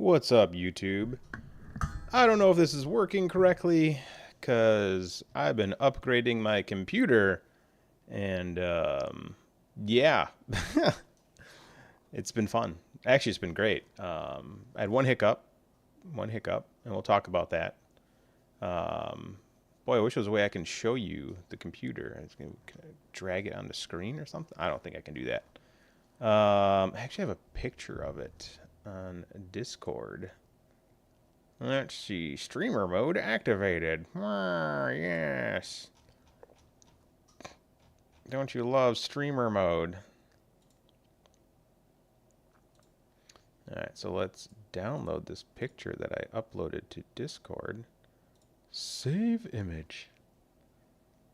What's up, YouTube? I don't know if this is working correctly, because I've been upgrading my computer, and, yeah. It's been fun. Actually, it's been great. I had one hiccup, and we'll talk about that. Um, Boy, I wish there was a way I can show you the computer. Can I drag it on the screen or something? I don't think I can do that. I actually have a picture of it on Discord. Let's see. Streamer mode activated. Yes. Don't you love streamer mode? Alright, so let's download this picture that I uploaded to Discord. Save image.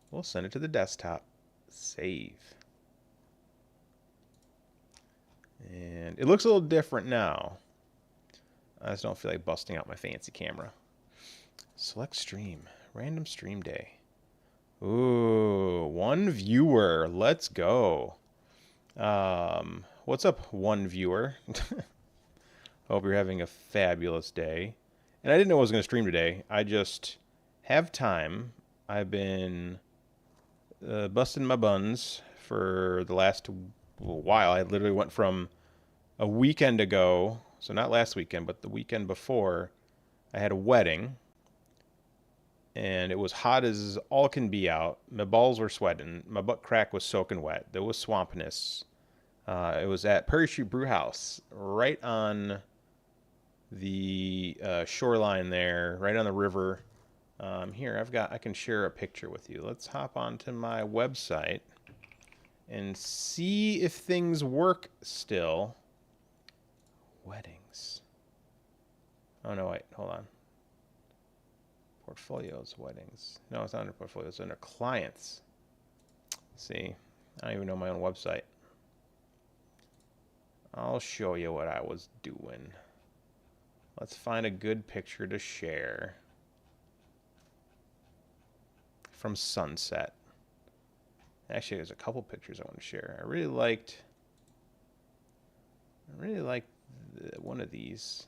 We'll send it to the desktop. Save. And it looks a little different now. I just don't feel like busting out my fancy camera. Select stream. Random stream day. Ooh, one viewer. Let's go. What's up, one viewer? Hope you're having a fabulous day. And I didn't know I was going to stream today. I just have time. I've been busting my buns for the last while. I literally went from a weekend ago, so not last weekend, but the weekend before, I had a wedding. And it was hot as all can be out. My balls were sweating. My butt crack was soaking wet. There was swampiness. It was at Prairie Street Brew House, right on the shoreline there, right on the river. Here, I can share a picture with you. Let's hop onto my website and see if things work still. Weddings. Oh, no, wait, hold on. Portfolios, weddings. No, it's not under portfolios, it's under clients. See, I don't even know my own website. I'll show you what I was doing. Let's find a good picture to share. From sunset. Actually, there's a couple pictures I want to share. I really liked one of these.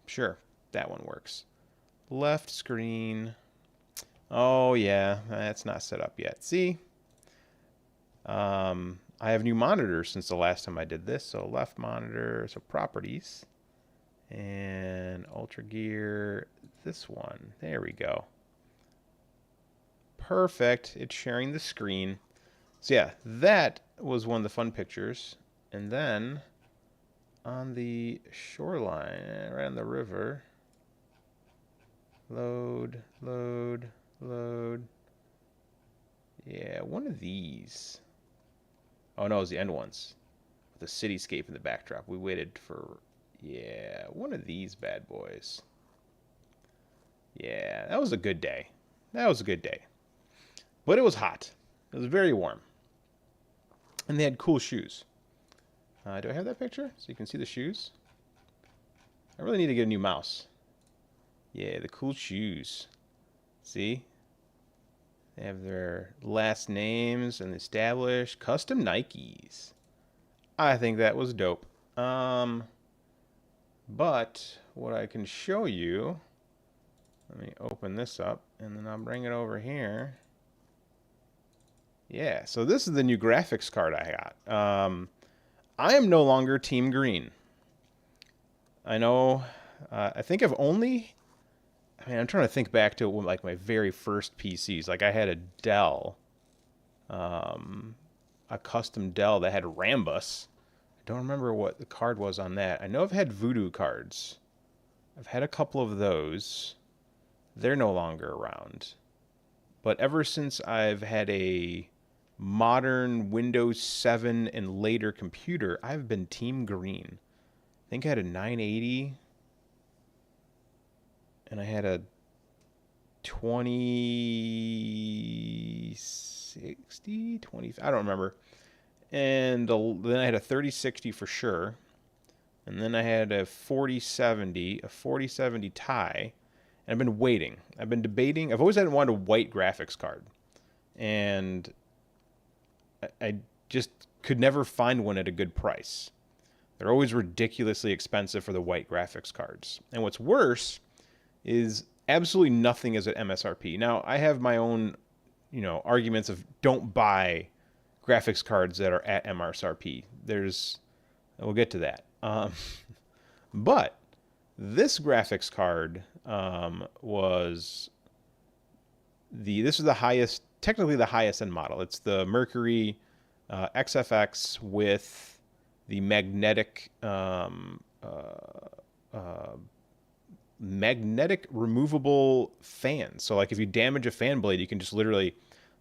Sure, that one works. Left screen. Oh yeah, that's not set up yet. See? I have new monitors since the last time I did this. So left monitor, so properties. And Ultra Gear, this one. There we go. Perfect. It's sharing the screen. So yeah, that was one of the fun pictures. And then on the shoreline, right on the river. Load, load, load. Yeah, one of these. Oh no, it was the end ones. With the cityscape in the backdrop. We waited for, yeah, one of these bad boys. Yeah, that was a good day. That was a good day. But it was hot. It was very warm. And they had cool shoes. Do I have that picture? So you can see the shoes? I really need to get a new mouse. Yeah, the cool shoes. See? They have their last names and established custom Nikes. I think that was dope. But what I can show you, let me open this up and then I'll bring it over here. Yeah, so this is the new graphics card I got. I am no longer Team Green. I know, I think I've only, I mean, I'm trying to think back to like my very first PCs. Like I had a Dell, a custom Dell that had Rambus. I don't remember what the card was on that. I know I've had Voodoo cards. I've had a couple of those. They're no longer around. But ever since I've had a modern Windows 7 and later computer, I've been Team Green. I think I had a 980 and I had a 2060, 20, I don't remember. And then I had a 3060 for sure. And then I had a 4070 Ti. And I've been waiting. I've been debating. I've always had wanted a white graphics card. And I just could never find one at a good price. They're always ridiculously expensive for the white graphics cards. And what's worse is absolutely nothing is at MSRP. Now, I have my own, arguments of don't buy graphics cards that are at MSRP. We'll get to that. But this graphics card this is the highest, technically the highest end model. It's the Mercury XFX with the magnetic removable fan. So like if you damage a fan blade, you can just literally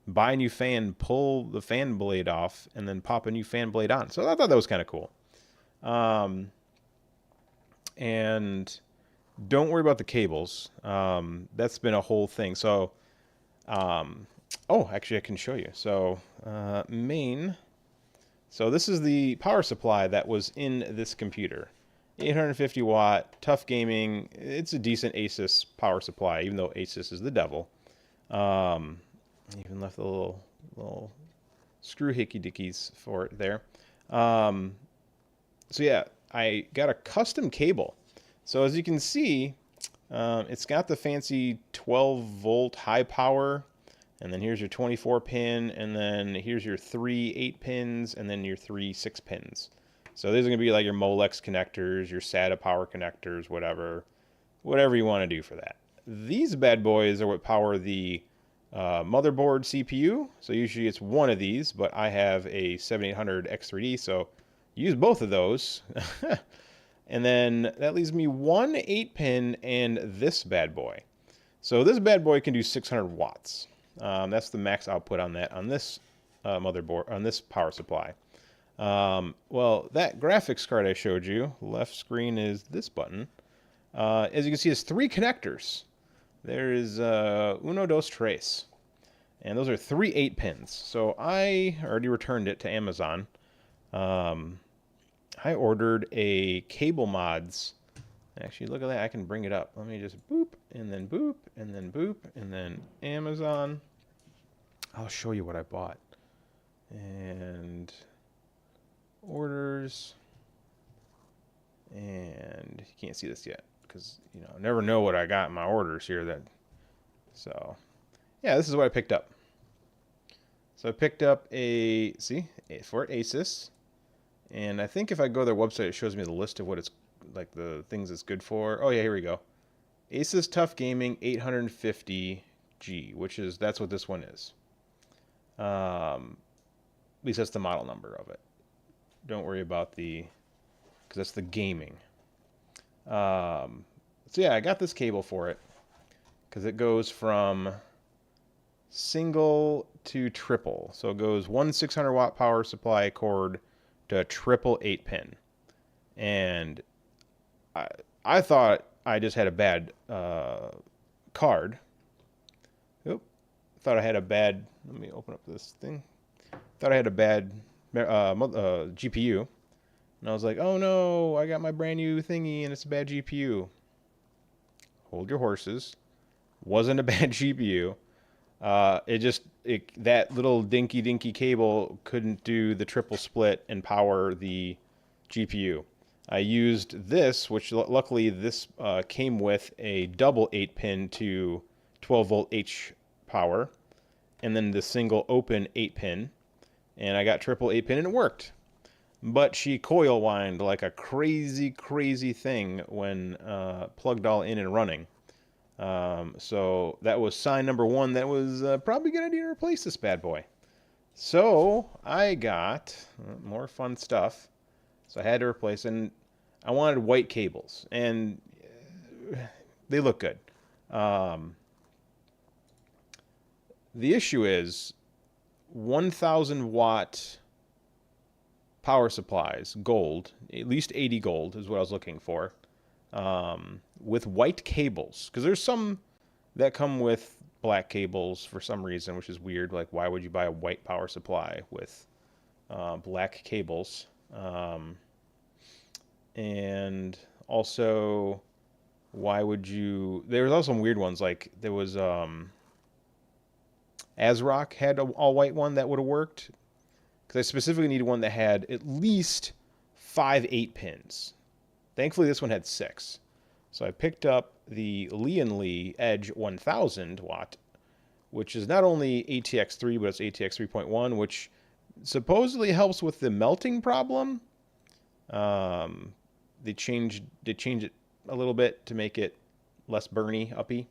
buy a new fan, pull the fan blade off, and then pop a new fan blade on. So I thought that was kind of cool. And don't worry about the cables. That's been a whole thing. So, actually I can show you. So, main. So this is the power supply that was in this computer. 850 watt, tough gaming. It's a decent Asus power supply, even though Asus is the devil. Even left the little screw hickey dickies for it there. So yeah, I got a custom cable. So as you can see, it's got the fancy 12 volt high power, and then here's your 24 pin, and then here's your 3 8 pins, and then your 3 6 pins. So these are going to be like your Molex connectors, your SATA power connectors, whatever you want to do for that. These bad boys are what power the motherboard CPU. So usually it's one of these, but I have a 7800 X3D, so use both of those. And then that leaves me one 8-pin and this bad boy. So this bad boy can do 600 watts. That's the max output on this motherboard, on this power supply. Well, that graphics card I showed you, left screen is this button. As you can see, it's 3 connectors. There is uno, dos, tres. And those are 3 8-pins. So I already returned it to Amazon. I ordered a Cable Mods. Actually, look at that. I can bring it up. Let me just boop, and then boop, and then boop, and then Amazon. I'll show you what I bought. And orders. And you can't see this yet because, I never know what I got in my orders here. So, yeah, this is what I picked up. So I picked up for Asus. And I think if I go to their website, it shows me the list of what it's like, the things it's good for. Oh yeah, here we go. Asus Tough Gaming 850G, that's what this one is. At least that's the model number of it. Don't worry about because that's the gaming. So yeah, I got this cable for it because it goes from single to triple. So it goes one 600 watt power supply cord to a triple 8-pin. And I thought I just had a bad card. Oop. Thought I had a bad, let me open up this thing. Thought I had a bad GPU. And I was like, oh no, I got my brand new thingy and it's a bad GPU. Hold your horses. Wasn't a bad GPU. That little dinky cable couldn't do the triple split and power the GPU. I used this, which luckily this came with a double 8-pin to 12 volt H power, and then the single open 8-pin, and I got triple 8-pin and it worked. But she coil whined like a crazy thing when plugged all in and running. So that was sign number 1 that was probably going to need to replace this bad boy. So I got more fun stuff. So I had to replace, and I wanted white cables, and they look good. The issue is 1,000 watt power supplies, gold, at least 80 gold is what I was looking for. With white cables, because there's some that come with black cables for some reason, which is weird. Like, why would you buy a white power supply with black cables? And also, why would you? There was also some weird ones. Like there was ASRock had an all white one that would have worked, because I specifically needed one that had at least 5 8-pins. Thankfully, this one had 6. So I picked up the Lee Edge 1000 watt, which is not only ATX3, but it's ATX 3.1, which supposedly helps with the melting problem. They changed it a little bit to make it less burny, uppy.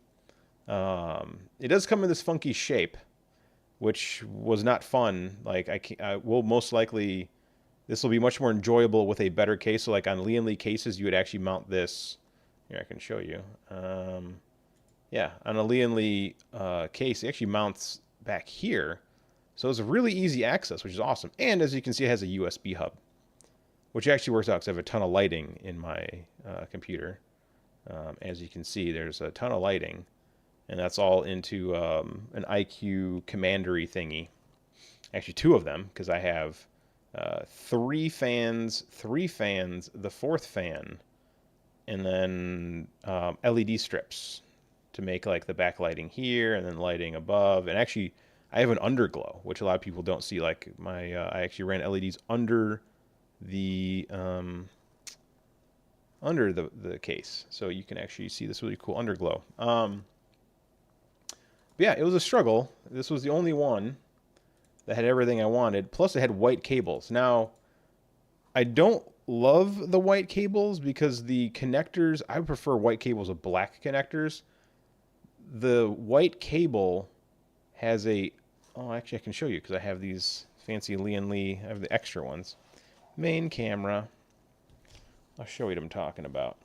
It does come in this funky shape, which was not fun. Like I will most likely, this will be much more enjoyable with a better case. So like on Lee cases, you would actually mount this. Here, I can show you. Yeah, on a Lee case, it actually mounts back here. So it's a really easy access, which is awesome. And as you can see, it has a USB hub, which actually works out because I have a ton of lighting in my computer. As you can see, there's a ton of lighting, and that's all into an IQ commandery thingy. Actually, 2 of them, because I have 3 fans, the 4th fan, and then LED strips to make like the backlighting here and then lighting above. And actually, I have an underglow, which a lot of people don't see. Like my, I actually ran LEDs under the case, so you can actually see this really cool underglow. But yeah, it was a struggle. This was the only one that had everything I wanted. Plus, it had white cables. Now, I don't love the white cables because the connectors, I prefer white cables with black connectors. The white cable has a, oh, actually I can show you because I have these fancy Lee. I have the extra ones. Main camera. I'll show you what I'm talking about.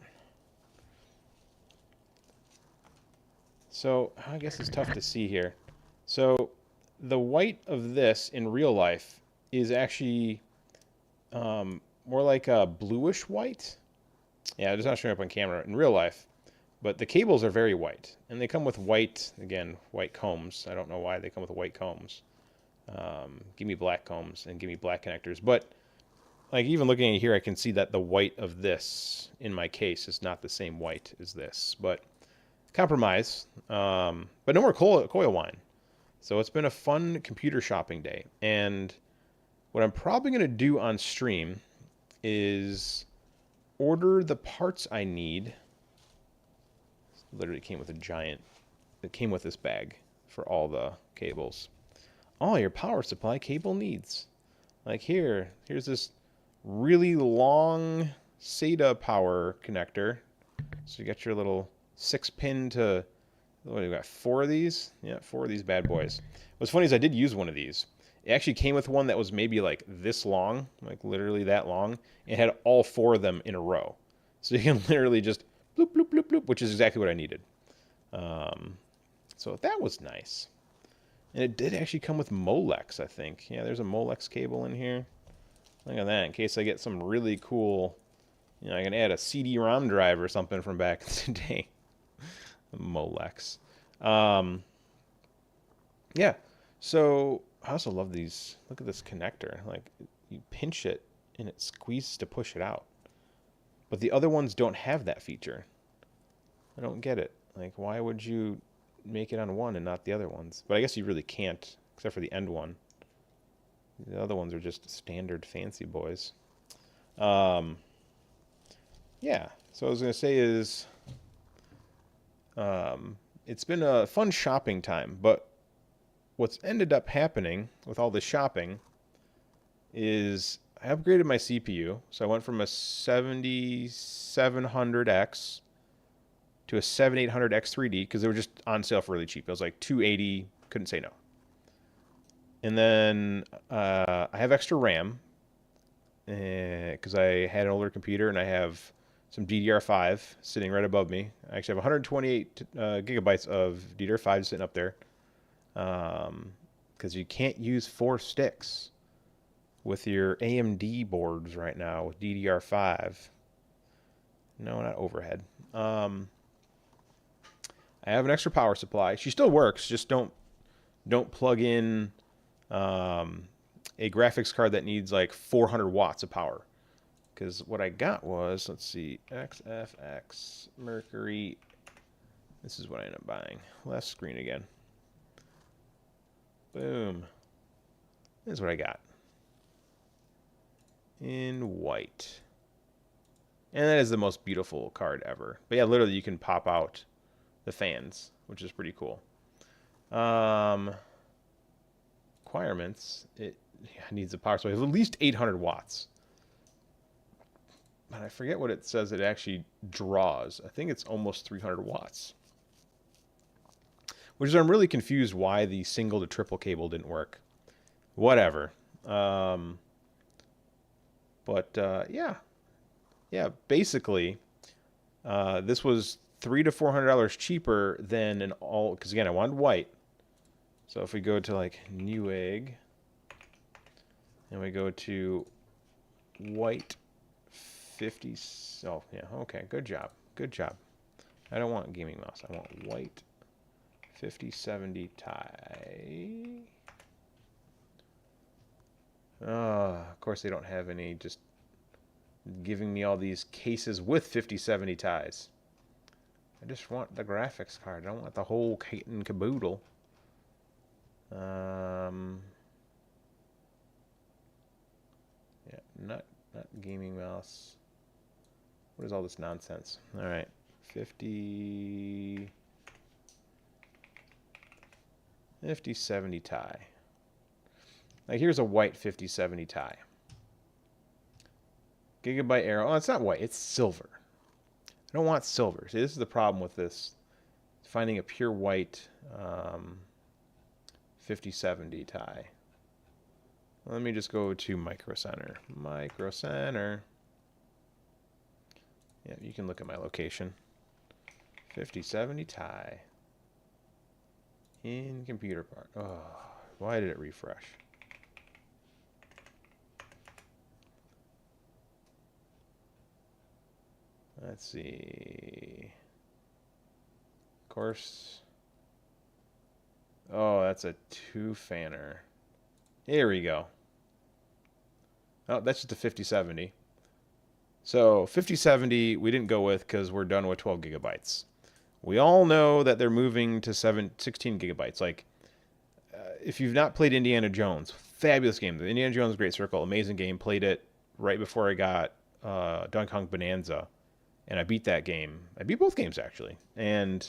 So I guess it's tough to see here. So the white of this in real life is actually more like a bluish white. Yeah, it's not showing up on camera in real life, but the cables are very white, and they come with white, again, white combs. I don't know why they come with white combs. Give me black combs and give me black connectors. But like even looking at here, I can see that the white of this in my case is not the same white as this, but compromise. But no more coil wine. So it's been a fun computer shopping day, and what I'm probably going to do on stream is order the parts I need. It literally came with it came with this bag for all the cables. All your power supply cable needs. Like here's this really long SATA power connector. So you got your little 6-pin to, what do you got, 4 of these? Yeah, 4 of these bad boys. What's funny is I did use one of these. It actually came with one that was maybe like this long, like literally that long. It had all 4 of them in a row. So you can literally just bloop, bloop, bloop, bloop, which is exactly what I needed. So that was nice. And it did actually come with Molex, I think. Yeah, there's a Molex cable in here. Look at that, in case I get some really cool, you know, I can add a CD-ROM drive or something from back in the day. Molex. Yeah, so I also love these. Look at this connector. Like, you pinch it and it squeezes to push it out. But the other ones don't have that feature. I don't get it. Like, why would you make it on one and not the other ones? But I guess you really can't, except for the end one. The other ones are just standard fancy boys. Yeah, so what I was going to say is it's been a fun shopping time, but what's ended up happening with all this shopping is I upgraded my CPU. So I went from a 7700X to a 7800X3D because they were just on sale for really cheap. It was like $280, couldn't say no. And then I have extra RAM because I had an older computer and I have some DDR5 sitting right above me. I actually have 128 gigabytes of DDR5 sitting up there because you can't use 4 sticks with your AMD boards right now with DDR5. No, not overhead. I have an extra power supply. She still works, just don't plug in a graphics card that needs like 400 watts of power. Because what I got was, let's see, XFX Mercury. This is what I ended up buying. Left screen again. Boom. This is what I got. in white. And that is the most beautiful card ever. But yeah, literally you can pop out the fans, which is pretty cool. Requirements. It needs a power supply. It has at least 800 watts. But I forget what it says it actually draws. I think it's almost 300 watts. Which is, I'm really confused why the single to triple cable didn't work. Whatever. Yeah. Yeah, basically, this was $300 to $400 cheaper than an all, because again, I wanted white. So if we go to like Newegg, and we go to white 50, oh yeah, okay, good job, good job. I don't want gaming mouse, I want white 5070 tie. Of course they don't have any, just giving me all these cases with 5070 ties. I just want the graphics card. I don't want the whole kit and caboodle. Yeah, not gaming mouse. What is all this nonsense? All right, 5070 tie. Like here's a white 5070 tie. Gigabyte Arrow. Oh, it's not white. It's silver. I don't want silver. See, this is the problem with this. Finding a pure white 5070 tie. Let me just go to Micro Center. Micro Center. Yeah, you can look at my location. 5070 tie. In computer part. Oh, why did it refresh? Let's see. Of course. Oh, that's a two-fanner. Here we go. Oh, that's just a 5070. So 5070 we didn't go with because we're done with 12 gigabytes. We all know that they're moving to 16 gigabytes. Like, if you've not played Indiana Jones, fabulous game. The Indiana Jones Great Circle, amazing game. Played it right before I got Donkey Kong Bonanza. And I beat that game. I beat both games, actually. And,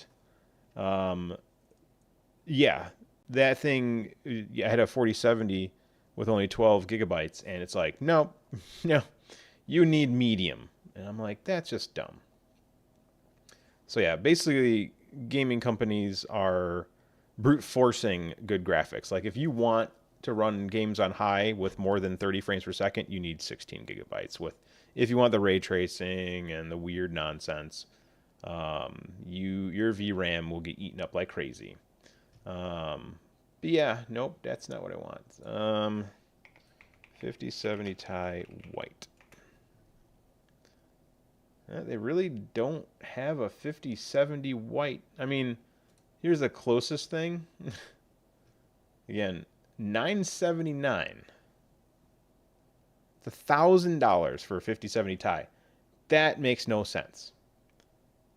yeah, that thing, I had a 4070 with only 12 gigabytes. And it's like, no, no, you need medium. And I'm like, that's just dumb. So, yeah, basically, gaming companies are brute forcing good graphics. Like, if you want to run games on high with more than 30 frames per second, you need 16 gigabytes. If you want the ray tracing and the weird nonsense, your VRAM will get eaten up like crazy. But yeah, nope, that's not what I want. 5070 Ti white. They really don't have a 5070 white. I mean, here's the closest thing. Again, $979. It's $1,000 for a 5070 Ti. That makes no sense.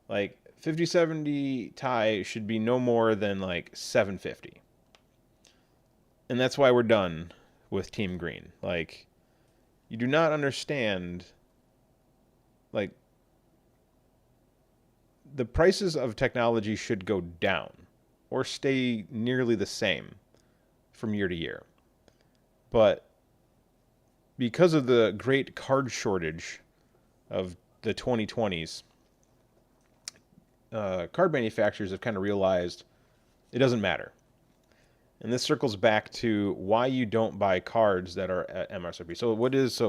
Like, 5070 Ti should be no more than like $750. And that's why we're done with Team Green. Like, you do not understand, like, the prices of technology should go down or stay nearly the same from year to year. But because of the great card shortage of the 2020s, card manufacturers have kind of realized it doesn't matter. And this circles back to why you don't buy cards that are at MSRP. So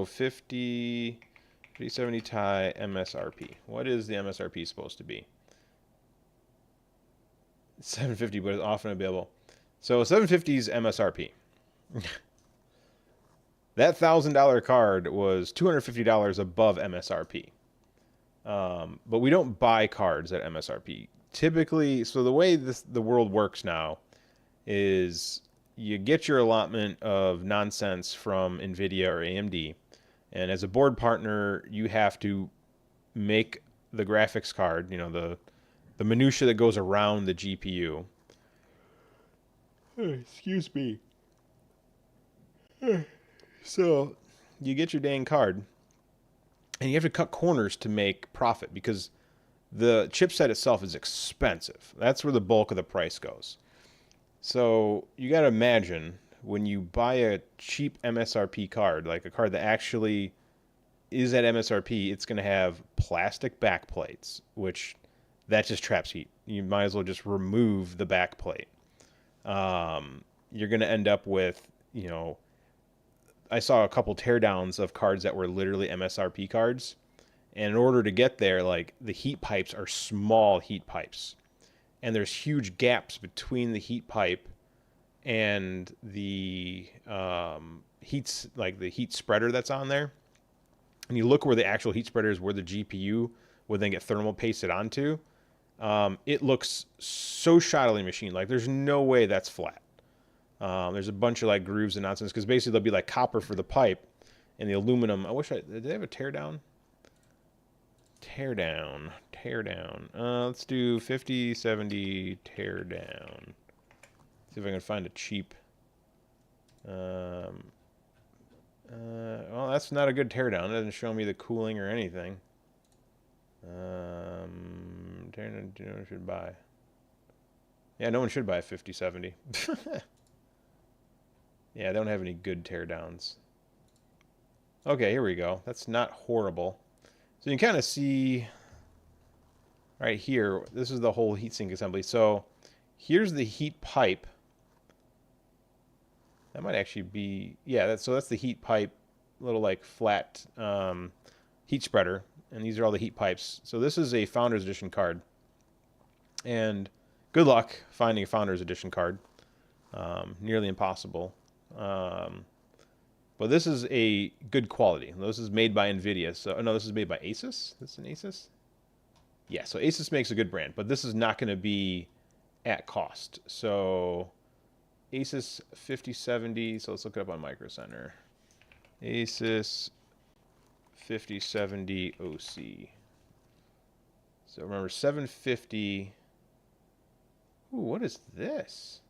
5070 Ti MSRP. What is the MSRP supposed to be? $750, but it's often available. So $750 is MSRP. That $1,000 card was $250 above MSRP. But we don't buy cards at MSRP. Typically, so the way the world works now is you get your allotment of nonsense from NVIDIA or AMD, and as a board partner, you have to make the graphics card, the minutia that goes around the GPU. Excuse me. So you get your dang card, and you have to cut corners to make profit because the chipset itself is expensive. That's where the bulk of the price goes. So you got to imagine when you buy a cheap MSRP card, like a card that actually is at MSRP, it's going to have plastic back plates, which that just traps heat. You might as well just remove the back plate. You're going to end up with, I saw a couple teardowns of cards that were literally MSRP cards. And in order to get there, like the heat pipes are small heat pipes. And there's huge gaps between the heat pipe and the heats, like the heat spreader that's on there. And you look where the actual heat spreader is, where the GPU would then get thermal pasted onto. It looks so shoddily machined. Like there's no way that's flat. There's a bunch of like grooves and nonsense because basically there'll be like copper for the pipe and the aluminum. Did they have a teardown? Teardown. Let's do 50, 70 teardown. See if I can find a cheap. Well, that's not a good teardown. It doesn't show me the cooling or anything. Teardown, no one should buy. Yeah, no one should buy a 5070. Yeah, I don't have any good teardowns. Okay, here we go. That's not horrible. So you can kind of see right here, this is the whole heatsink assembly. So here's the heat pipe. That might actually be, yeah, that's the heat pipe, little like flat heat spreader. And these are all the heat pipes. So this is a Founders Edition card. And good luck finding a Founders Edition card. Nearly impossible. But this is a good quality. This is made by NVIDIA. So, no, this is made by Asus. This is an Asus? Yeah, so Asus makes a good brand. But this is not going to be at cost. So Asus 5070. So let's look it up on Micro Center. Asus 5070 OC. So remember, 750. Ooh, what is this?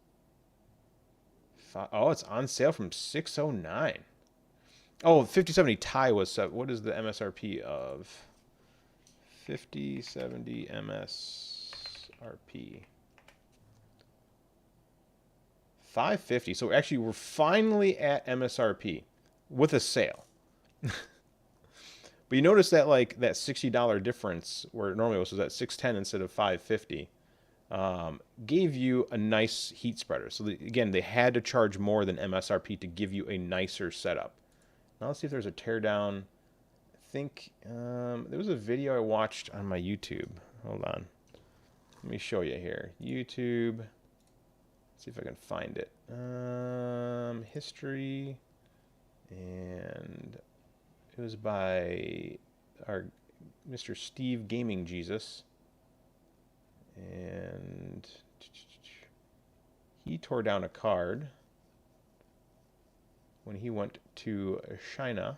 Oh, it's on sale from 609. Oh, 5070 Ti was, what is the MSRP of 5070 MSRP? 550. So actually, we're finally at MSRP with a sale. But you notice that like that $60 difference where it normally was at 610 instead of 550 gave you a nice heat spreader. So again, they had to charge more than MSRP to give you a nicer setup. Now let's see if there's a teardown. I think there was a video I watched on my YouTube. Hold on. Let me show you here. YouTube. Let's see if I can find it. History. And it was by our Mr. Steve Gaming Jesus. And he tore down a card when he went to China.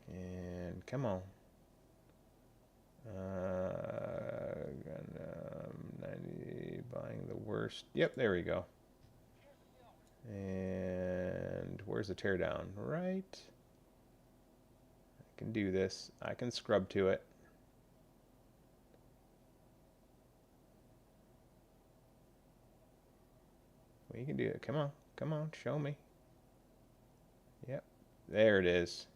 And come on. 90, buying the worst. Yep, there we go. And where's the teardown? Right. I can do this. I can scrub to it. We can do it. Come on. Come on. Show me. Yep. There it is.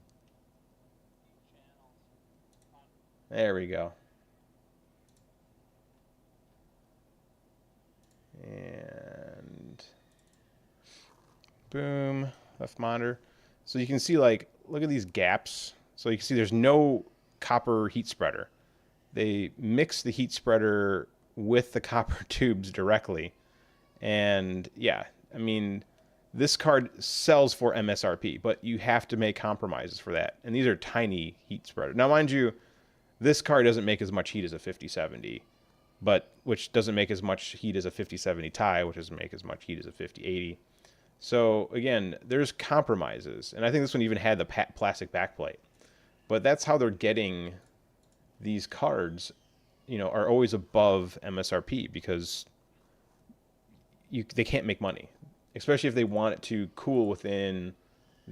There we go. And boom, left monitor. So you can see, like, look at these gaps. So you can see there's no copper heat spreader. They mix the heat spreader with the copper tubes directly. And yeah, I mean, this card sells for MSRP, but you have to make compromises for that. And these are tiny heat spreaders. Now, mind you, this card doesn't make as much heat as a 5070, but which doesn't make as much heat as a 5070 Ti, which doesn't make as much heat as a 5080. So again, there's compromises. And I think this one even had the plastic backplate. But that's how they're getting these cards, are always above MSRP because they can't make money, especially if they want it to cool within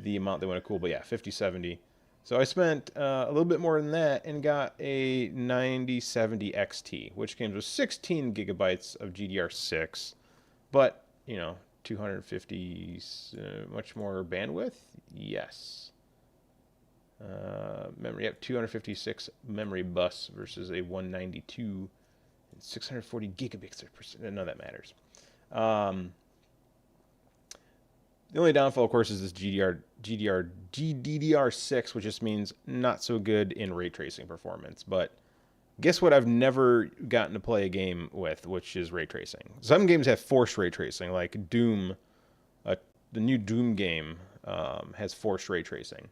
the amount they want to cool. But yeah, 5070. So I spent a little bit more than that and got a 9070 XT, which comes with 16 gigabytes of GDR6, but, you know, 250 much more bandwidth. Yes. Memory, yep, 256 memory bus versus a 192 and 640 gigabits per second. None of that matters. The only downfall, of course, is this GDDR6, which just means not so good in ray tracing performance. But guess what I've never gotten to play a game with, which is ray tracing. Some games have forced ray tracing, like Doom. The new Doom game has forced ray tracing.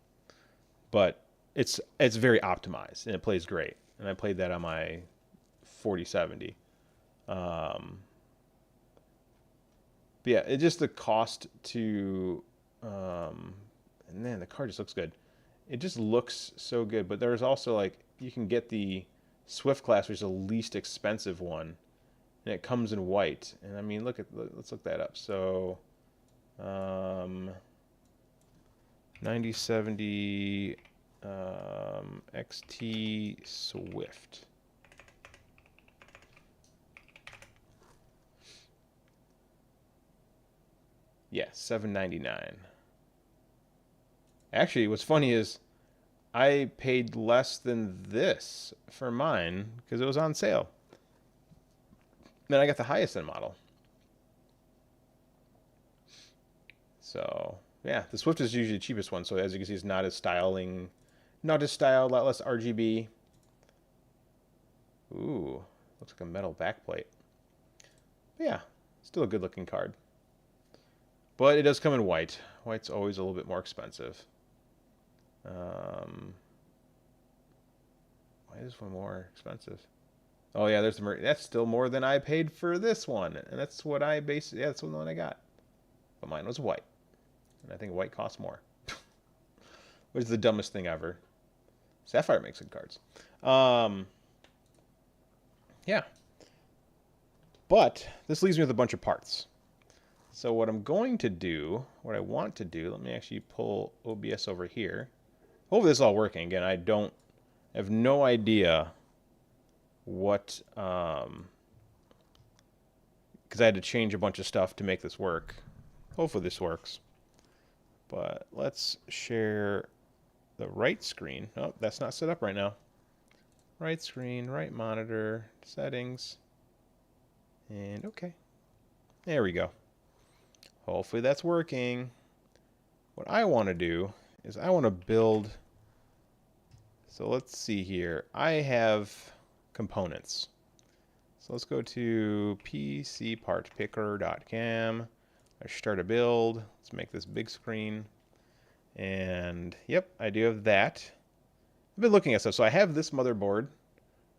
But it's very optimized, and it plays great. And I played that on my 4070. But yeah, it's just the cost to, and man, the card just looks good. It just looks so good. But there's also like, you can get the Swift class, which is the least expensive one, and it comes in white. And I mean, let's look that up. So, 9070 XT Swift. Yeah, $799. Actually, what's funny is I paid less than this for mine because it was on sale. Then I got the highest end model. So yeah, the Swift is usually the cheapest one. So as you can see, it's not as styled, a lot less RGB. Ooh, looks like a metal backplate. But yeah, still a good looking card. But it does come in white. White's always a little bit more expensive. Why is this one more expensive? Oh yeah, there's the that's still more than I paid for this one, and that's what I basically, yeah, that's the one I got. But mine was white, and I think white costs more, which is the dumbest thing ever. Sapphire makes good cards. Yeah, but this leaves me with a bunch of parts. So what I'm going to do, what I want to do, let me actually pull OBS over here. Hopefully this is all working. Again, I have no idea what, because I had to change a bunch of stuff to make this work. Hopefully this works. But let's share the right screen. Oh, that's not set up right now. Right screen, right monitor, settings, and okay. There we go. Hopefully that's working. What I want to do is I want to build. So let's see here. I have components. So let's go to pcpartpicker.com. I start a build. Let's make this big screen. And yep, I do have that. I've been looking at stuff. So I have this motherboard.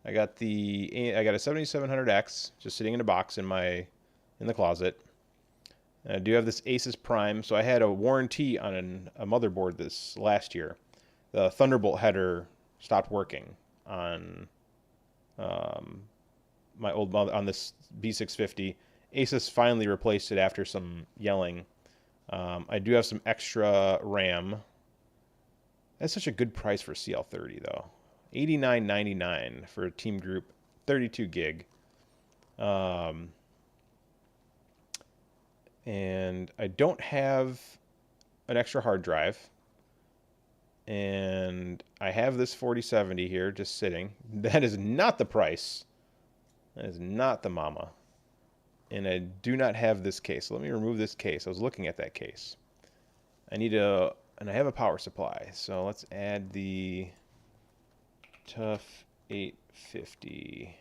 I got a 7700X just sitting in a box in the closet. I do have this Asus Prime, so I had a warranty on a motherboard this last year. The Thunderbolt header stopped working on my old on this B650. Asus finally replaced it after some yelling. I do have some extra RAM. That's such a good price for CL30 though. $89.99 for a Team Group 32 gig. And I don't have an extra hard drive. And I have this 4070 here just sitting. That is not the price. That is not the mama. And I do not have this case. So let me remove this case. I was looking at that case. And I have a power supply. So let's add the TUF 850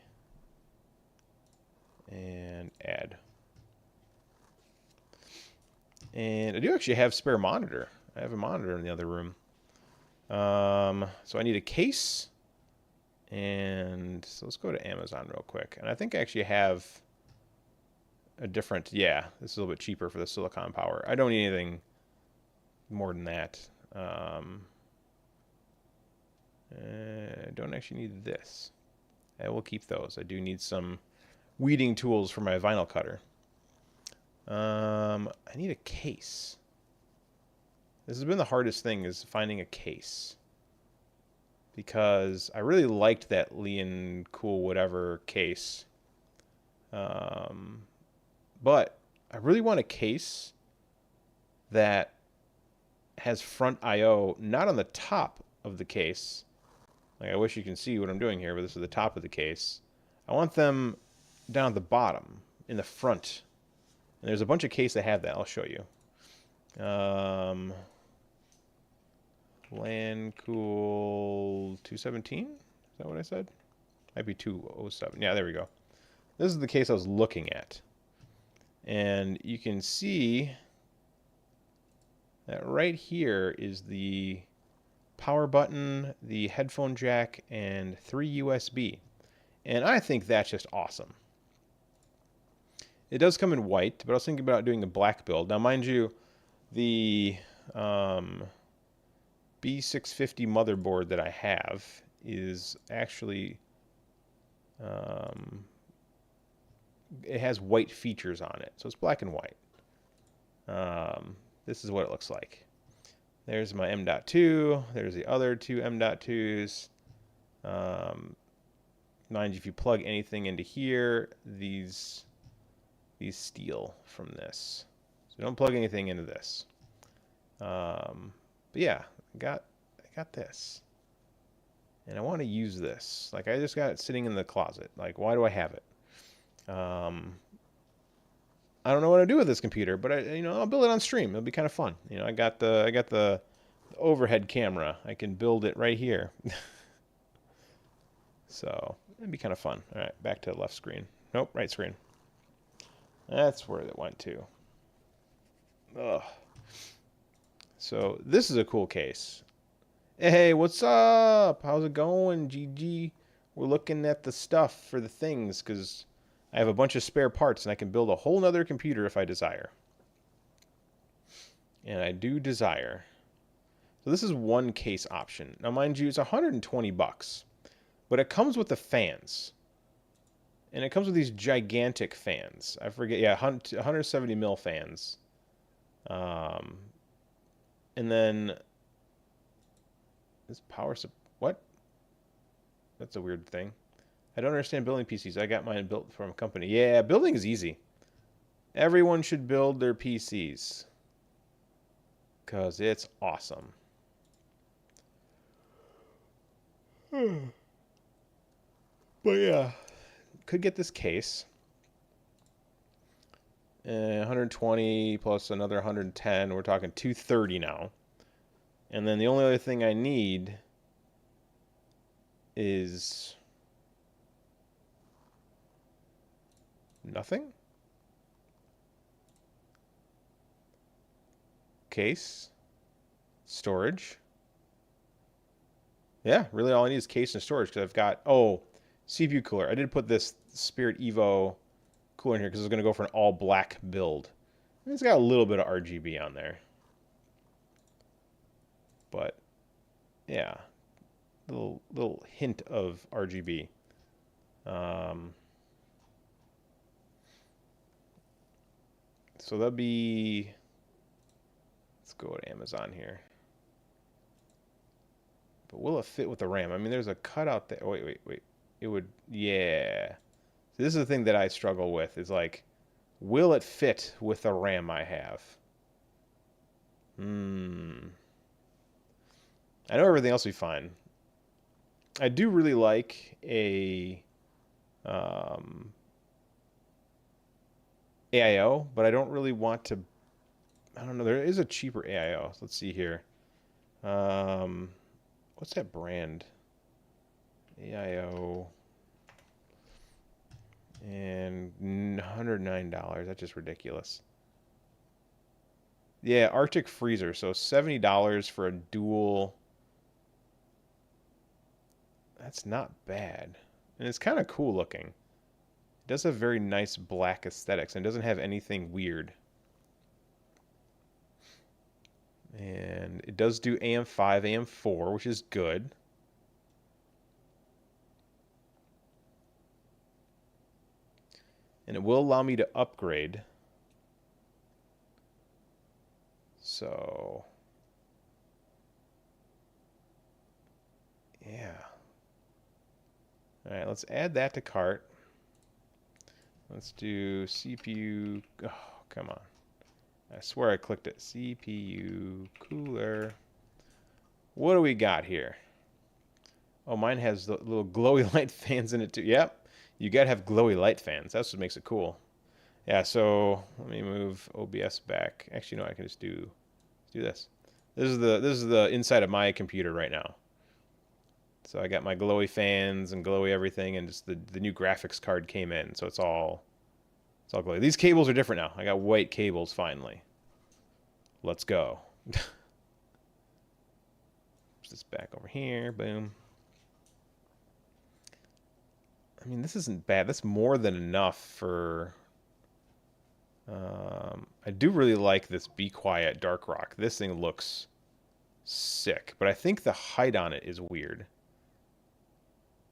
and add. And I do actually have spare monitor. I have a monitor in the other room. So I need a case. And so let's go to Amazon real quick. And I think I actually have a different, yeah, this is a little bit cheaper for the silicon power. I don't need anything more than that. I don't actually need this. I will keep those. I do need some weeding tools for my vinyl cutter. I need a case. This has been the hardest thing, is finding a case. Because I really liked that Leon Cool whatever case. But I really want a case that has front I/O not on the top of the case. Like, I wish you can see what I'm doing here, but this is the top of the case. I want them down at the bottom in the front. And there's a bunch of cases that have that. I'll show you. Landcool 217? Is that what I said? Might be 207. Yeah, there we go. This is the case I was looking at. And you can see that right here is the power button, the headphone jack, and 3 USB. And I think that's just awesome. It does come in white, but I was thinking about doing a black build. Now, mind you, the B650 motherboard that I have is actually, it has white features on it, so it's black and white. This is what it looks like. There's my M.2. There's the other two M.2s. Mind you, if you plug anything into here, these steal from this. So don't plug anything into this. But yeah, I got this. And I want to use this. Like, I just got it sitting in the closet. Like, why do I have it? I don't know what to do with this computer, but I'll build it on stream. It'll be kind of fun. I got the overhead camera. I can build it right here. So it'd be kind of fun. All right, back to left screen. Nope, right screen. That's where it went to. Ugh. So this is a cool case. Hey, what's up? How's it going, GG? We're looking at the stuff for the things, because I have a bunch of spare parts and I can build a whole nother computer if I desire. And I do desire. So this is one case option. Now, mind you, it's 120 bucks. But it comes with the fans. And it comes with these gigantic fans. I forget, yeah, 170 mil fans. And then this power what? That's a weird thing. I don't understand building PCs. I got mine built from a company. Yeah, building is easy. Everyone should build their PCs. Because it's awesome. But yeah, could get this case. 120 plus another 110. We're talking 230 now. And then the only other thing I need is nothing. Case, storage. Yeah, really all I need is case and storage, because I've got, CPU cooler. I did put this Spirit Evo cooler in here because it's going to go for an all black build. And it's got a little bit of RGB on there. But yeah, little hint of RGB. So that'd be, let's go to Amazon here. But will it fit with the RAM? I mean, there's a cutout there. Wait. It would, yeah. So this is the thing that I struggle with, is like, will it fit with the RAM I have? I know everything else will be fine. I do really like a AIO, but I don't really want to, I don't know, there is a cheaper AIO. Let's see here. What's that brand? AIO. And $109. That's just ridiculous. Yeah, Arctic Freezer. So $70 for a dual. That's not bad. And it's kind of cool looking. It does have very nice black aesthetics and doesn't have anything weird. And it does do AM5, AM4, which is good. And it will allow me to upgrade. So Yeah. All right, let's add that to cart. Let's do CPU. Oh, come on. I swear I clicked it. CPU cooler. What do we got here? Oh, mine has the little glowy light fans in it too. Yep. You gotta have glowy light fans. That's what makes it cool. Yeah, so let me move OBS back. Actually, no, I can just do this. This is the inside of my computer right now. So I got my glowy fans and glowy everything, and just the new graphics card came in, so it's all glowy. These cables are different now. I got white cables finally. Let's go. Put this back over here. Boom. I mean, this isn't bad. That's more than enough for. I do really like this Be Quiet Dark Rock. This thing looks sick, but I think the height on it is weird.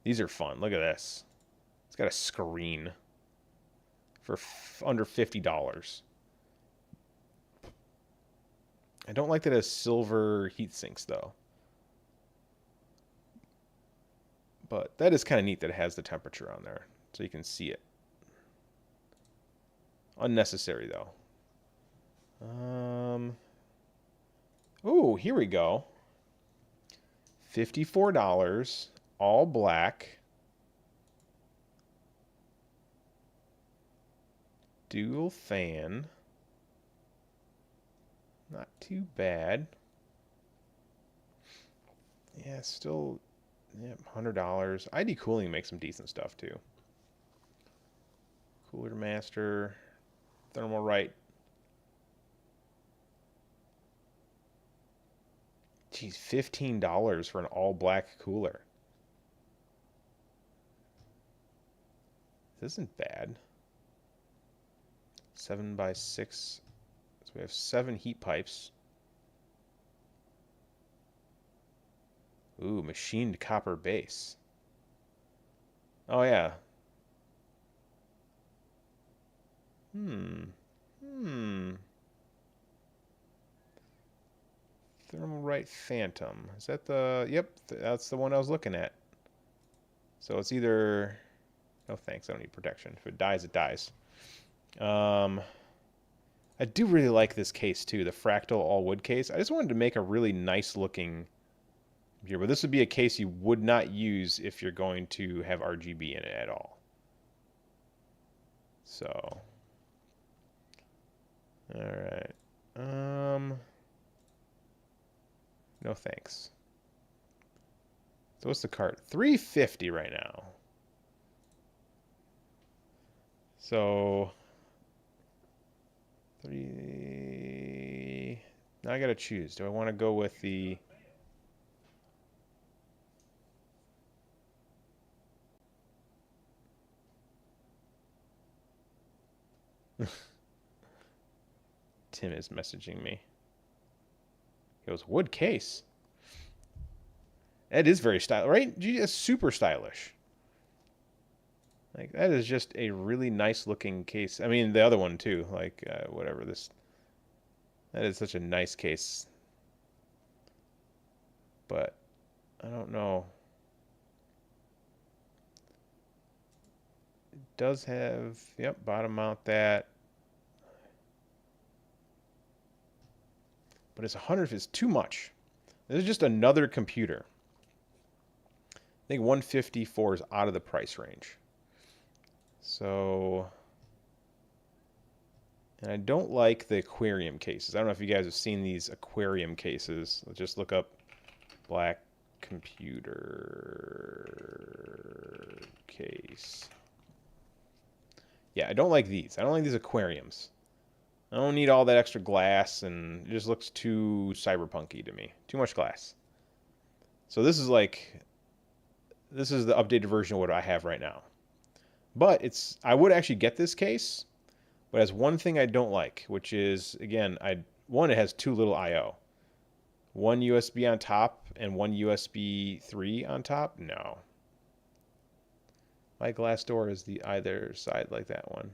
These are fun. Look at this. It's got a screen for under $50. I don't like that it has silver heat sinks though. But that is kind of neat that it has the temperature on there so you can see it. Unnecessary though. Oh, here we go. $54, all black. Dual fan. Not too bad. Yeah, still, yeah, $100. ID Cooling makes some decent stuff too. Cooler Master, Thermal Right. Geez, $15 for an all black cooler. This isn't bad. 7x6. So we have 7 heat pipes. Ooh, machined copper base. Oh yeah. Thermal Right Phantom. Is that the... Yep, that's the one I was looking at. So it's either... No thanks, I don't need protection. If it dies, it dies. I do really like this case too, the fractal all wood case. I just wanted to make a really nice looking computer, but this would be a case you would not use if you're going to have RGB in it at all. So, all right. No thanks. So what's the cart? $350 right now. So now I gotta choose. Do I want to go with the... Tim is messaging me. He goes, wood case. That is very stylish, right? It's super stylish. Like, that is just a really nice looking case. I mean, the other one too, like, whatever this. That is such a nice case. But, I don't know. It does have, yep, bottom mount that. But it's 100, it's too much. This is just another computer. I think 154 is out of the price range. So, and I don't like the aquarium cases. I don't know if you guys have seen these aquarium cases. Let's just look up black computer case. Yeah, I don't like these. I don't like these aquariums. I don't need all that extra glass, and it just looks too cyberpunky to me. Too much glass. So this is like, this is the updated version of what I have right now. But it's, I would actually get this case, but it has one thing I don't like, which is, again, one, it has too little I/O. One USB on top and one USB 3 on top? No. My glass door is the either side like that one.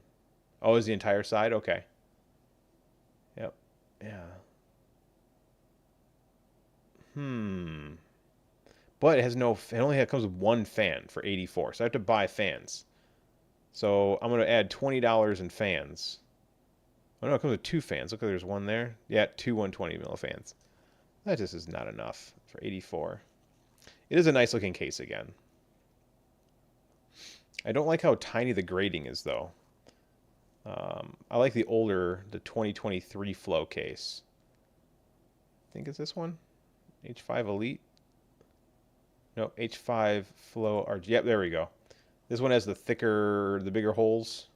Oh, is the entire side? Okay. Yep. Yeah. but it has no. It only comes with one fan for 84, so I have to buy fans. So I'm gonna add $20 in fans. Oh no, it comes with two fans. Look, there's one there. Yeah, two 120 mil fans. That just is not enough for 84. It is a nice looking case again. I don't like how tiny the grading is though. I like the 2023 Flow case. I think it's this one, H5 Elite. No, H5 Flow RG. Yep, there we go. This one has the bigger holes.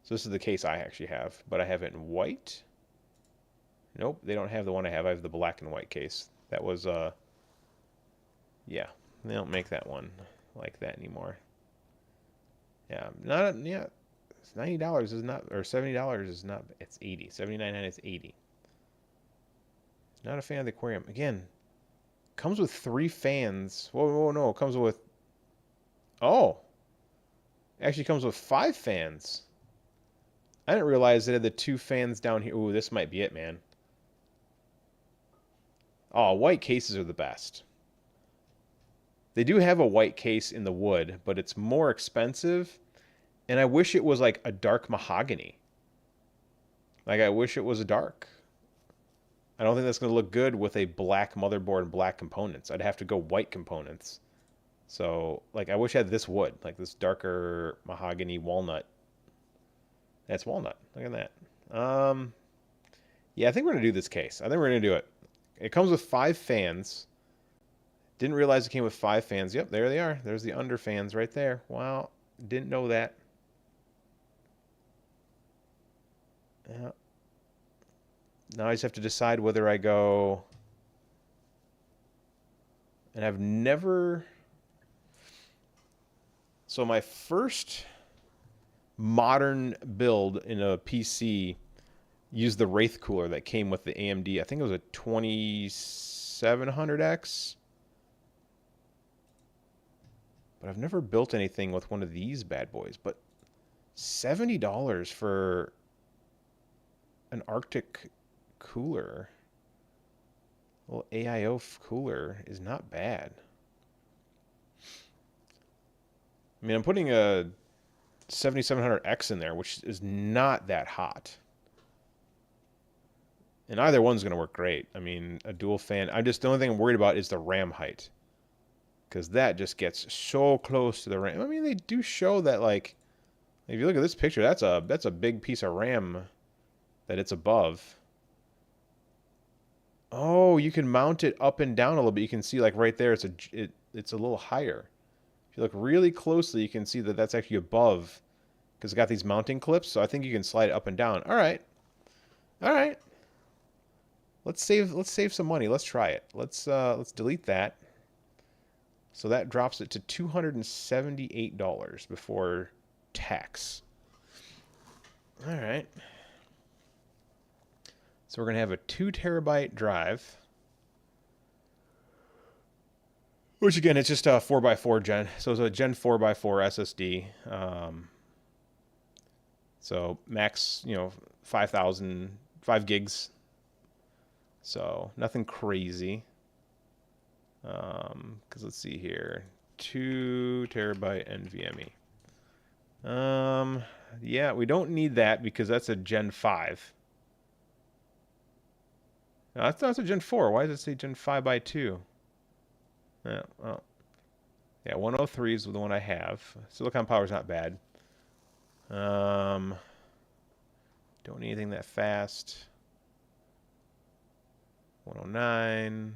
So this is the case I actually have, but I have it in white. Nope, they don't have the one I have. I have the black and white case. That was, yeah, they don't make that one like that anymore. Yeah, yeah, $90 is not, or $70 is not, it's 80. 79 and it's 80. Not a fan of the aquarium. Again, comes with 3 fans. Whoa, no, it comes with, oh, actually comes with 5 fans. I didn't realize it had the 2 fans down here. Ooh, this might be it, man. Oh, white cases are the best. They do have a white case in the wood, but it's more expensive. And I wish it was like a dark mahogany. Like, I wish it was a dark. I don't think that's going to look good with a black motherboard and black components. I'd have to go white components. So, like, I wish I had this wood, like this darker mahogany walnut. That's walnut. Look at that. Yeah, I think we're going to do this case. I think we're going to do it. It comes with 5 fans. Didn't realize it came with 5 fans. Yep, there they are. There's the under fans right there. Wow, didn't know that. Yeah. Now I just have to decide whether I go... And I've never... So my first modern build in a PC used the Wraith cooler that came with the AMD. I think it was a 2700X. But I've never built anything with one of these bad boys. But $70 for an Arctic cooler, a little AIO cooler, is not bad. I mean, I'm putting a 7700X in there, which is not that hot. And either one's going to work great. I mean, a dual fan. The only thing I'm worried about is the RAM height. Because that just gets so close to the RAM. I mean, they do show that, like, if you look at this picture, that's a big piece of RAM that it's above. Oh, you can mount it up and down a little bit. You can see, like, right there, it's a little higher. If you look really closely, you can see that that's actually above, because it's got these mounting clips. So I think you can slide it up and down. All right, all right. Let's save some money. Let's try it. Let's delete that. So that drops it to $278 before tax. All right. So we're going to have a 2 terabyte drive. Which again, it's just a 4x4 Gen. So it's a Gen 4x4 SSD. So max, 5 gigs. So nothing crazy. Because let's see here, 2 terabyte NVMe. Yeah, we don't need that because that's a Gen 5. No, that's a Gen 4. Why does it say Gen 5 by 2? Yeah, well, yeah, 103 is the one I have. Silicon power is not bad. Don't need anything that fast. 109.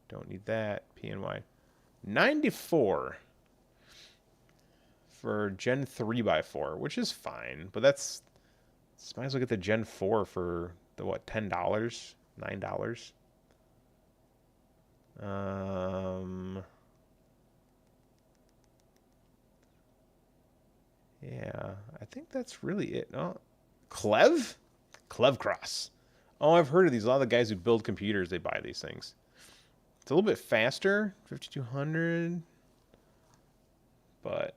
Don't need that. PNY. 94 for Gen 3x4, which is fine, but that's... Might as well get the Gen 4 for the, what, $10? $9? Yeah, I think that's really it. Oh, Clev? Clev Cross. Oh, I've heard of these. A lot of the guys who build computers, they buy these things. It's a little bit faster, 5200, but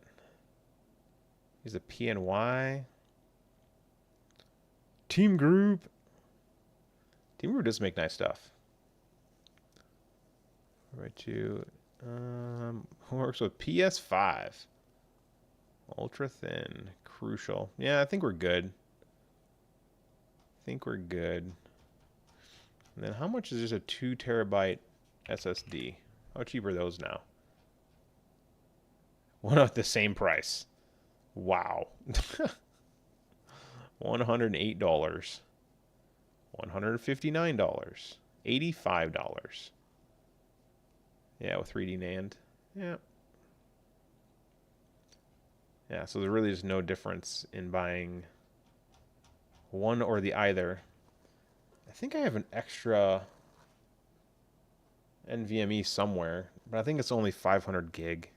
here's a PNY. Team Group. Team Group does make nice stuff. Right to Works with PS5. Ultra thin. Crucial. Yeah, I think we're good. And then how much is just a 2 terabyte SSD? How cheap are those now? One at the same price. Wow. $108. $159. $85. Yeah, with 3D NAND. Yeah. Yeah, so there really is no difference in buying one or the either. I think I have an extra NVMe somewhere, but I think it's only 500 gig.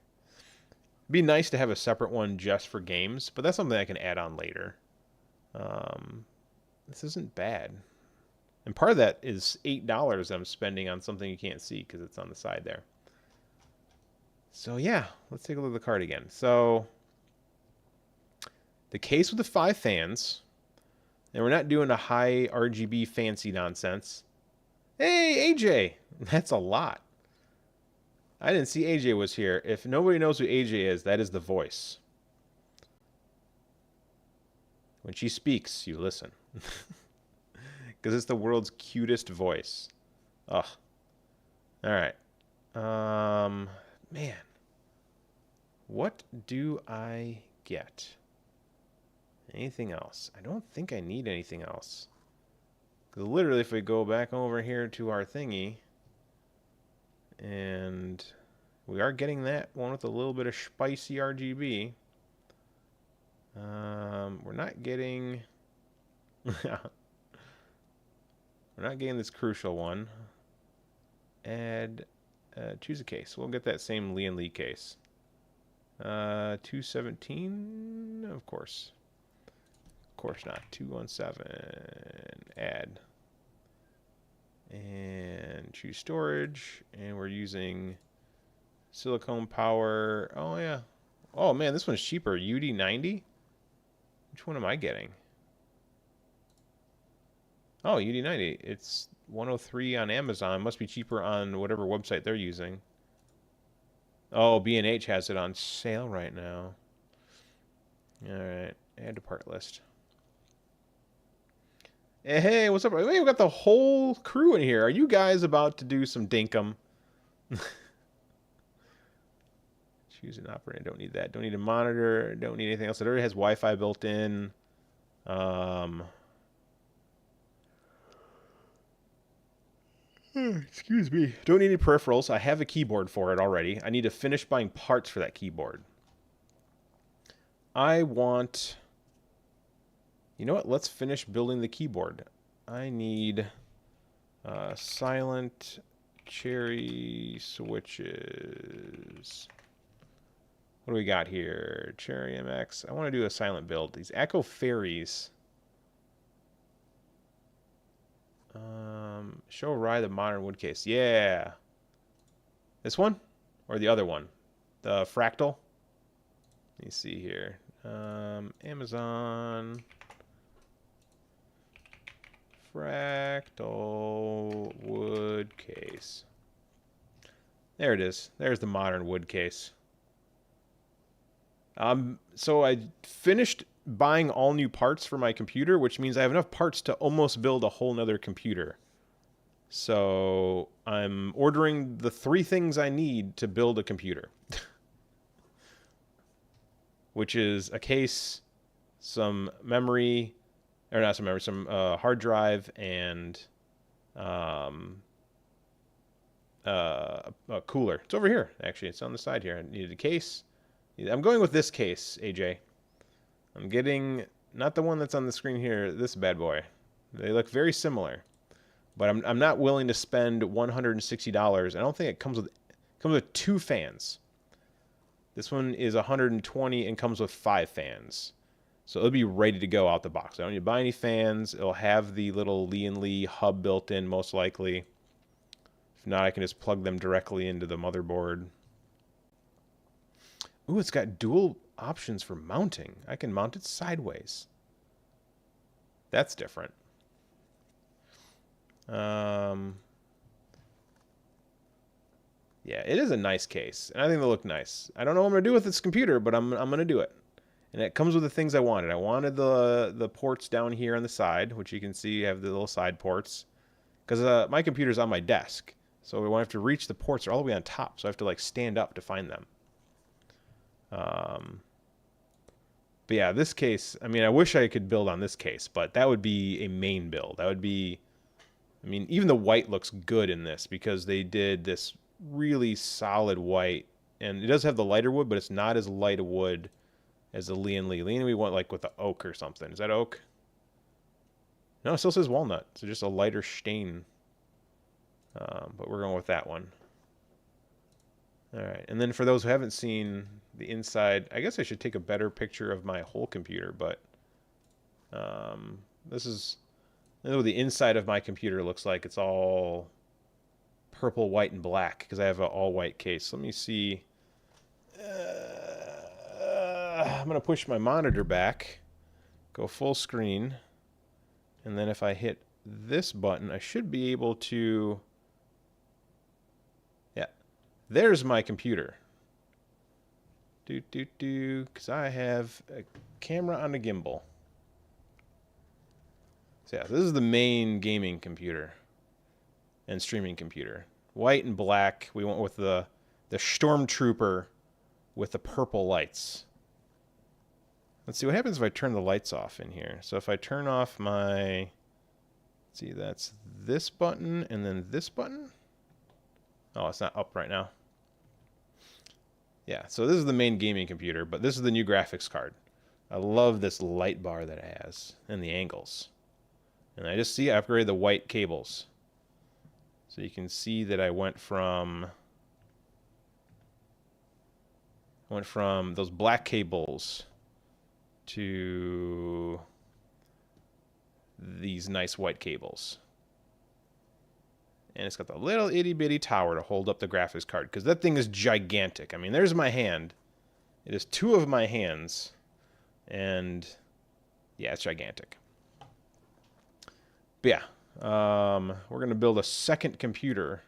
It'd be nice to have a separate one just for games, but that's something I can add on later. This isn't bad. And part of that is $8 I'm spending on something you can't see because it's on the side there. So yeah, let's take a look at the card again. So the case with the 5 fans, and we're not doing a high RGB fancy nonsense. Hey, AJ! That's a lot. I didn't see AJ was here. If nobody knows who AJ is, that is the voice. When she speaks, you listen. Because it's the world's cutest voice. Ugh. Alright. Man. What do I get? Anything else? I don't think I need anything else. Because literally, if we go back over here to our thingy, and we are getting that one with a little bit of spicy RGB. We're not getting... we're not getting this crucial one. Add... choose a case. We'll get that same Lee and Lee case. 217? Of course. Of course not. 217. Add. And choose storage. And we're using silicone power. Oh, yeah. Oh, man, this one's cheaper. UD90? Which one am I getting? Oh, UD90. It's 103 on Amazon. Must be cheaper on whatever website they're using. Oh, B&H has it on sale right now. All right. Add to part list. Hey, what's up? Hey, we got the whole crew in here. Are you guys about to do some dinkum? Choose an operator. Don't need that. Don't need a monitor. Don't need anything else. It already has Wi-Fi built in. Excuse me. Don't need any peripherals. I have a keyboard for it already. I need to finish buying parts for that keyboard. I want... You know what? Let's finish building the keyboard. I need silent cherry switches. What do we got here? Cherry MX. I want to do a silent build. These Echo Fairies. Show Rye the modern wood case. Yeah. This one? Or the other one? The Fractal? Let me see here. Amazon... Fractal wood case. There it is. There's the modern wood case. So I finished buying all new parts for my computer, which means I have enough parts to almost build a whole nother computer. So I'm ordering the 3 things I need to build a computer. Which is a case, some memory... Or not some memory, some hard drive, and a cooler. It's over here, actually. It's on the side here. I needed a case. I'm going with this case, AJ. I'm getting, not the one that's on the screen here, this bad boy. They look very similar. But I'm not willing to spend $160. I don't think it comes with 2 fans. This one is $120 and comes with 5 fans. So it'll be ready to go out the box. I don't need to buy any fans. It'll have the little Lee and Lee hub built in, most likely. If not, I can just plug them directly into the motherboard. Ooh, it's got dual options for mounting. I can mount it sideways. That's different. Yeah, it is a nice case, and I think they look nice. I don't know what I'm gonna do with this computer, but I'm gonna do it. And it comes with the things I wanted. I wanted the ports down here on the side, which you can see have the little side ports, because my computer's on my desk, so when I have to reach the ports, they're all the way on top, so I have to like stand up to find them. Um, but yeah, this case, I mean, I wish I could build on this case, but that would be a main build. That would be, I mean, even the white looks good in this because they did this really solid white, and it does have the lighter wood, but it's not as light a wood as the Lian Li. Lian we want like with the oak or something. Is that oak? No, it still says walnut, so just a lighter stain. But we're going with that one. All right, and then for those who haven't seen the inside, I guess I should take a better picture of my whole computer, but this is what the inside of my computer looks like. It's all purple, white, and black because I have an all-white case. Let me see. I'm going to push my monitor back, go full screen, and then if I hit this button, I should be able to... Yeah, there's my computer. Because I have a camera on a gimbal. So yeah, this is the main gaming computer and streaming computer. White and black. We went with the Stormtrooper with the purple lights. Let's see what happens if I turn the lights off in here. So if I turn off my... Let's see, that's this button and then this button. Oh, it's not up right now. Yeah, so this is the main gaming computer, but this is the new graphics card. I love this light bar that it has and the angles. And I just see I upgraded the white cables. So you can see that I went from those black cables to these nice white cables. And it's got the little itty bitty tower to hold up the graphics card because that thing is gigantic. I mean, there's my hand. It is two of my hands. And yeah, it's gigantic. But yeah, we're going to build a second computer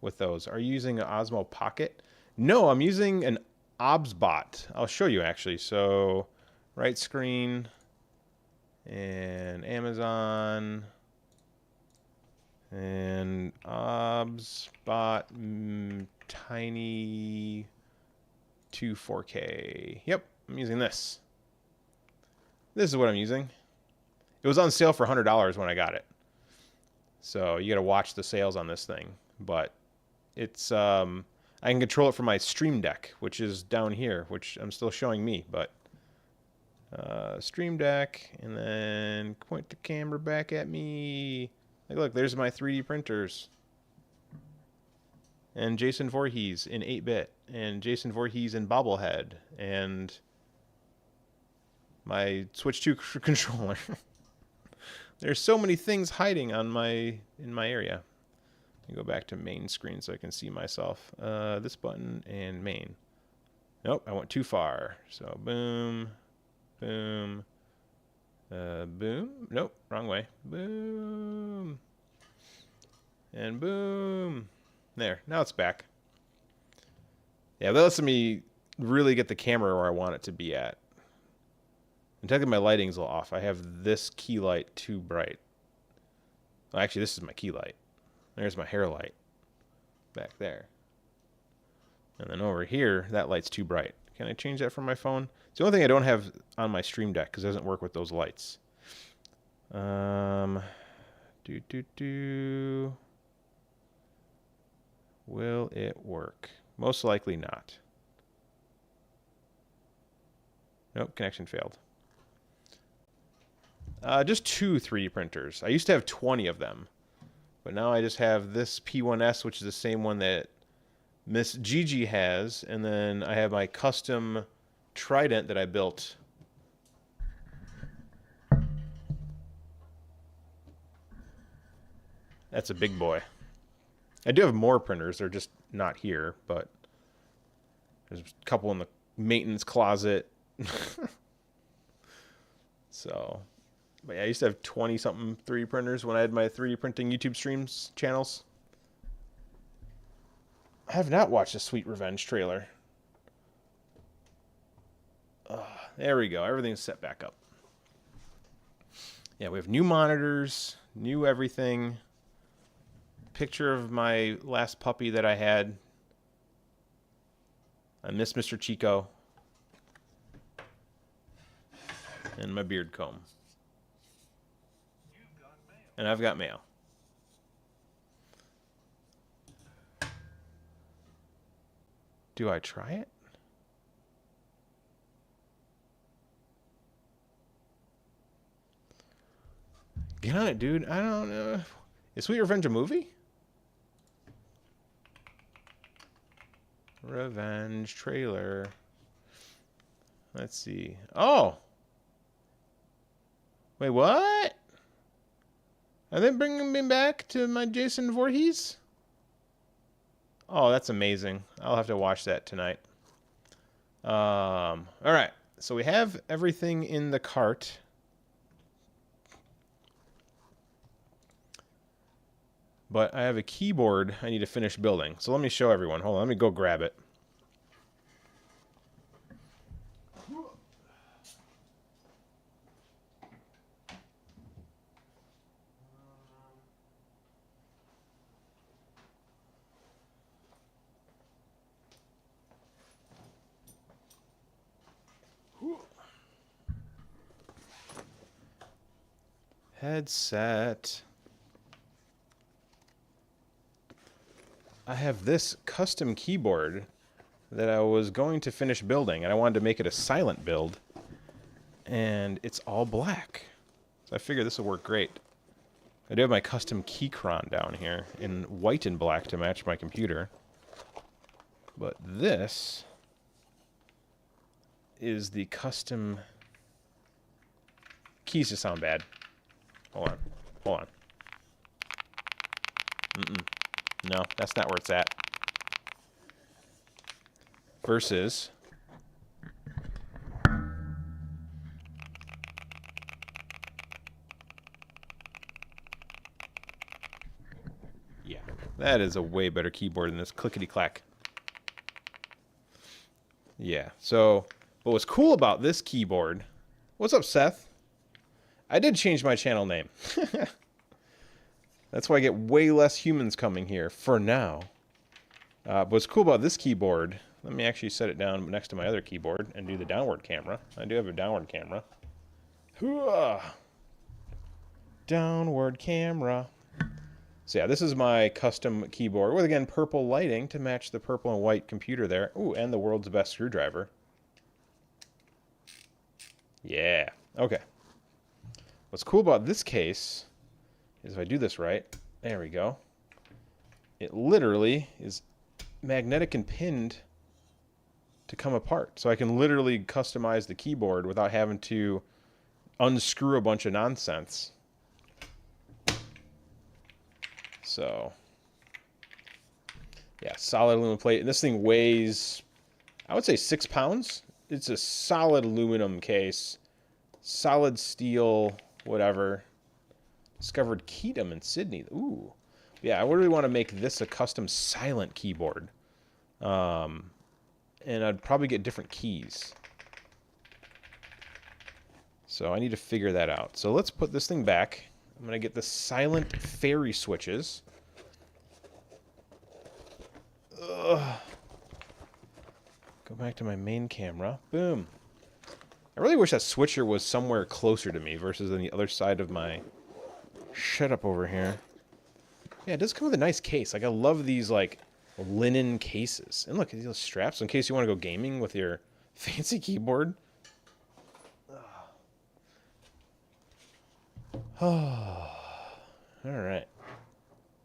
with those. Are you using an Osmo Pocket? No, I'm using an OBSBot. I'll show you actually. So right screen and Amazon and OBSBot tiny 2 4K. Yep, I'm using this. This is what I'm using. It was on sale for $100 when I got it. So you got to watch the sales on this thing. But it's I can control it from my Stream Deck, which is down here, which I'm still showing me. But Stream Deck, and then point the camera back at me. Like, look, there's my 3D printers. And Jason Voorhees in 8-bit, and Jason Voorhees in bobblehead, and my Switch 2 controller. There's so many things hiding on in my area. Let me go back to main screen so I can see myself. This button and main. Nope, I went too far. So boom, boom, boom. Nope, wrong way. Boom, and boom. There, now it's back. Yeah, that lets me really get the camera where I want it to be at. And technically my lighting's a little off. I have this key light too bright. Well, actually, this is my key light. There's my hair light back there. And then over here, that light's too bright. Can I change that from my phone? It's the only thing I don't have on my Stream Deck because it doesn't work with those lights. Will it work? Most likely not. Nope, connection failed. Just 2 3D printers. I used to have 20 of them. But now I just have this P1S, which is the same one that Miss Gigi has. And then I have my custom Trident that I built. That's a big boy. I do have more printers. They're just not here, but there's a couple in the maintenance closet. So, but yeah, I used to have 20-something 3D printers when I had my 3D printing YouTube streams channels. I have not watched the Sweet Revenge trailer. There we go. Everything's set back up. Yeah, we have new monitors, new everything. Picture of my last puppy that I had. I miss Mr. Chico. And my beard comb. And I've got mail. Do I try it? Get on it, dude. I don't know. Is Sweet Revenge a movie? Revenge trailer. Let's see. Oh! Wait, what? Are they bringing me back to my Jason Voorhees? Oh, that's amazing. I'll have to watch that tonight. All right. So we have everything in the cart. But I have a keyboard I need to finish building. So let me show everyone. Hold on, let me go grab it. Headset. I have this custom keyboard that I was going to finish building, and I wanted to make it a silent build, and it's all black. So I figured this will work great. I do have my custom keychron down here in white and black to match my computer. But this is the custom... Keys just sound bad. Hold on. Hold on. No, that's not where it's at. Versus... Yeah, that is a way better keyboard than this clickety-clack. Yeah, so what was cool about this keyboard... What's up, Seth? I did change my channel name. That's why I get way less humans coming here, for now. But what's cool about this keyboard... Let me actually set it down next to my other keyboard and do the downward camera. I do have a downward camera. Hooah! Downward camera. So yeah, this is my custom keyboard with, again, purple lighting to match the purple and white computer there. Ooh, and the world's best screwdriver. Yeah. Okay. What's cool about this case is if I do this right, there we go. It literally is magnetic and pinned to come apart. So I can literally customize the keyboard without having to unscrew a bunch of nonsense. So, yeah, solid aluminum plate. And this thing weighs, I would say 6 pounds. It's a solid aluminum case. Solid steel, whatever. Discovered Keatum in Sydney. Ooh. Yeah, I really want to make this a custom silent keyboard. And I'd probably get different keys. So I need to figure that out. So let's put this thing back. I'm going to get the silent fairy switches. Ugh. Go back to my main camera. Boom. I really wish that switcher was somewhere closer to me versus on the other side of my... Shut up over here. Yeah, it does come with a nice case. Like, I love these, like, linen cases. And look, these straps in case you want to go gaming with your fancy keyboard. Oh, all right.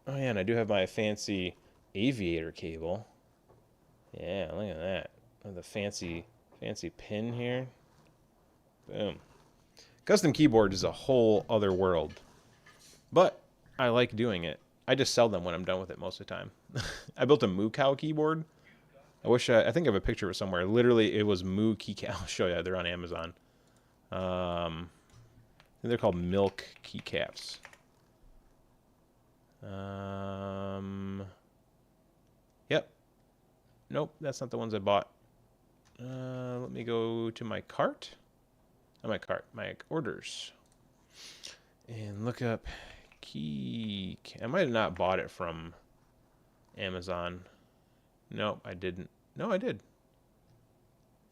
Oh yeah, and I do have my fancy aviator cable. Yeah, look at that. The fancy pin here. Boom. Custom keyboard is a whole other world, but I like doing it. I just sell them when I'm done with it most of the time. I built a Moo Cow keyboard. I think I have a picture of it somewhere. Literally, it was Moo Keycaps. I'll show you. They're on Amazon. They're called milk keycaps. Yep. nope, that's not the ones I bought. Let me go to my cart. Not my cart, my orders. And look up key. I might have not bought it from Amazon. Nope, I didn't. No, I did.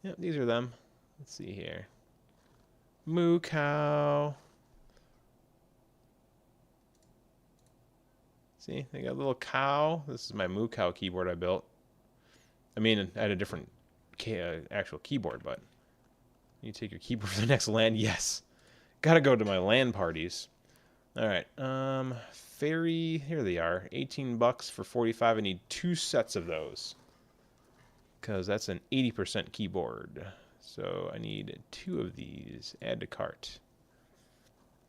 Yep, these are them. Let's see here. Moo cow. See, they got a little cow. This is my moo cow keyboard I built. I mean, I had a different actual keyboard, but you take your keyboard to the next LAN. Yes, gotta go to my LAN parties. All right, fairy. Here they are. 18 bucks for 45. I need 2 sets of those because that's an 80% keyboard. So I need 2 of these. Add to cart.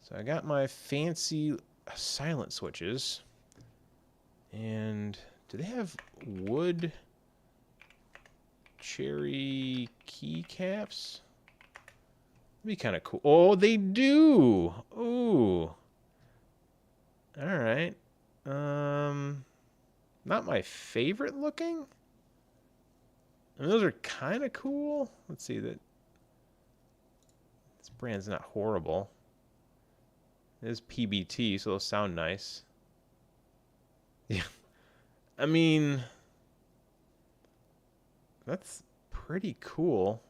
So I got my fancy silent switches. And do they have wood cherry keycaps? That'd be kind of cool. Oh, they do. Ooh. All right. Not my favorite looking. I mean, those are kind of cool. Let's see that. This brand's not horrible. It is PBT, so they'll sound nice. Yeah. I mean, that's pretty cool.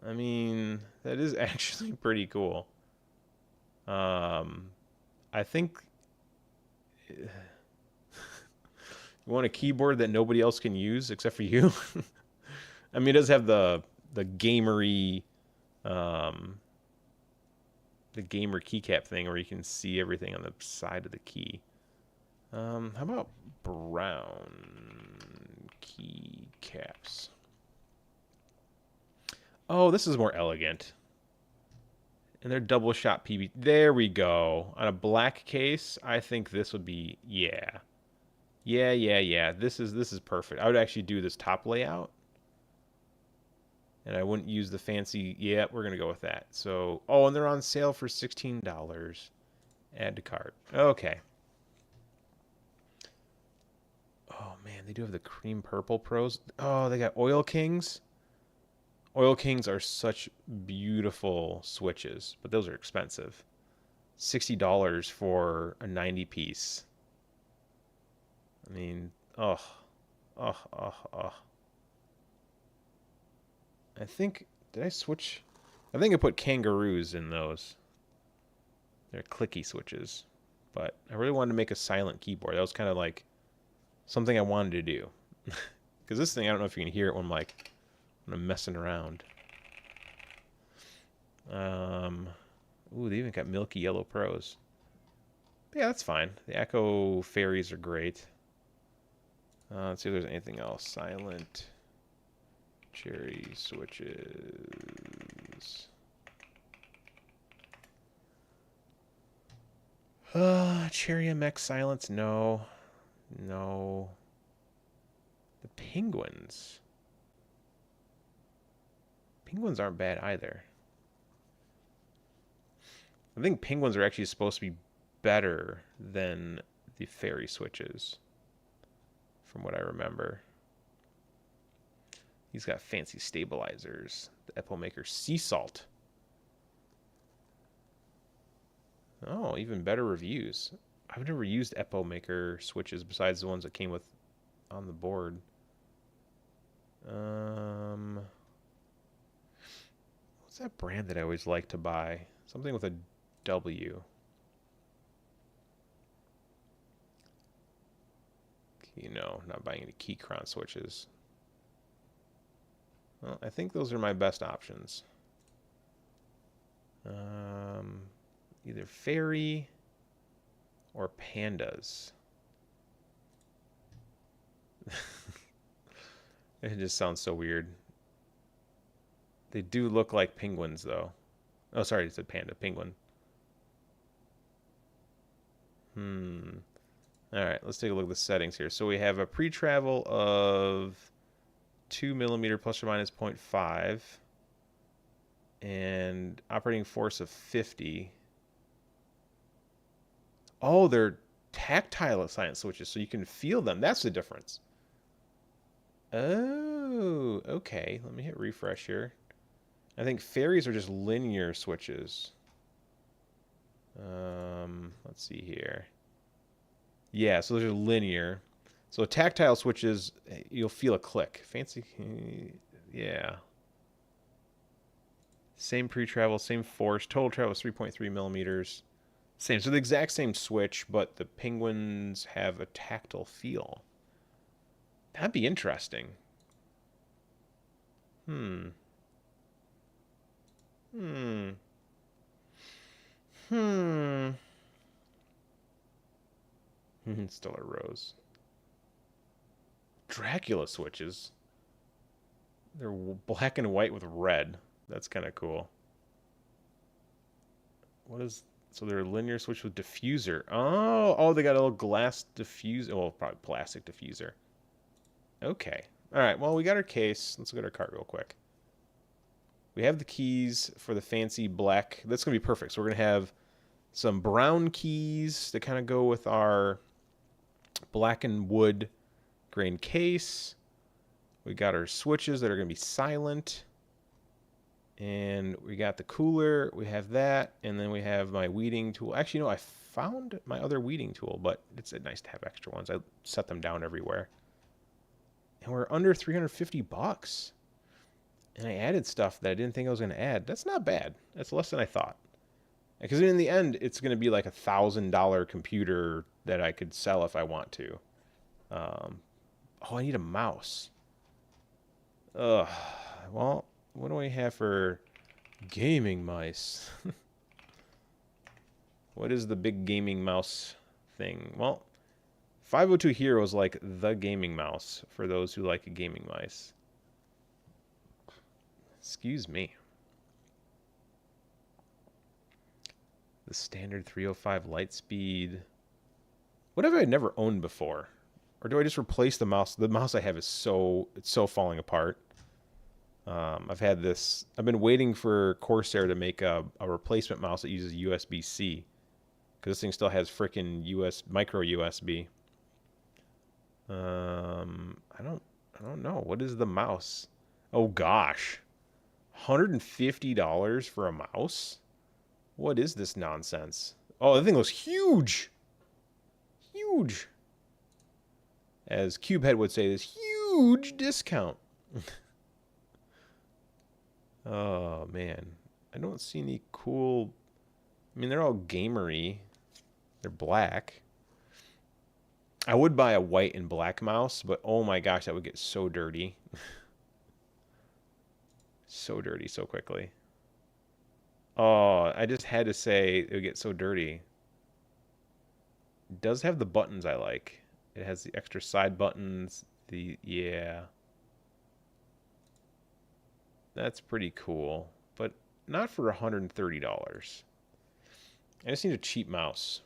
I mean, that is actually pretty cool. I think you want a keyboard that nobody else can use except for you. I mean, it does have the gamery, the gamer keycap thing where you can see everything on the side of the key. How about brown keycaps? Oh, this is more elegant. And they're double shot PB. There we go. On a black case, I think this would be, yeah. Yeah. This is perfect. I would actually do this top layout. And I wouldn't use the fancy, yeah, we're going to go with that. So, oh, and they're on sale for $16. Add to cart. Okay. Oh, man, they do have the cream purple pros. Oh, they got Oil Kings. Oil Kings are such beautiful switches, but those are expensive. $60 for a 90 piece. I mean, oh. I think, did I switch? I think I put kangaroos in those. They're clicky switches. But I really wanted to make a silent keyboard. That was kind of like something I wanted to do. Because this thing, I don't know if you can hear it when I'm messing around. Ooh, they even got Milky Yellow Pros. But yeah, that's fine. The Echo Fairies are great. Let's see if there's anything else. Silent cherry switches. Cherry MX Silence, no. The penguins. Penguins aren't bad either. I think penguins are actually supposed to be better than the fairy switches, from what I remember. He's got fancy stabilizers. The Epo Maker Sea Salt. Oh, even better reviews. I've never used Epo Maker switches besides the ones that came with on the board. What's that brand that I always like to buy? Something with a W. You know, not buying any Keychron switches. Well, I think those are my best options. Either fairy or pandas. It just sounds so weird. They do look like penguins, though. Oh, sorry, it said panda. Penguin. All right, let's take a look at the settings here. So we have a pre-travel of 2mm plus or minus 0.5 and operating force of 50. Oh, they're tactile silent switches, so you can feel them. That's the difference. Oh, okay. Let me hit refresh here. I think fairies are just linear switches. Let's see here. Yeah, so those are linear. So tactile switches, you'll feel a click. Fancy, yeah. Same pre-travel, same force. Total travel is 3.3 millimeters. Same. So the exact same switch, but the penguins have a tactile feel. That'd be interesting. Hmm. Hmm. Hmm. Stellar Rose. Dracula switches. They're black and white with red. That's kind of cool. What is... So they're a linear switch with diffuser. Oh, they got a little glass diffuser. Well, probably plastic diffuser. Okay. All right. Well, we got our case. Let's look at our cart real quick. We have the keys for the fancy black. That's going to be perfect. So we're going to have some brown keys to kind of go with our black and wood grain case. We got our switches that are going to be silent. And we got the cooler. We have that. And then we have my weeding tool. Actually, no, I found my other weeding tool, but it's nice to have extra ones. I set them down everywhere. And we're under 350 bucks. And I added stuff that I didn't think I was going to add. That's not bad. That's less than I thought. Because in the end, it's going to be like $1,000 computer that I could sell if I want to. Oh, I need a mouse. Ugh. Well, what do we have for gaming mice? What is the big gaming mouse thing? Well, 502 Hero is like the gaming mouse for those who like gaming mice. Excuse me. The standard 305 light speed. What have I never owned before? Or do I just replace the mouse? The mouse I have is it's so falling apart. I've been waiting for Corsair to make a replacement mouse that uses USB-C. Because this thing still has frickin' micro USB. I don't know. What is the mouse? Oh gosh. $150 for a mouse? What is this nonsense? Oh, the thing looks huge. Huge. As Cubehead would say, this huge discount. Oh, man. I don't see any cool... I mean, they're all gamery. They're black. I would buy a white and black mouse, but oh my gosh, that would get so dirty. So dirty so quickly. Oh, I just had to say it would get so dirty. It does have the buttons I like. It has the extra side buttons. Yeah. That's pretty cool, but not for $130. I just need a cheap mouse.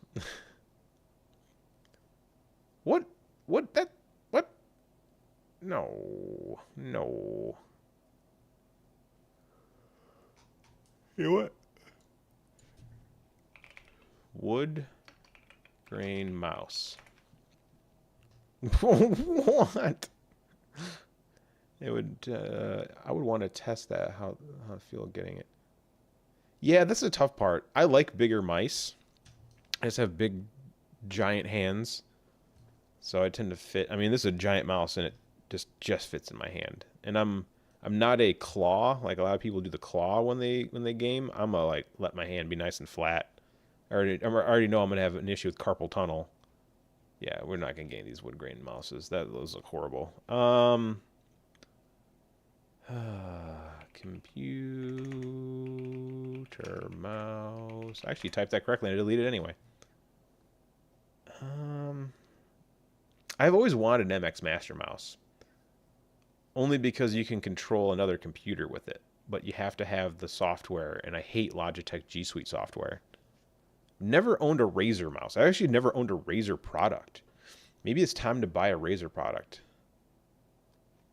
What? What? What? No. No. You know what? Wood grain mouse. What? It would. I would want to test that. How I feel getting it. Yeah, that's the tough part. I like bigger mice. I just have big, giant hands, so I tend to fit. I mean, this is a giant mouse, and it just fits in my hand. And I'm not a claw like a lot of people do the claw when they game. I'm a like let my hand be nice and flat. I already know I'm gonna have an issue with carpal tunnel. Yeah, we're not gonna gain these wood grain mouses. Those look horrible. Computer mouse. I actually typed that correctly and I deleted it anyway. I've always wanted an MX Master Mouse. Only because you can control another computer with it. But you have to have the software, and I hate Logitech G Suite software. Never owned a Razer mouse. I actually never owned a Razer product. Maybe it's time to buy a Razer product.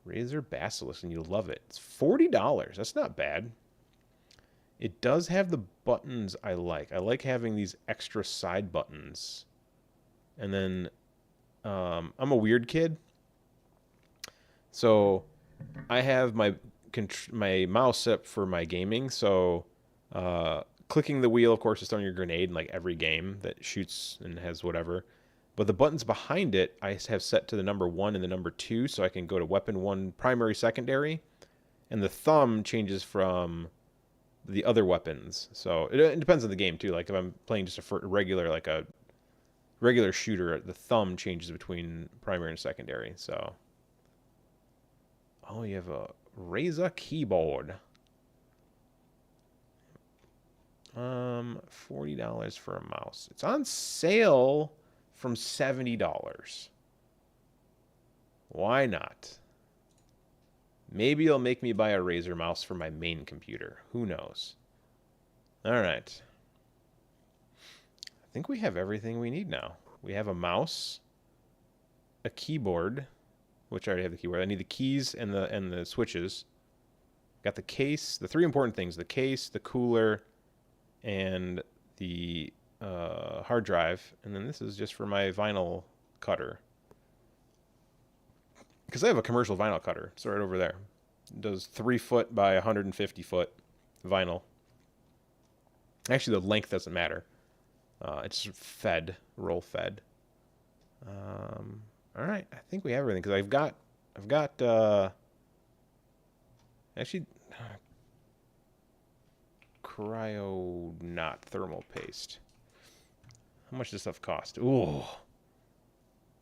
Razer Basilisk, and you love it. It's $40. That's not bad. It does have the buttons I like. I like having these extra side buttons. And then I'm a weird kid. So I have my mouse set for my gaming. So clicking the wheel, of course, is throwing your grenade in like every game that shoots and has whatever. But the buttons behind it, I have set to the number 1 and the number 2, so I can go to weapon 1, primary, secondary, and the thumb changes from the other weapons. So it depends on the game too. Like if I'm playing just a regular, like a regular shooter, the thumb changes between primary and secondary. So, oh, you have a Razer keyboard. $40 for a mouse. It's on sale from $70. Why not? Maybe it'll make me buy a Razer mouse for my main computer. Who knows? All right. I think we have everything we need now. We have a mouse, a keyboard, which I already have the keyboard. I need the keys and the switches. Got the case, the 3 important things: the case, the cooler, and the hard drive. And then this is just for my vinyl cutter, because I have a commercial vinyl cutter. It's right over there. It does 3 foot by 150 foot vinyl. Actually, the length doesn't matter. It's fed, roll fed. All right, I think we have everything, because I've got actually cryo not thermal paste. How much does this stuff cost? Ooh,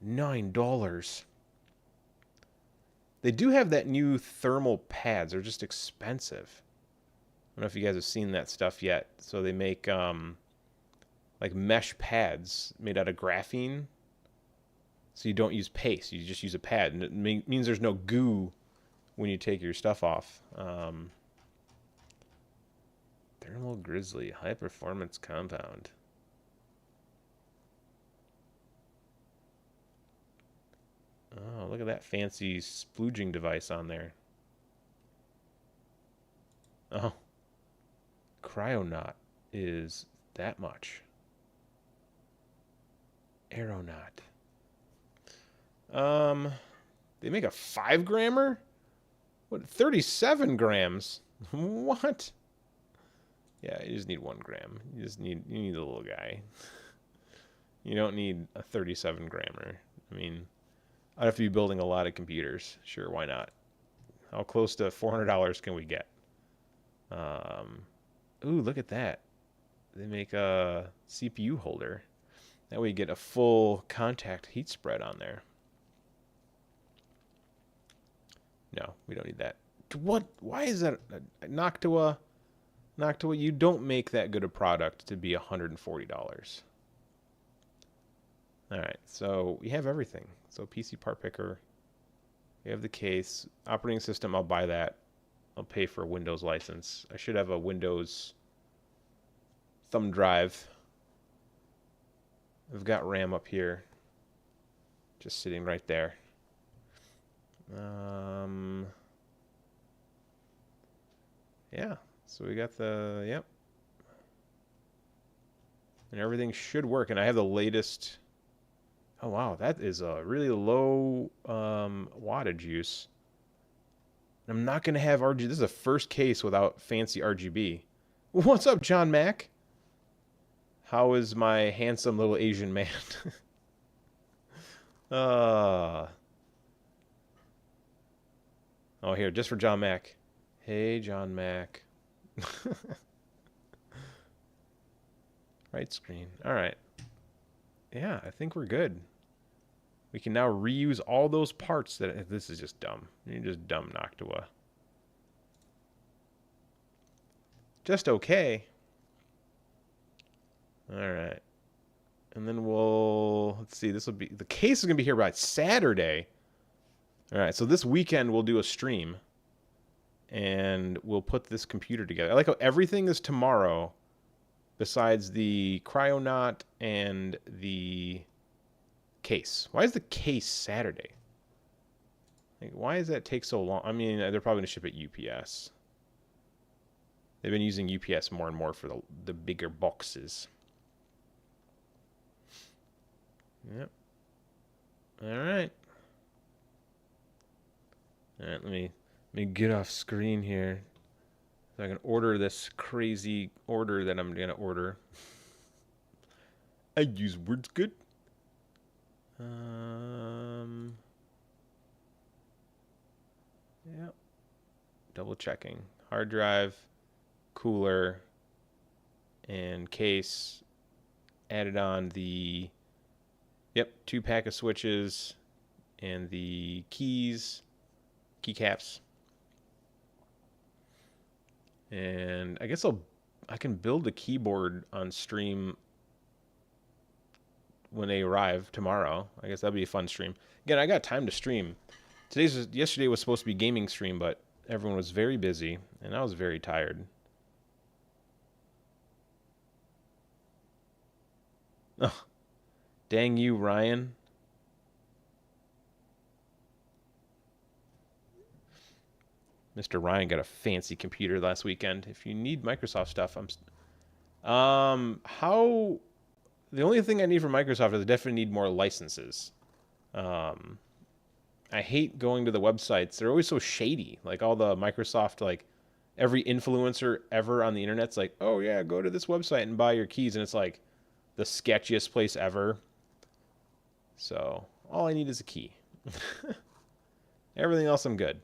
$9. They do have that new thermal pads. They're just expensive. I don't know if you guys have seen that stuff yet. So they make like mesh pads made out of graphene. So you don't use paste. You just use a pad. And it means there's no goo when you take your stuff off. Thermal Grizzly High Performance Compound. Oh, look at that fancy splooging device on there. Oh, Cryonaut is that much. Aeronaut. They make a 5-grammer? What, 37 grams? What? Yeah, you just need 1 gram. You need the little guy. You don't need a 37 grammer. I mean, I'd have to be building a lot of computers. Sure, why not? How close to $400 can we get? Ooh, look at that. They make a CPU holder. That way you get a full contact heat spread on there. No, we don't need that. What? Why is that? Noctua, you don't make that good a product to be $140. All right, so we have everything. So PC part picker, we have the case, operating system. I'll buy that. I'll pay for a Windows license. I should have a Windows thumb drive. I've got RAM up here, just sitting right there. Yeah, so we got the, yep. And everything should work. And I have the latest. Oh, wow, that is a really low wattage use. I'm not going to have RGB. This is the first case without fancy RGB. What's up, John Mack? How is my handsome little Asian man? Oh, here, just for John Mack. Hey, John Mack. Right screen. All right. Yeah, I think we're good. We can now reuse all those parts that... This is just dumb. You're just dumb, Noctua. Just okay. All right. And then we'll... Let's see. This will be... The case is going to be here by Saturday. All right. So this weekend we'll do a stream. And we'll put this computer together. I like how everything is tomorrow besides the Cryonaut and the case. Why is the case Saturday? Like, why does that take so long? I mean, they're probably going to ship it UPS. They've been using UPS more and more for the bigger boxes. Yep. All right. All right, let me get off screen here so I can order this crazy order that I'm gonna order. I use words good. Yeah. Double checking. Hard drive, cooler, and case. Added on the, yep, 2 pack of switches and the keys, keycaps. And I guess I can build a keyboard on stream when they arrive tomorrow. I guess that'd be a fun stream. Again, I got time to stream. Yesterday was supposed to be gaming stream, but everyone was very busy and I was very tired. Oh, dang you, Ryan. Mr. Ryan got a fancy computer last weekend. If you need Microsoft stuff, how the only thing I need from Microsoft is I definitely need more licenses. Um, I hate going to the websites. They're always so shady. Like all the Microsoft, like every influencer ever on the internet's like, oh yeah, go to this website and buy your keys, and it's like the sketchiest place ever. So all I need is a key. Everything else I'm good.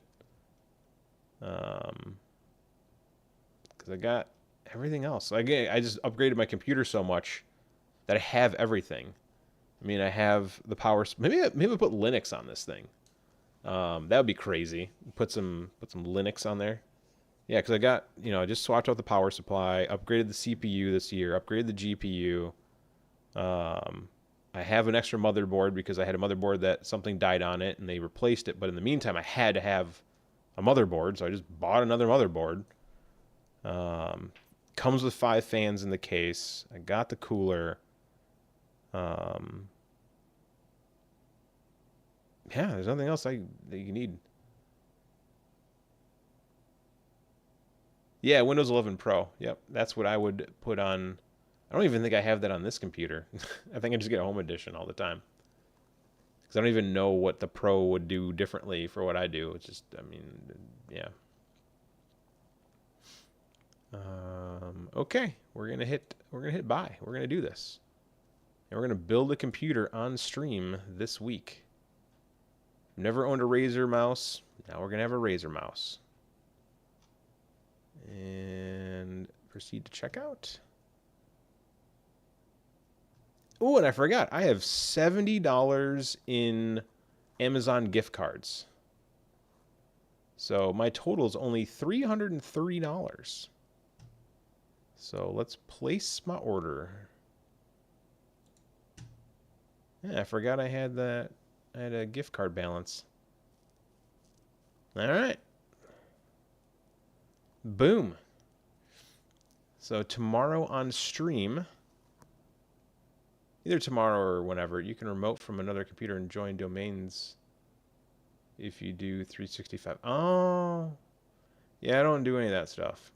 Because I got everything else. I just upgraded my computer so much that I have everything. I mean, I have the power. Maybe I put Linux on this thing. That would be crazy. Put some Linux on there. Yeah, because I just swapped out the power supply, upgraded the CPU this year, upgraded the GPU. I have an extra motherboard because I had a motherboard that something died on it and they replaced it. But in the meantime, I had to have a motherboard, so I just bought another motherboard. Comes with 5 fans in the case. I got the cooler. Yeah, there's nothing else that you need. Yeah, Windows 11 Pro. Yep, that's what I would put on. I don't even think I have that on this computer. I think I just get a home edition all the time. Because I don't even know what the Pro would do differently for what I do. It's just, I mean, yeah. Okay, we're gonna hit buy. We're gonna do this, and we're gonna build a computer on stream this week. Never owned a Razer mouse. Now we're gonna have a Razer mouse. And proceed to checkout. Oh, and I forgot. I have $70 in Amazon gift cards. So my total is only $330. So let's place my order. Yeah, I forgot I had that. I had a gift card balance. All right. Boom. So tomorrow on stream, either tomorrow or whenever, you can remote from another computer and join domains if you do 365. Oh, yeah, I don't do any of that stuff.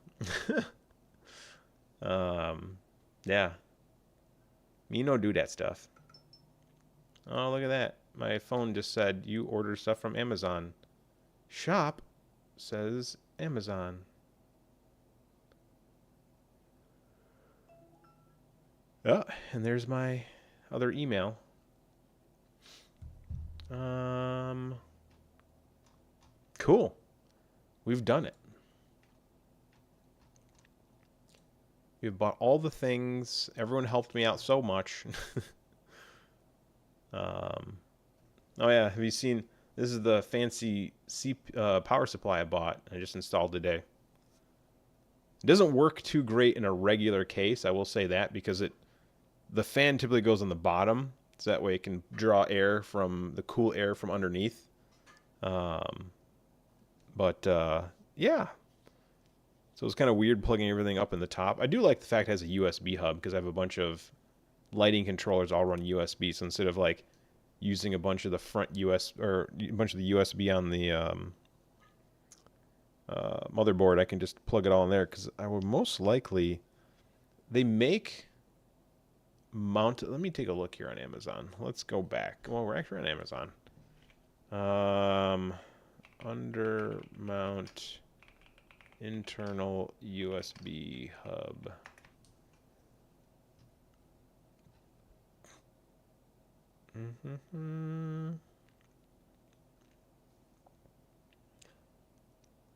Yeah. Me don't do that stuff. Oh, look at that. My phone just said you order stuff from Amazon. Shop says Amazon. Oh, and there's my other email. Cool. We've done it. We've bought all the things. Everyone helped me out so much. Oh yeah, have you seen? This is the fancy power supply I bought. I just installed today. It doesn't work too great in a regular case. I will say that because the fan typically goes on the bottom, so that way it can draw air from the cool air from underneath. Yeah. So it's kind of weird plugging everything up in the top. I do like the fact it has a USB hub because I have a bunch of lighting controllers all run USB. So instead of like using a bunch of the front US or a bunch of the USB on the motherboard, I can just plug it all in there because I would most likely they make mount. Let me take a look here on Amazon. Let's go back. Well, we're actually on Amazon. undermount internal USB hub.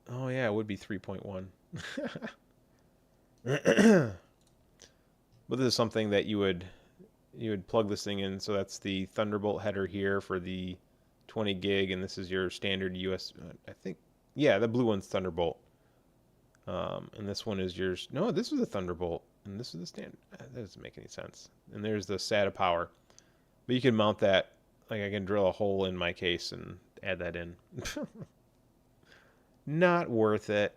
Oh yeah, it would be 3.1. But this is something that you would plug this thing in. So that's the Thunderbolt header here for the 20 gig, and this is your standard US. I think, yeah, the blue one's Thunderbolt, and this one is yours. No, this is a Thunderbolt, and this is the standard. That doesn't make any sense. And there's the SATA power, but you can mount that. Like I can drill a hole in my case and add that in. Not worth it.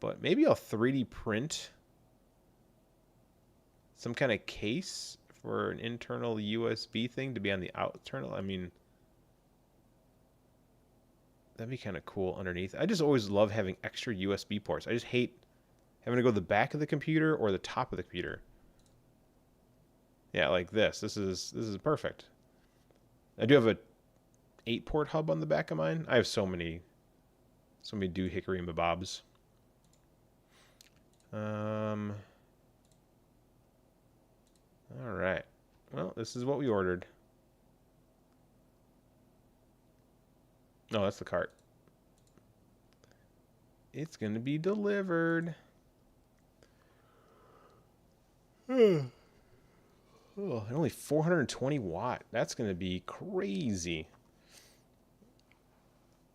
But maybe I'll 3D print some kind of case for an internal USB thing to be on the external. I mean, that'd be kind of cool underneath. I just always love having extra USB ports. I just hate having to go to the back of the computer or the top of the computer. Yeah, like this. This is perfect. I do have a 8-port hub on the back of mine. I have so many doohickery and bobs. All right. Well, this is what we ordered. No, that's the cart. It's going to be delivered. Oh, only 420 watt. That's going to be crazy.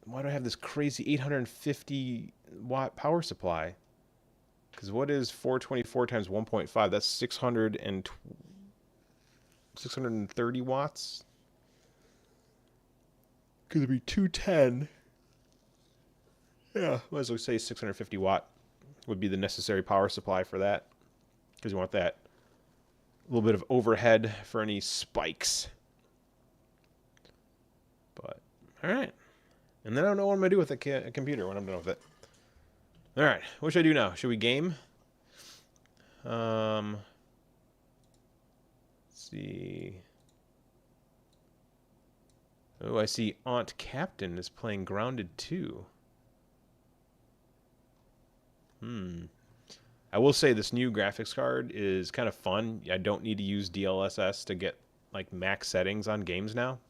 Why do I have this crazy 850 watt power supply? Because what is 424 times 1.5? That's 630 watts. Could it be 210? Yeah, might as well say 650 watt would be the necessary power supply for that. Because you want that little bit of overhead for any spikes. But, alright. And then I don't know what I'm going to do with the computer when I'm done with it. Alright, what should I do now? Should we game? Let's see. Oh, I see Aunt Captain is playing Grounded 2. I will say this new graphics card is kind of fun. I don't need to use DLSS to get like max settings on games now.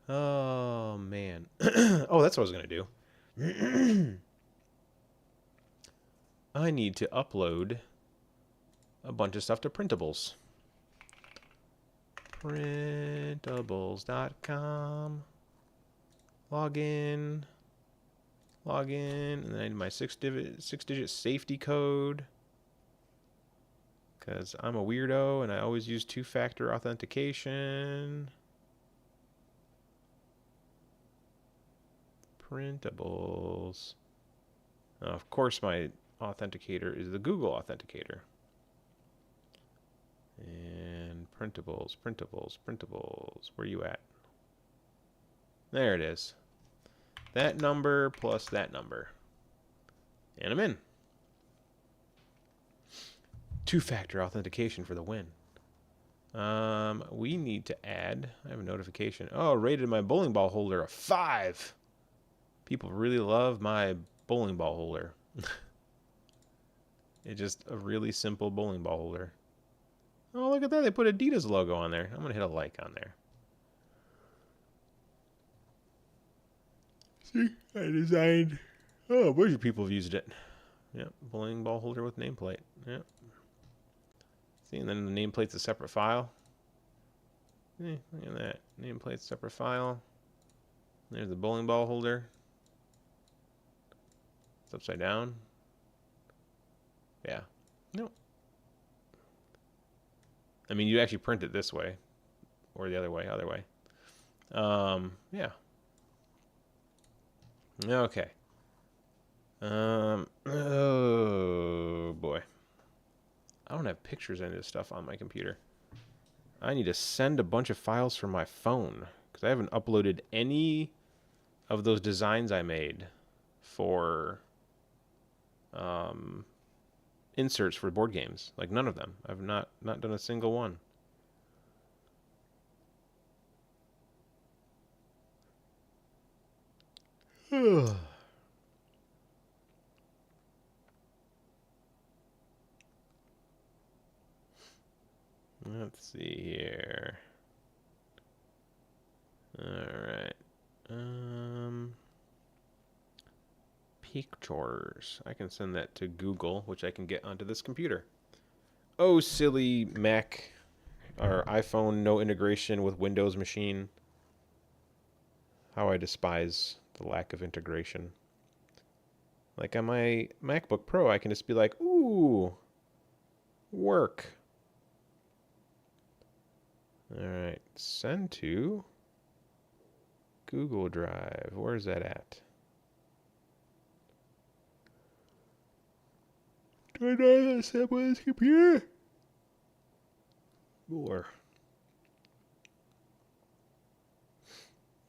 Oh man. Oh, that's what I was gonna do. I need to upload a bunch of stuff to printables. Printables.com. Login, and then I need my six-digit safety code. Because I'm a weirdo and I always use two-factor authentication. Printables. Now, of course, my authenticator is the Google Authenticator. And printables. Where you at? There it is. That number plus that number. And I'm in. Two-factor authentication for the win. We need to add... I have a notification. Oh, rated my bowling ball holder a 5. People really love my bowling ball holder. It's just a really simple bowling ball holder. Oh, look at that. They put Adidas logo on there. I'm going to hit a like on there. See, I designed... Oh, a bunch of people have used it. Yep, bowling ball holder with nameplate. Yep. See, and then the nameplate's a separate file. Look at that. Nameplate, separate file. There's the bowling ball holder. It's upside down. Yeah. Nope. I mean, you actually print it this way. Or the other way, yeah. Okay. Oh, boy. I don't have pictures of any of this stuff on my computer. I need to send a bunch of files from my phone. Because I haven't uploaded any of those designs I made for inserts for board games. Like, none of them. I've not done a single one. Let's see here. Alright. Pictures. I can send that to Google, which I can get onto this computer. Oh, silly Mac or iPhone, no integration with Windows machine. How I despise the lack of integration. Like on my MacBook Pro, I can just be like, ooh, work. Alright, send to Google Drive. Where's that at? Do I know how to set my computer? Or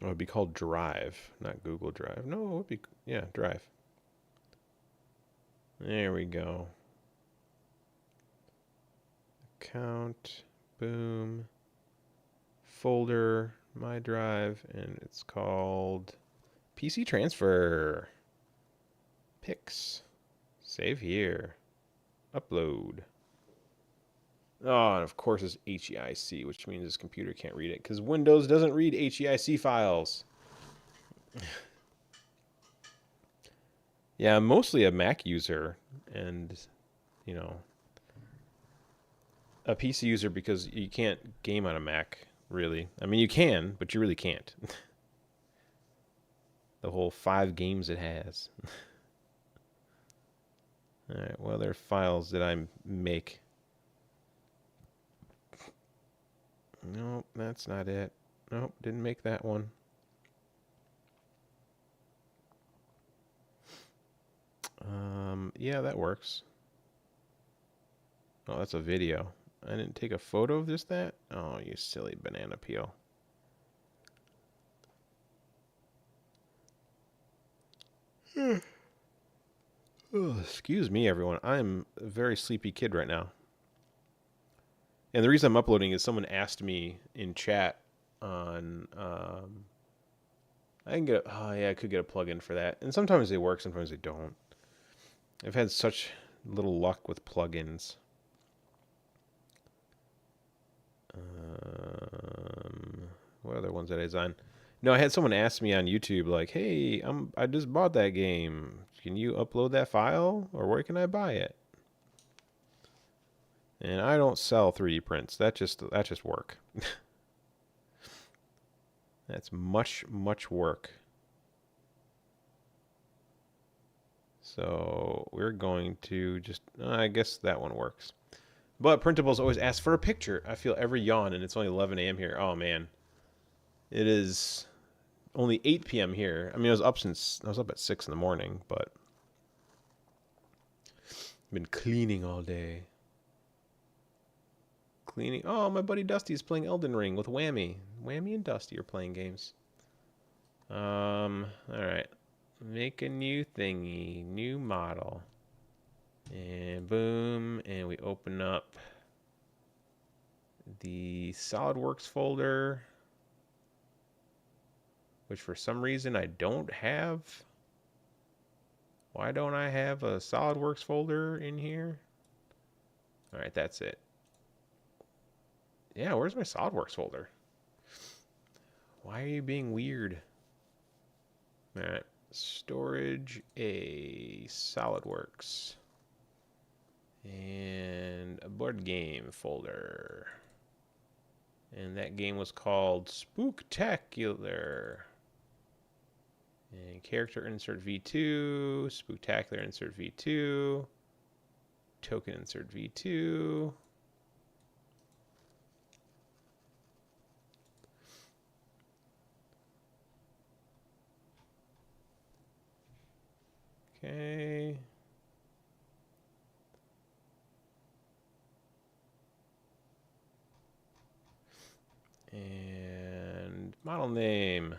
oh, it'd be called Drive, not Google Drive. No, it would be, yeah, Drive. There we go. Account, boom, folder, my drive, and it's called PC Transfer. Pics. Save here. Upload. Oh, and of course it's HEIC, which means this computer can't read it, because Windows doesn't read HEIC files. Yeah, I'm mostly a Mac user, and, you know, a PC user because you can't game on a Mac, really. I mean, you can, but you really can't. The whole 5 games it has. Alright, what other files did I make? Nope, that's not it. Nope, didn't make that one. Yeah, that works. Oh, that's a video. I didn't take a photo of that? Oh, you silly banana peel. Oh, excuse me, everyone. I'm a very sleepy kid right now. And the reason I'm uploading is someone asked me in chat on I can get oh yeah, I could get a plugin for that. And sometimes they work, sometimes they don't. I've had such little luck with plugins. What other ones did I design? No, I had someone ask me on YouTube like, "Hey, I just bought that game. Can you upload that file, or where can I buy it?" And I don't sell 3D prints. That's just work. That's much work. So we're going to just, I guess that one works. But Printables always ask for a picture. I feel every yawn, and it's only 11 a.m. here. Oh man, it is only 8 p.m. here. I mean, I was up at 6 in the morning, but I've been cleaning all day. Cleaning. Oh, my buddy Dusty is playing Elden Ring with Whammy. Whammy and Dusty are playing games. All right. Make a new thingy, new model. And boom, and we open up the SolidWorks folder, which for some reason I don't have. Why don't I have a SolidWorks folder in here? All right, that's it. Yeah, where's my SolidWorks folder? Why are you being weird? All right, storage A, SolidWorks. And a board game folder. And that game was called Spooktacular. And character insert V2, Spooktacular insert V2, token insert V2. Okay. And model name.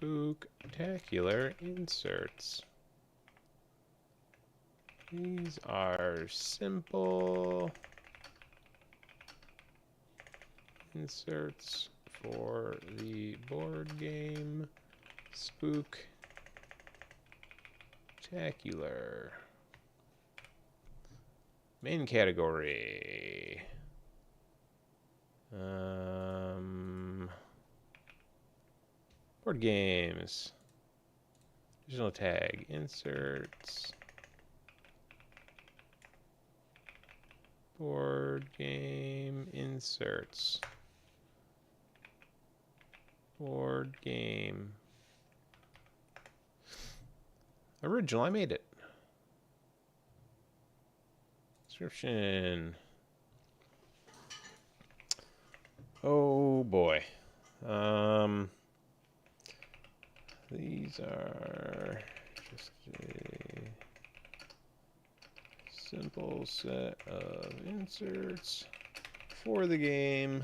Spooktacular inserts. These are simple inserts for the board game Spooktacular. Main category. Board games. Additional tag. Inserts. Board game inserts. Board game. Original, I made it. Description. Oh boy. These are just a simple set of inserts for the game.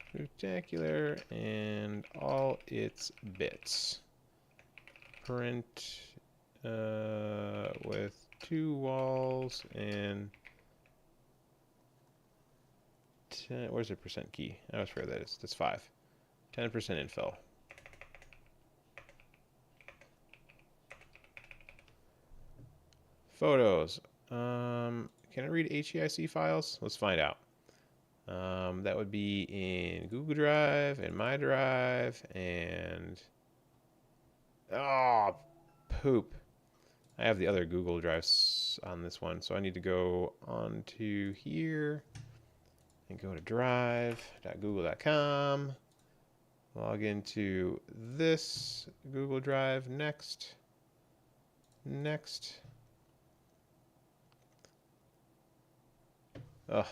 Spectacular and all its bits. Print with 2 walls and 10. Where's the percent key? I always forget that is. That's 5. 10% infill. Photos. Can I read HEIC files? Let's find out. That would be in Google Drive and My Drive and oh, poop. I have the other Google Drives on this one, so I need to go onto here and go to drive.google.com. Log into this Google Drive. Next. Ugh.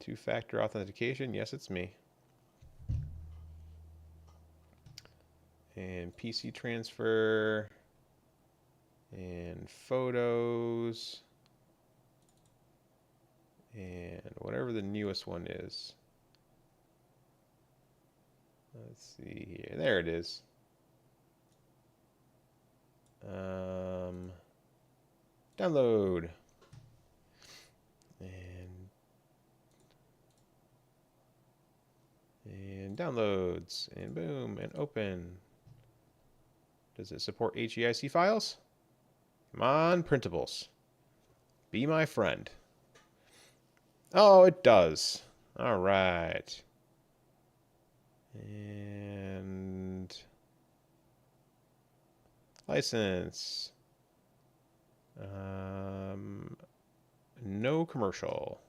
Two-factor authentication. Yes, it's me. And PC transfer. And photos. And whatever the newest one is. Let's see here. There it is. Download. And downloads. And boom. And open. Does it support HEIC files? Come on, printables. Be my friend. Oh, it does. All right. And license. No commercial.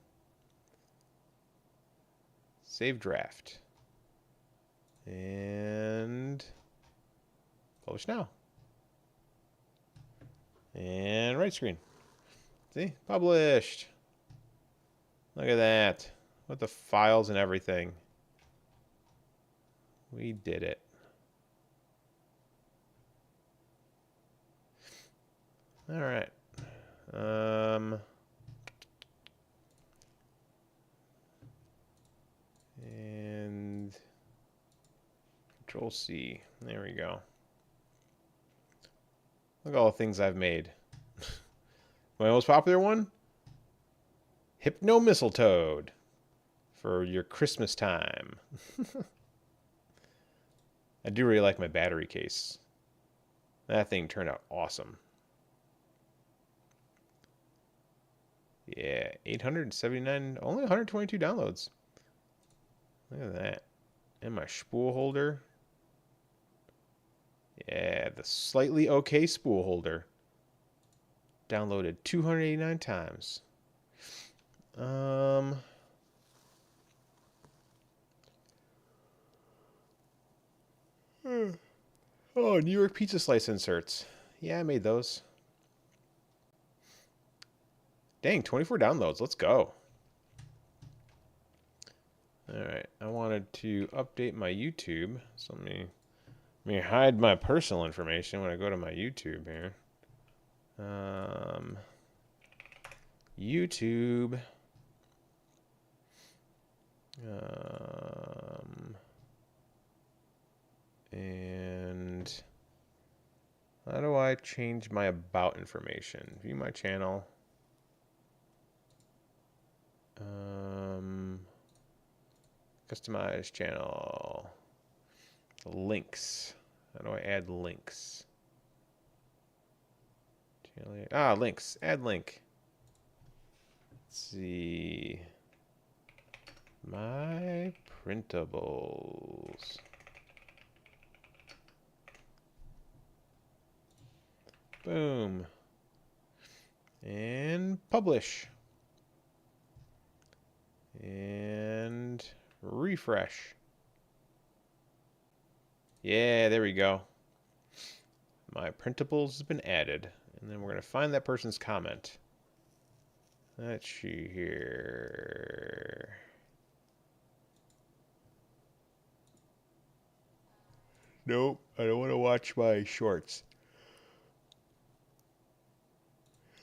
Save draft. And publish now. And right screen. See? Published. Look at that. With the files and everything. We did it. All right. And Control C. There we go. Look at all the things I've made. My most popular one? Hypno Mistletoe for your Christmas time. I do really like my battery case. That thing turned out awesome. Yeah, 879, only 122 downloads. Look at that. And my spool holder. Yeah, the slightly okay spool holder. Downloaded 289 times. Oh, New York pizza slice inserts. Yeah, I made those. Dang, 24 downloads. Let's go. All right, I wanted to update my YouTube. So let me hide my personal information when I go to my YouTube here. YouTube. And how do I change my about information? View my channel. Customize channel. Links. How do I add links? Ah, links. Add link. Let's see. My printables. Boom. And publish. And refresh. Yeah, there we go. My printables has been added. And then we're going to find that person's comment. Let's see here. Nope, I don't want to watch my shorts.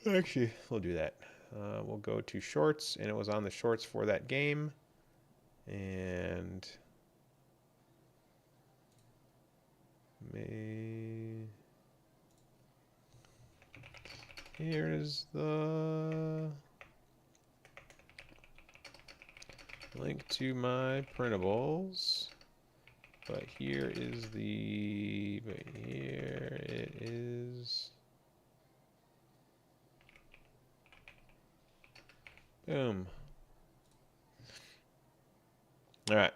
Actually, we'll do that. We'll go to shorts, and it was on the shorts for that game. And here is the link to my printables. But here is but here it is. Boom. All right.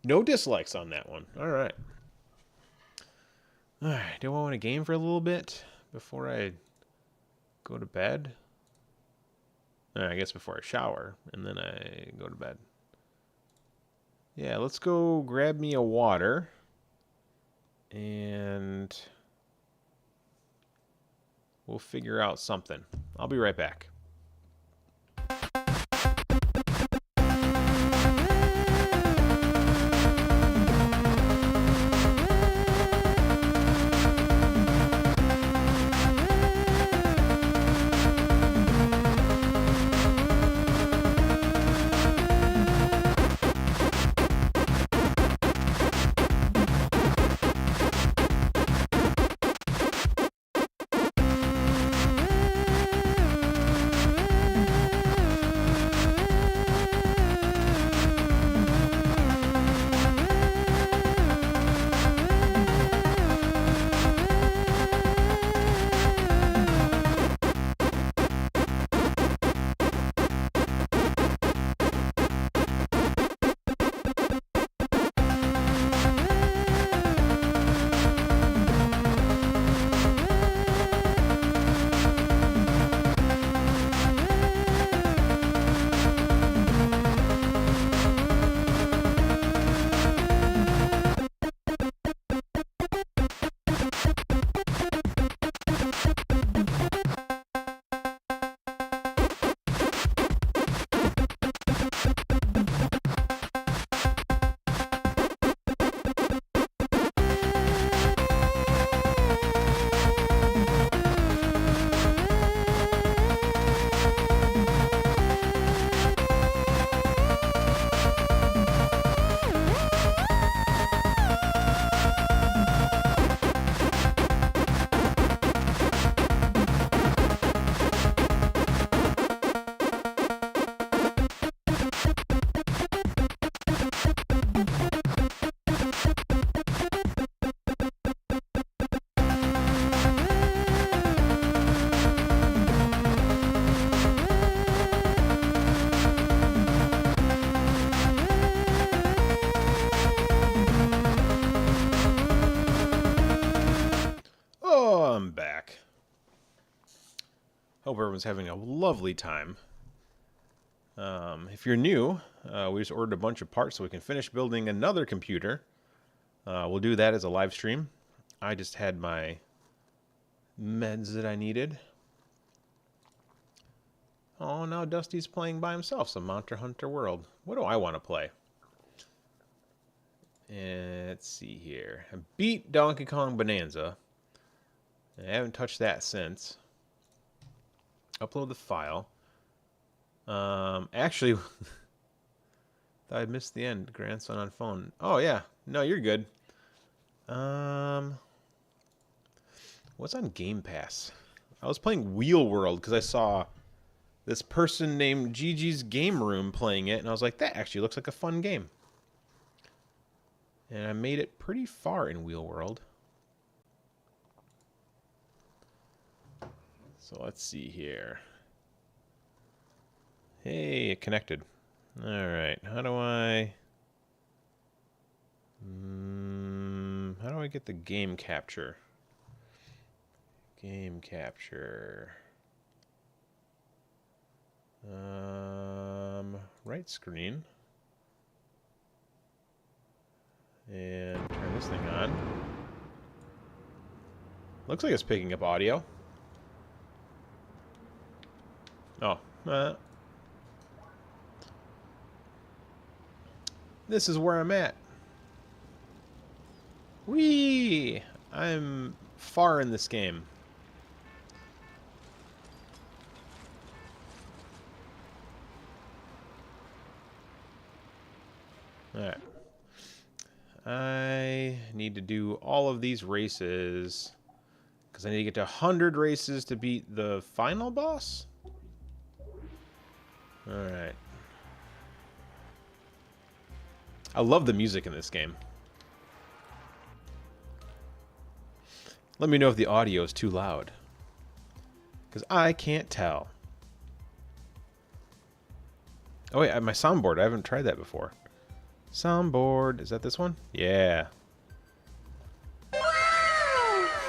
No dislikes on that one. All right. All right. Do I want to game for a little bit before I go to bed? I guess before I shower and then I go to bed. Yeah, let's go grab me a water. And we'll figure out something. I'll be right back. I'm back. Hope everyone's having a lovely time. If you're new, we just ordered a bunch of parts so we can finish building another computer. We'll do that as a live stream. I just had my meds that I needed. Oh, now Dusty's playing by himself some Monster Hunter World. What do I want to play? Let's see here. I beat Donkey Kong Bonanza. I haven't touched that since. Upload the file. Actually, thought I missed the end. Grandson on phone. Oh yeah, no, you're good. What's on Game Pass? I was playing Wheel World because I saw this person named Gigi's Game Room playing it, and I was like, that actually looks like a fun game. And I made it pretty far in Wheel World. So let's see here. Hey, it connected. Alright, how do I... how do I get the game capture? Game capture. Right screen. And turn this thing on. Looks like it's picking up audio. Oh. This is where I'm at. Whee! I'm far in this game. Alright. I need to do all of these races because I need to get to 100 races to beat the final boss. Alright. I love the music in this game. Let me know if the audio is too loud, because I can't tell. Oh wait, I have my soundboard. I haven't tried that before. Soundboard. Is that this one? Yeah.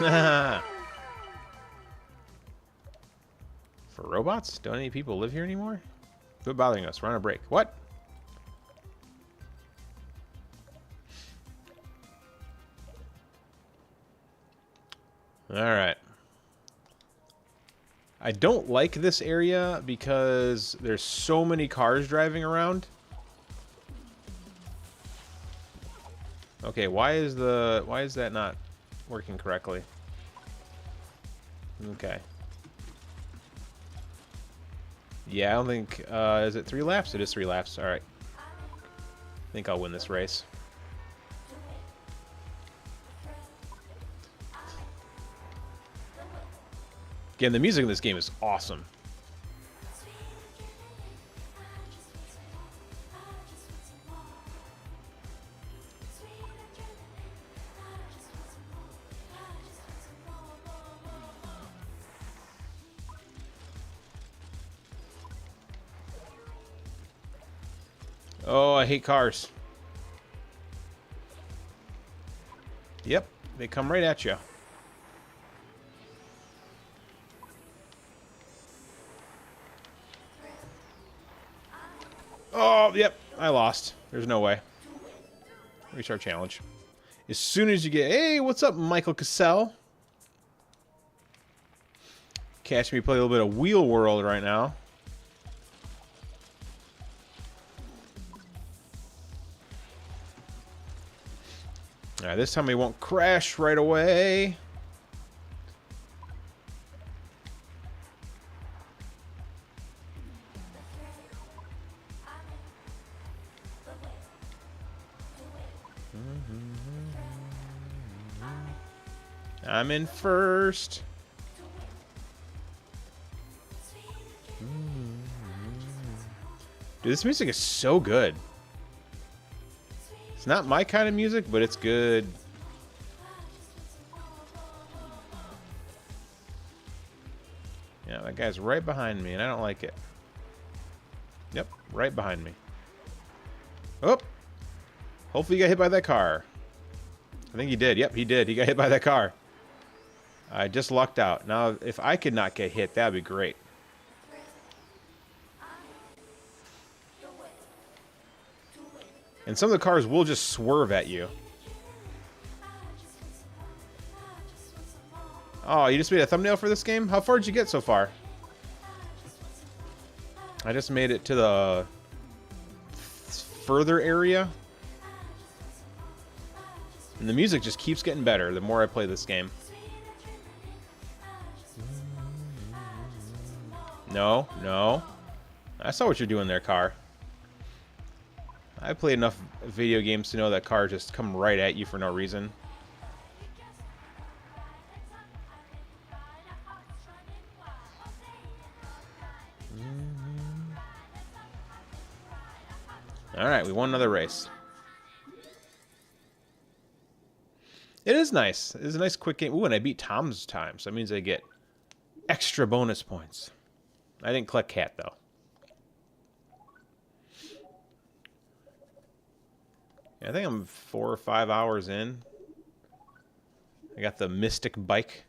For robots? Don't any people live here anymore? Quit bothering us. We're on a break. What? Alright. I don't like this area because there's so many cars driving around. Okay, why is that not working correctly? Okay. Yeah, I don't think is it 3 laps? It is 3 laps. All right. I think I'll win this race. Again, the music in this game is awesome. Oh, I hate cars. Yep, they come right at you. Oh, yep, I lost. There's no way. Restart challenge. As soon as you get... Hey, what's up, Michael Cassell? Catch me play a little bit of Wheel World right now. Alright, this time we won't crash right away. I'm in first. Dude, this music is so good. It's not my kind of music, but it's good. Yeah, that guy's right behind me, and I don't like it. Yep, right behind me. Oh! Hopefully he got hit by that car. I think he did. Yep, he did. He got hit by that car. I just lucked out. Now, if I could not get hit, that would be great. And some of the cars will just swerve at you. Oh, you just made a thumbnail for this game? How far did you get so far? I just made it to the further area. And the music just keeps getting better the more I play this game. No, no. I saw what you're doing there, car. I played enough video games to know that cars just come right at you for no reason. Alright, we won another race. It is nice. It is a nice quick game. Ooh, and I beat Tom's time, so that means I get extra bonus points. I didn't collect cat, though. Yeah, I think I'm 4 or 5 hours in. I got the Mystic Bike.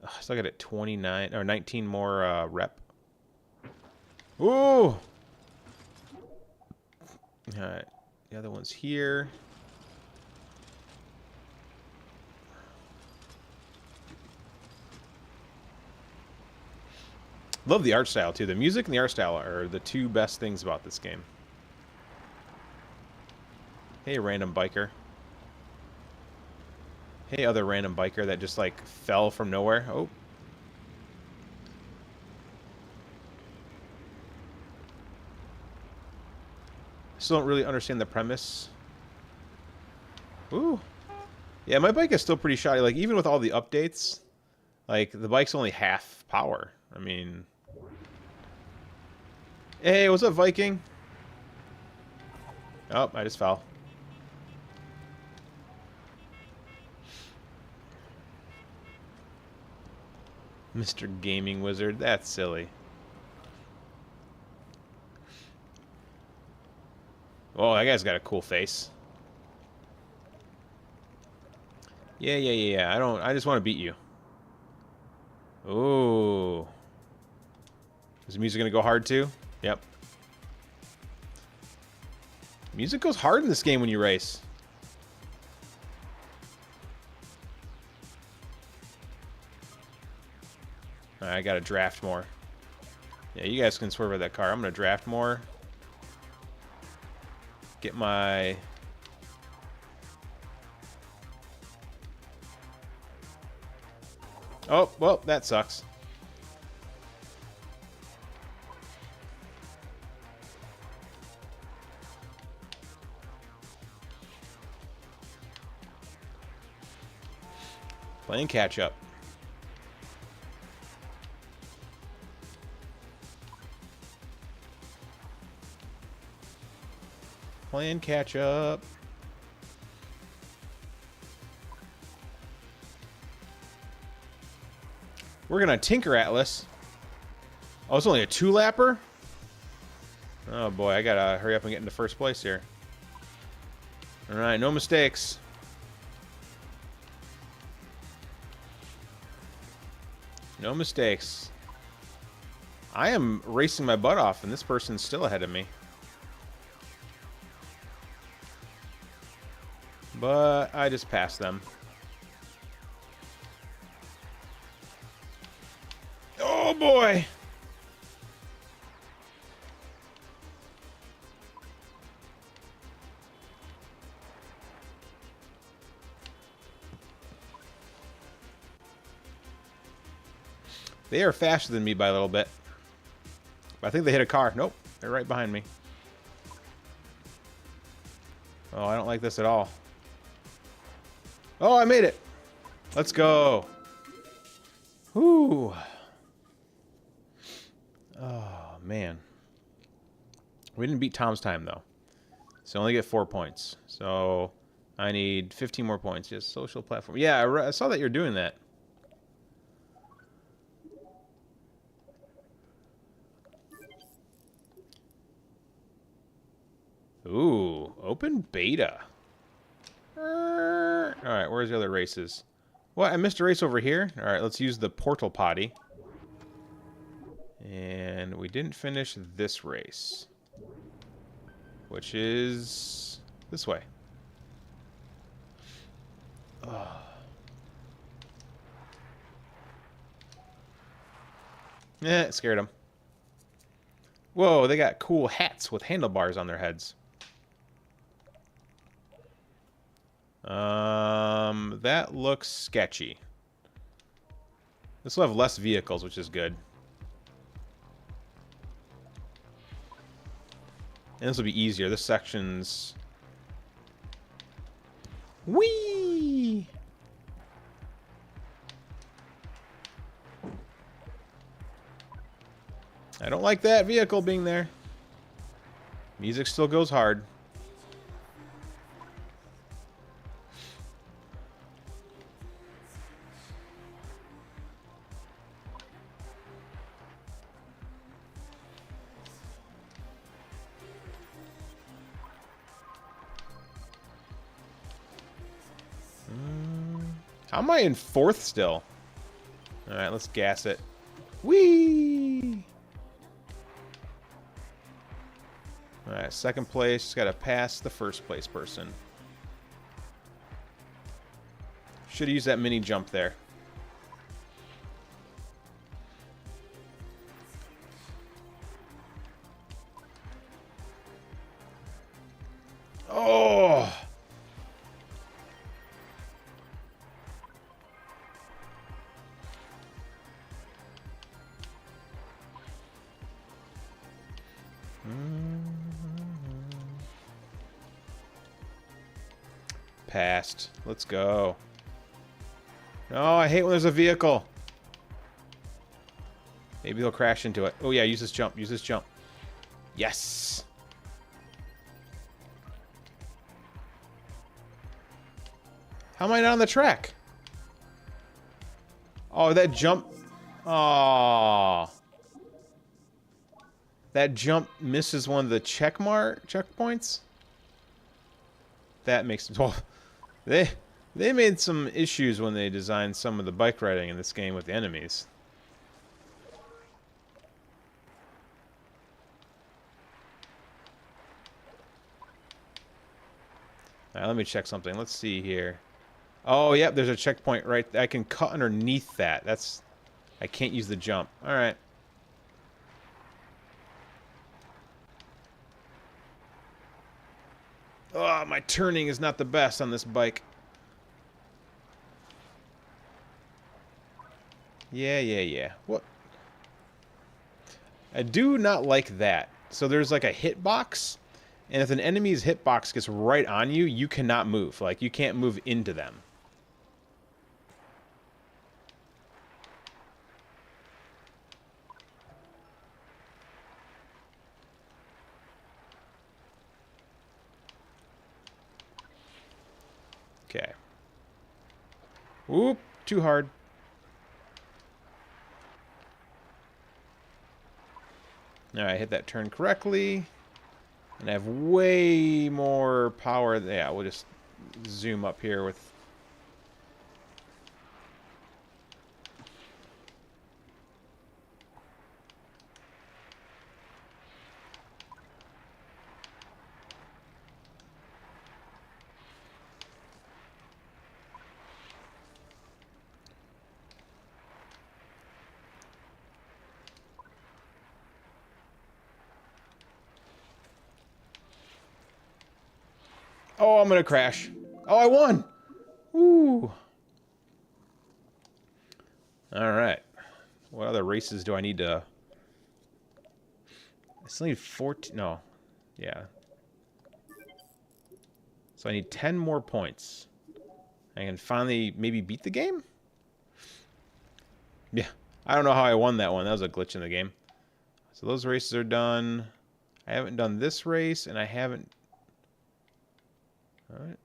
Oh, I still got it 29 or 19 more rep. Ooh! Alright. The other one's here. Love the art style, too. The music and the art style are the two best things about this game. Hey, random biker. Hey, other random biker that just, like, fell from nowhere. Oh. Still don't really understand the premise. Ooh. Yeah, my bike is still pretty shoddy. Like, even with all the updates, like, the bike's only half power. I mean... Hey, what's up, Viking? Oh, I just fell. Mr. Gaming Wizard. That's silly. Oh, that guy's got a cool face. Yeah. I just want to beat you. Ooh. Is the music gonna go hard too? Yep. Music goes hard in this game when you race. Alright, I gotta draft more. Yeah, you guys can swerve at that car. I'm gonna draft more. Get my... Oh, well, that sucks. Playing catch up. Playing catch up. We're gonna Tinker Atlas. Oh, it's only a 2-lapper? Oh boy, I gotta hurry up and get into first place here. Alright, no mistakes. No mistakes. I am racing my butt off, and this person's still ahead of me. But I just passed them. Oh boy! They are faster than me by a little bit. But I think they hit a car. Nope, they're right behind me. Oh, I don't like this at all. Oh, I made it! Let's go! Whew. Oh, man. We didn't beat Tom's time, though. So I only get 4 points. So I need 15 more points. Yes, social platform. Yeah, I saw that you're doing that. Ooh, open beta. Alright, where's the other races? What? I missed a race over here? Alright, let's use the portal potty. And we didn't finish this race. Which is this way. Oh. Eh, it scared him. Whoa, they got cool hats with handlebars on their heads. That looks sketchy. This will have less vehicles, which is good. And this will be easier. This section's... Whee! I don't like that vehicle being there. Music still goes hard. How am I in 4th still? Alright, let's gas it. Whee! Alright, 2nd place. Just gotta pass the 1st place person. Should have used that mini jump there. Oh! Passed. Let's go. No, I hate when there's a vehicle. Maybe he'll crash into it. Oh yeah, use this jump. Use this jump. Yes! How am I not on the track? Oh, that jump... Oh. That jump misses one of the checkpoints? That makes... Well, they made some issues when they designed some of the bike riding in this game with the enemies. Alright, let me check something. Let's see here. Oh, yep, there's a checkpoint right there. I can cut underneath that. That's... I can't use the jump. Alright. Oh, my turning is not the best on this bike. Yeah. What? I do not like that. So there's like a hitbox, and if an enemy's hitbox gets right on you, you cannot move. Like, you can't move into them. Okay. Whoop, too hard. Alright, hit that turn correctly. And I have way more power. Yeah, we'll just zoom up here with... Oh, I'm gonna crash. Oh, I won! Woo! Alright. What other races do I need to... I still need 14... No. Yeah. So I need 10 more points. I can finally maybe beat the game? Yeah. I don't know how I won that one. That was a glitch in the game. So those races are done. I haven't done this race, and I haven't... Alright.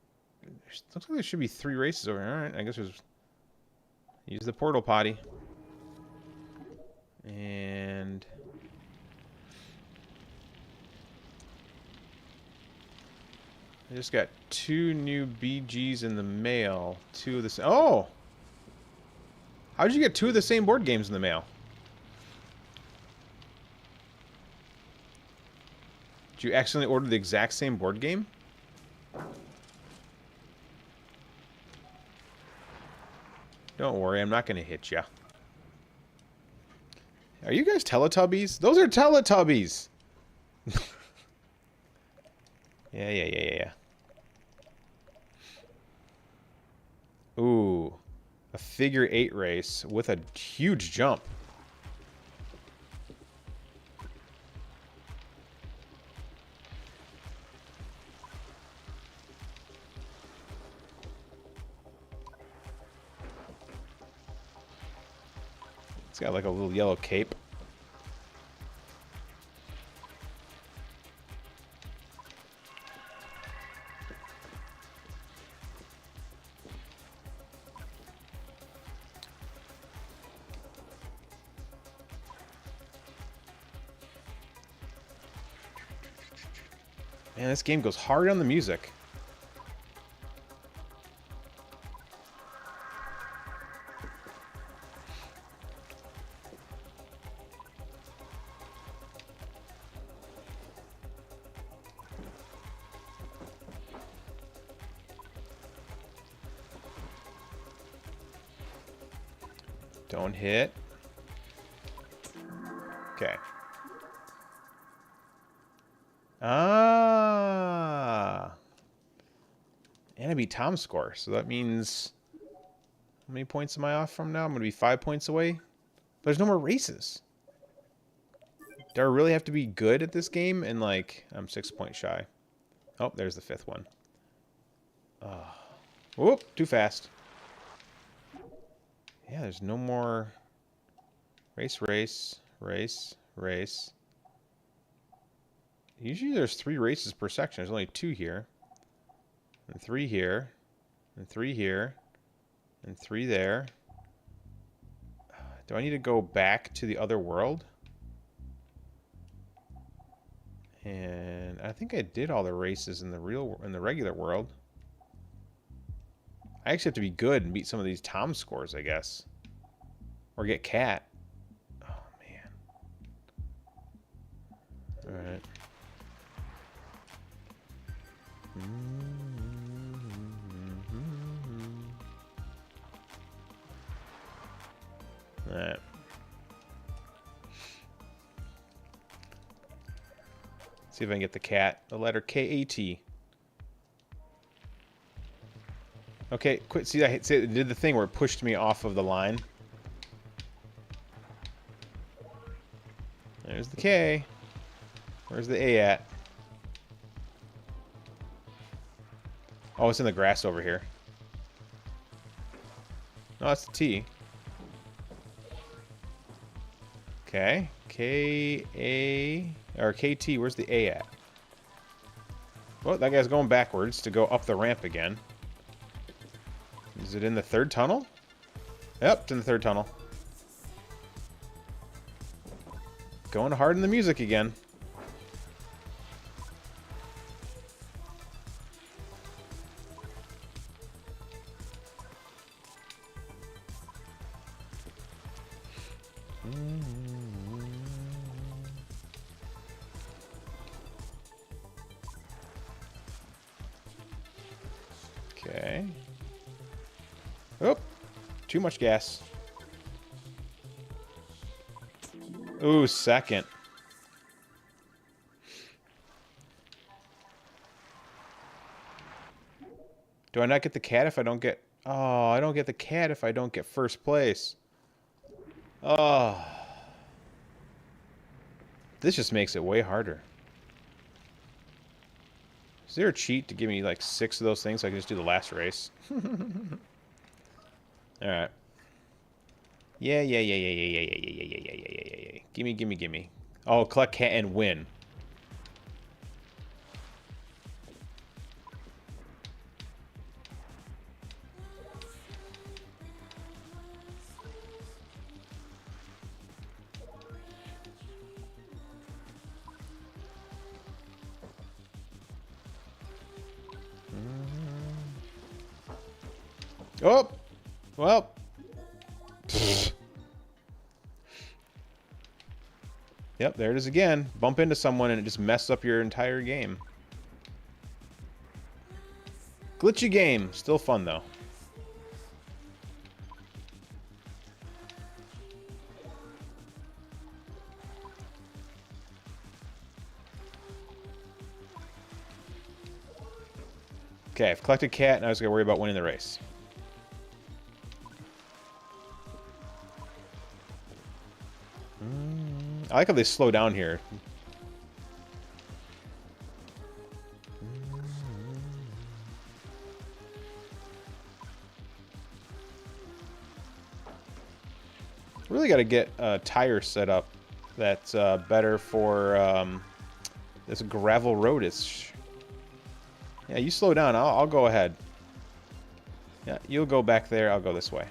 Looks like there should be 3 races over here. Alright, I guess there's... Use the portal potty. And... I just got 2 new BGs in the mail. 2 of the same... Oh! How did you get 2 of the same board games in the mail? Did you accidentally order the exact same board game? Don't worry, I'm not going to hit ya. Are you guys Teletubbies? Those are Teletubbies! Yeah. Ooh. A figure 8 race with a huge jump. It's got like a little yellow cape. Man, this game goes hard on the music. Don't hit. Okay. Ah. And I beat Tom's score, so that means... How many points am I off from now? I'm going to be 5 points away. There's no more races. Do I really have to be good at this game? And, like, I'm 6 points shy. Oh, there's the 5th one. Oh. Whoop, too fast. Yeah, there's no more... Race, race, race, race. Usually there's 3 races per section. There's only 2 here. And 3 here. And 3 here. And 3 there. Do I need to go back to the other world? And I think I did all the races in the regular world. I actually have to be good and beat some of these Tom scores, I guess. Or get Cat. Oh, man. Alright. Alright. See if I can get the cat. The letter K-A-T. Okay, quit. See, it did the thing where it pushed me off of the line. There's the K. Where's the A at? Oh, it's in the grass over here. No, that's the T. Okay. K-A... Or K-T, where's the A at? Well, that guy's going backwards to go up the ramp again. Is it in the 3rd tunnel? Yep, it's in the 3rd tunnel. Going hard in the music again. Okay. Oh, too much gas. Ooh, 2nd. Do I not get the cat if I don't get... Oh, I don't get the cat if I don't get 1st place. Oh. This just makes it way harder. Is there a cheat to give me like 6 of those things so I can just do the last race? Alright. Yeah. Gimme. Oh, collect cat and win. Oh! Well. Yep, there it is again. Bump into someone and it just messes up your entire game. Glitchy game. Still fun, though. Okay, I've collected cat, and I was going to worry about winning the race. I like how they slow down here. Really got to get a tire set up that's better for this gravel road. Yeah, you slow down. I'll go ahead. Yeah, you'll go back there. I'll go this way.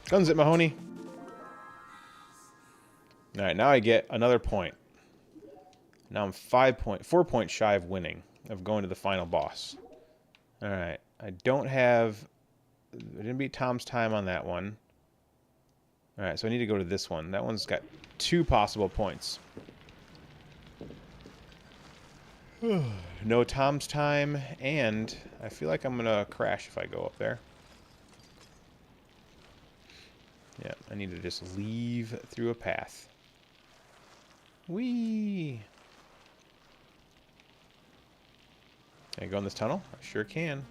Guns it, Mahoney. All right, now I get another point. Now I'm 4 points shy of winning, of going to the final boss. All right, I didn't beat Tom's time on that one. All right, so I need to go to this one. That one's got 2 possible points. No Tom's time, and I feel like I'm gonna crash if I go up there. Yeah, I need to just leave through a path. Whee! Can I go in this tunnel? I sure can.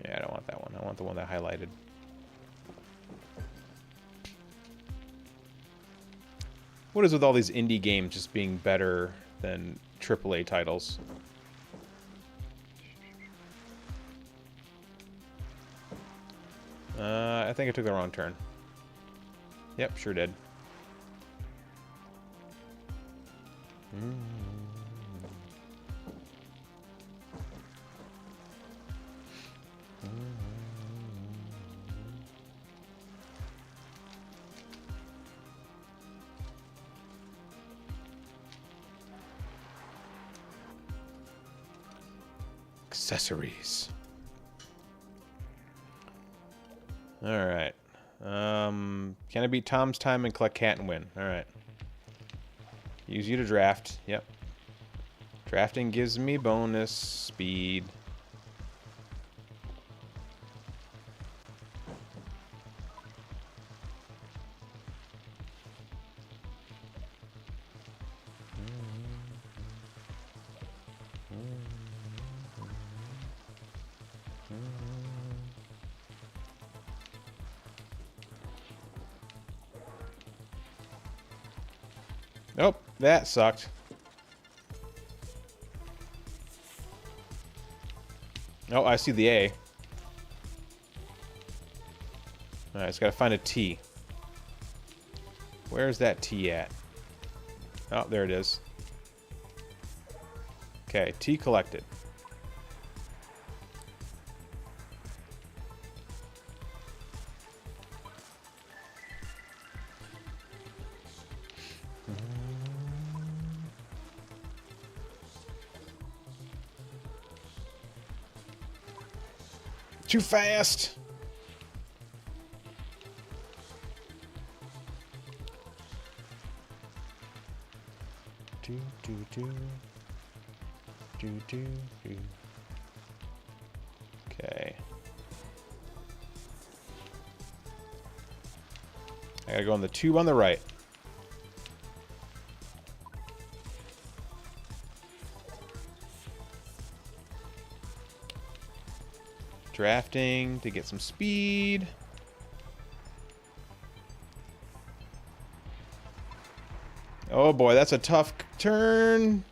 Yeah, I don't want that one. I want the one that highlighted. What is with all these indie games just being better than AAA titles? I think I took the wrong turn. Yep, sure did. Accessories. Alright. Can I beat Tom's time and collect cat and win? Alright. Use you to draft. Yep. Drafting gives me bonus speed. Nope, that sucked. Oh, I see the A. Alright, just gotta find a T. Where's that T at? Oh, there it is. Okay, T collected. Too fast! Do, do, do. Do, do, do. Okay. I gotta go on the tube on the right. Drafting to get some speed. Oh boy, that's a tough turn.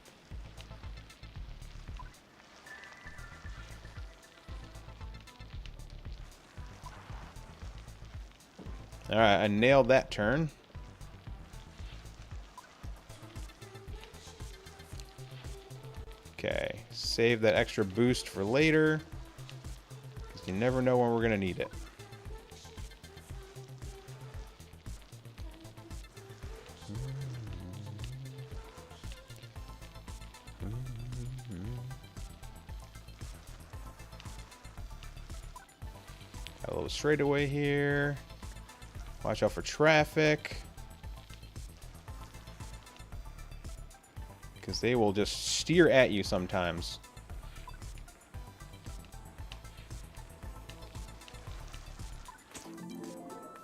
Alright, I nailed that turn. Okay, save that extra boost for later. Because you never know when we're going to need it. Got a little straightaway here. Watch out for traffic. Because they will just steer at you sometimes.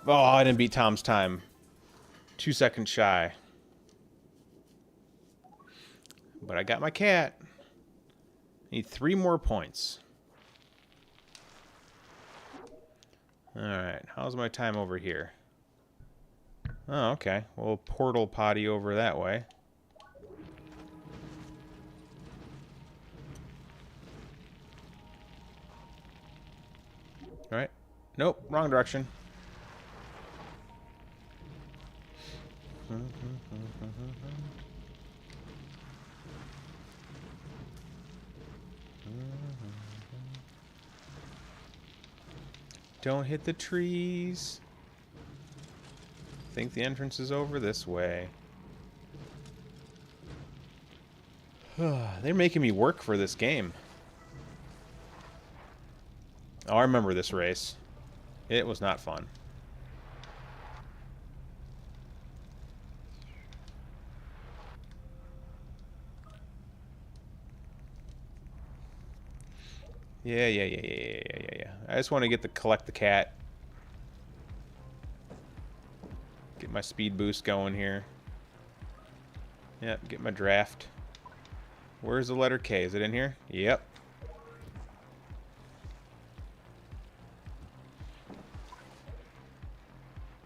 Oh, I didn't beat Tom's time. 2 seconds shy. But I got my cat. Need 3 more points. Alright, how's my time over here? Oh, okay. We'll portal potty over that way. Alright. Nope, wrong direction. Don't hit the trees. Think the entrance is over this way. They're making me work for this game. Oh, I remember this race. It was not fun. Yeah. I just want to collect the cat. Get my speed boost going here. Yep, get my draft. Where's the letter K? Is it in here? Yep.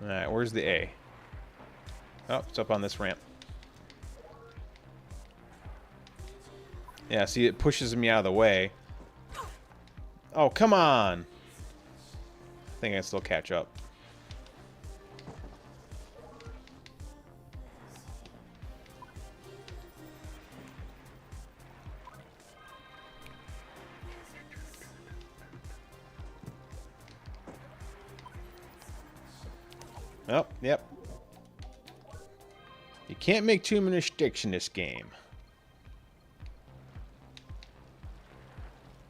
Alright, where's the A? Oh, it's up on this ramp. Yeah, see, it pushes me out of the way. Oh, come on! I think I can still catch up. Oh, yep. You can't make too many mistakes in this game.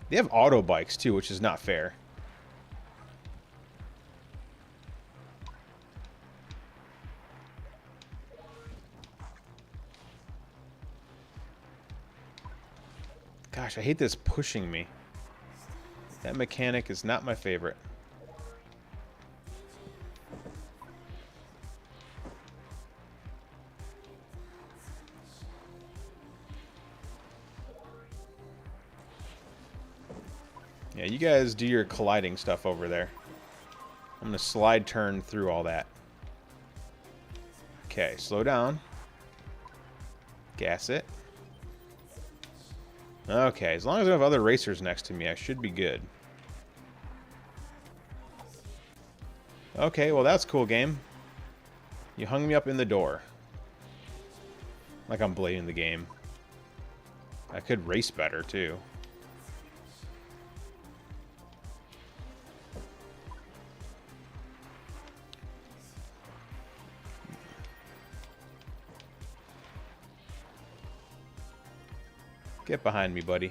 They have auto bikes, too, which is not fair. Gosh, I hate this pushing me. That mechanic is not my favorite. Yeah, you guys do your colliding stuff over there. I'm going to slide turn through all that. Okay, slow down. Gas it. Okay, as long as I have other racers next to me, I should be good. Okay, well that's cool, game. You hung me up in the door. Like I'm blading the game. I could race better, too. Get behind me, buddy.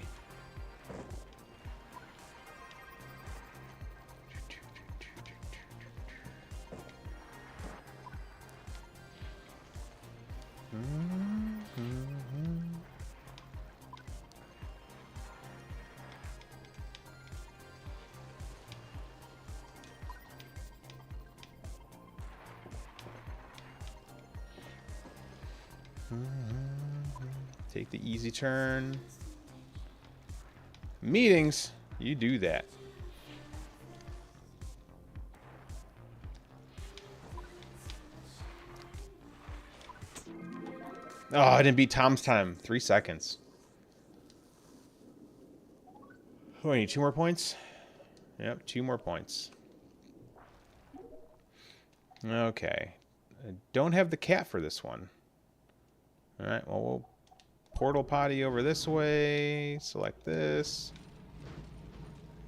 Take the easy turn. Meetings, you do that. Oh, I didn't beat Tom's time. 3 seconds. Oh, I need 2 more points? Yep, 2 more points. Okay. I don't have the cat for this one. Alright, well, we'll portal potty over this way. Select this.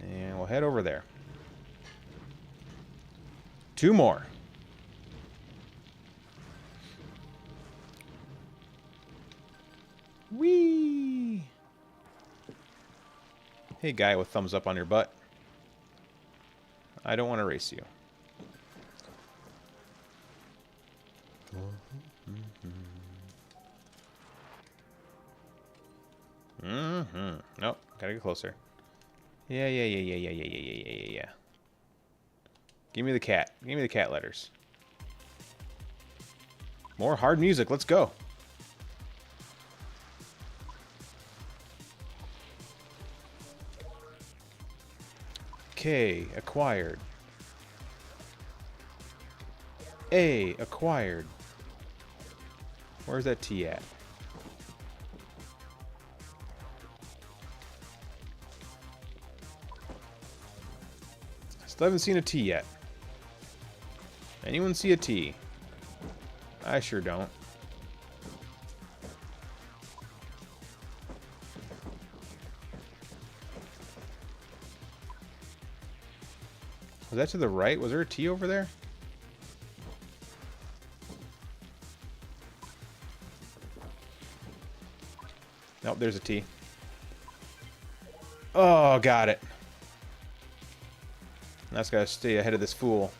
And we'll head over there. 2 more. Whee! Hey, guy with thumbs up on your butt. I don't want to race you. Nope, gotta get closer. Yeah. Give me the cat. Give me the cat letters. More hard music. Let's go. K, acquired. A, acquired. Where's that T at? Still haven't seen a T yet. Anyone see a T? I sure don't. Was that to the right? Was there a T over there? Nope, there's a T. Oh, got it. That's gotta stay ahead of this fool.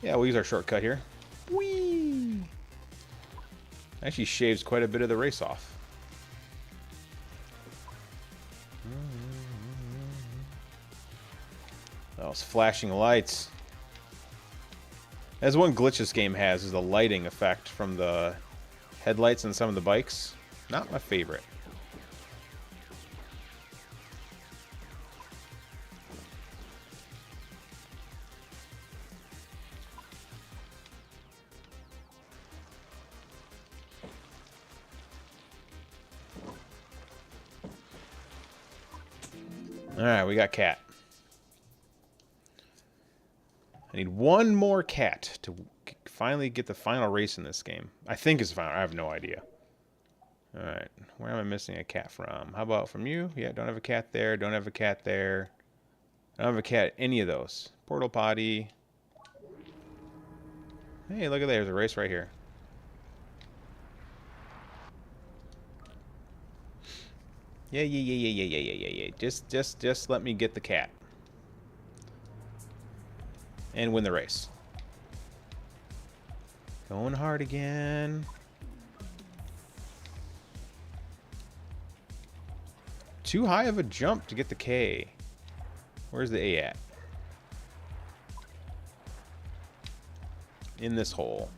Yeah, we'll use our shortcut here. Whee! Actually shaves quite a bit of the race off. Those flashing lights. As one glitch this game has is the lighting effect from the headlights on some of the bikes. Not my favorite. Alright, we got cat. I need one more cat to finally get the final race in this game. I think it's final. I have no idea. Alright, where am I missing a cat from? How about from you? Yeah, don't have a cat there. Don't have a cat there. I don't have a cat at any of those. Portal potty. Hey, look at there. There's a race right here. Yeah. Just let me get the cat. And win the race. Going hard again. Too high of a jump to get the K. Where's the A at? In this hole.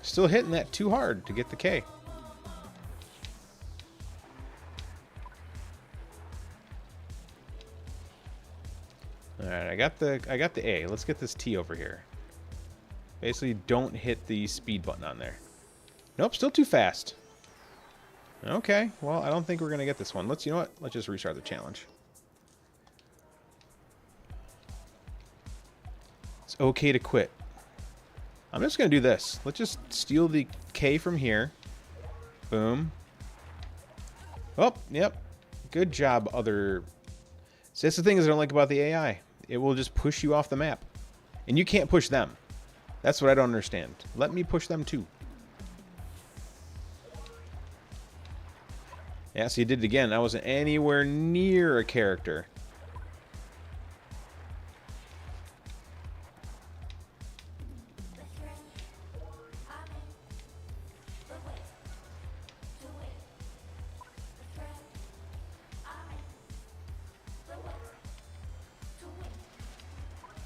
Still hitting that too hard to get the K. Alright, I got the A. Let's get this T over here. Basically, don't hit the speed button on there. Nope, still too fast. Okay, well, I don't think we're gonna get this one. You know what? Let's just restart the challenge. It's okay to quit. I'm just going to do this. Let's just steal the K from here. Boom. Oh, yep. Good job, other... See, that's the thing I don't like about the AI. It will just push you off the map. And you can't push them. That's what I don't understand. Let me push them too. Yeah, so you did it again. I wasn't anywhere near a character.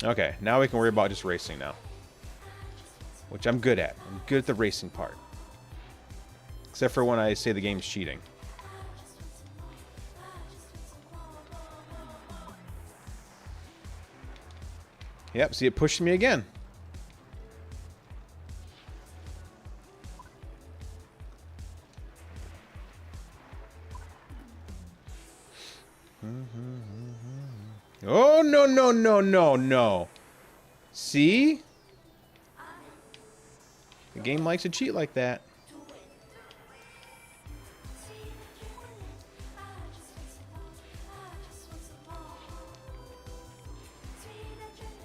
Okay, now we can worry about just racing now. Which I'm good at. I'm good at the racing part. Except for when I say the game's cheating. Yep, see, it pushed me again. Oh, no. See? The game likes to cheat like that.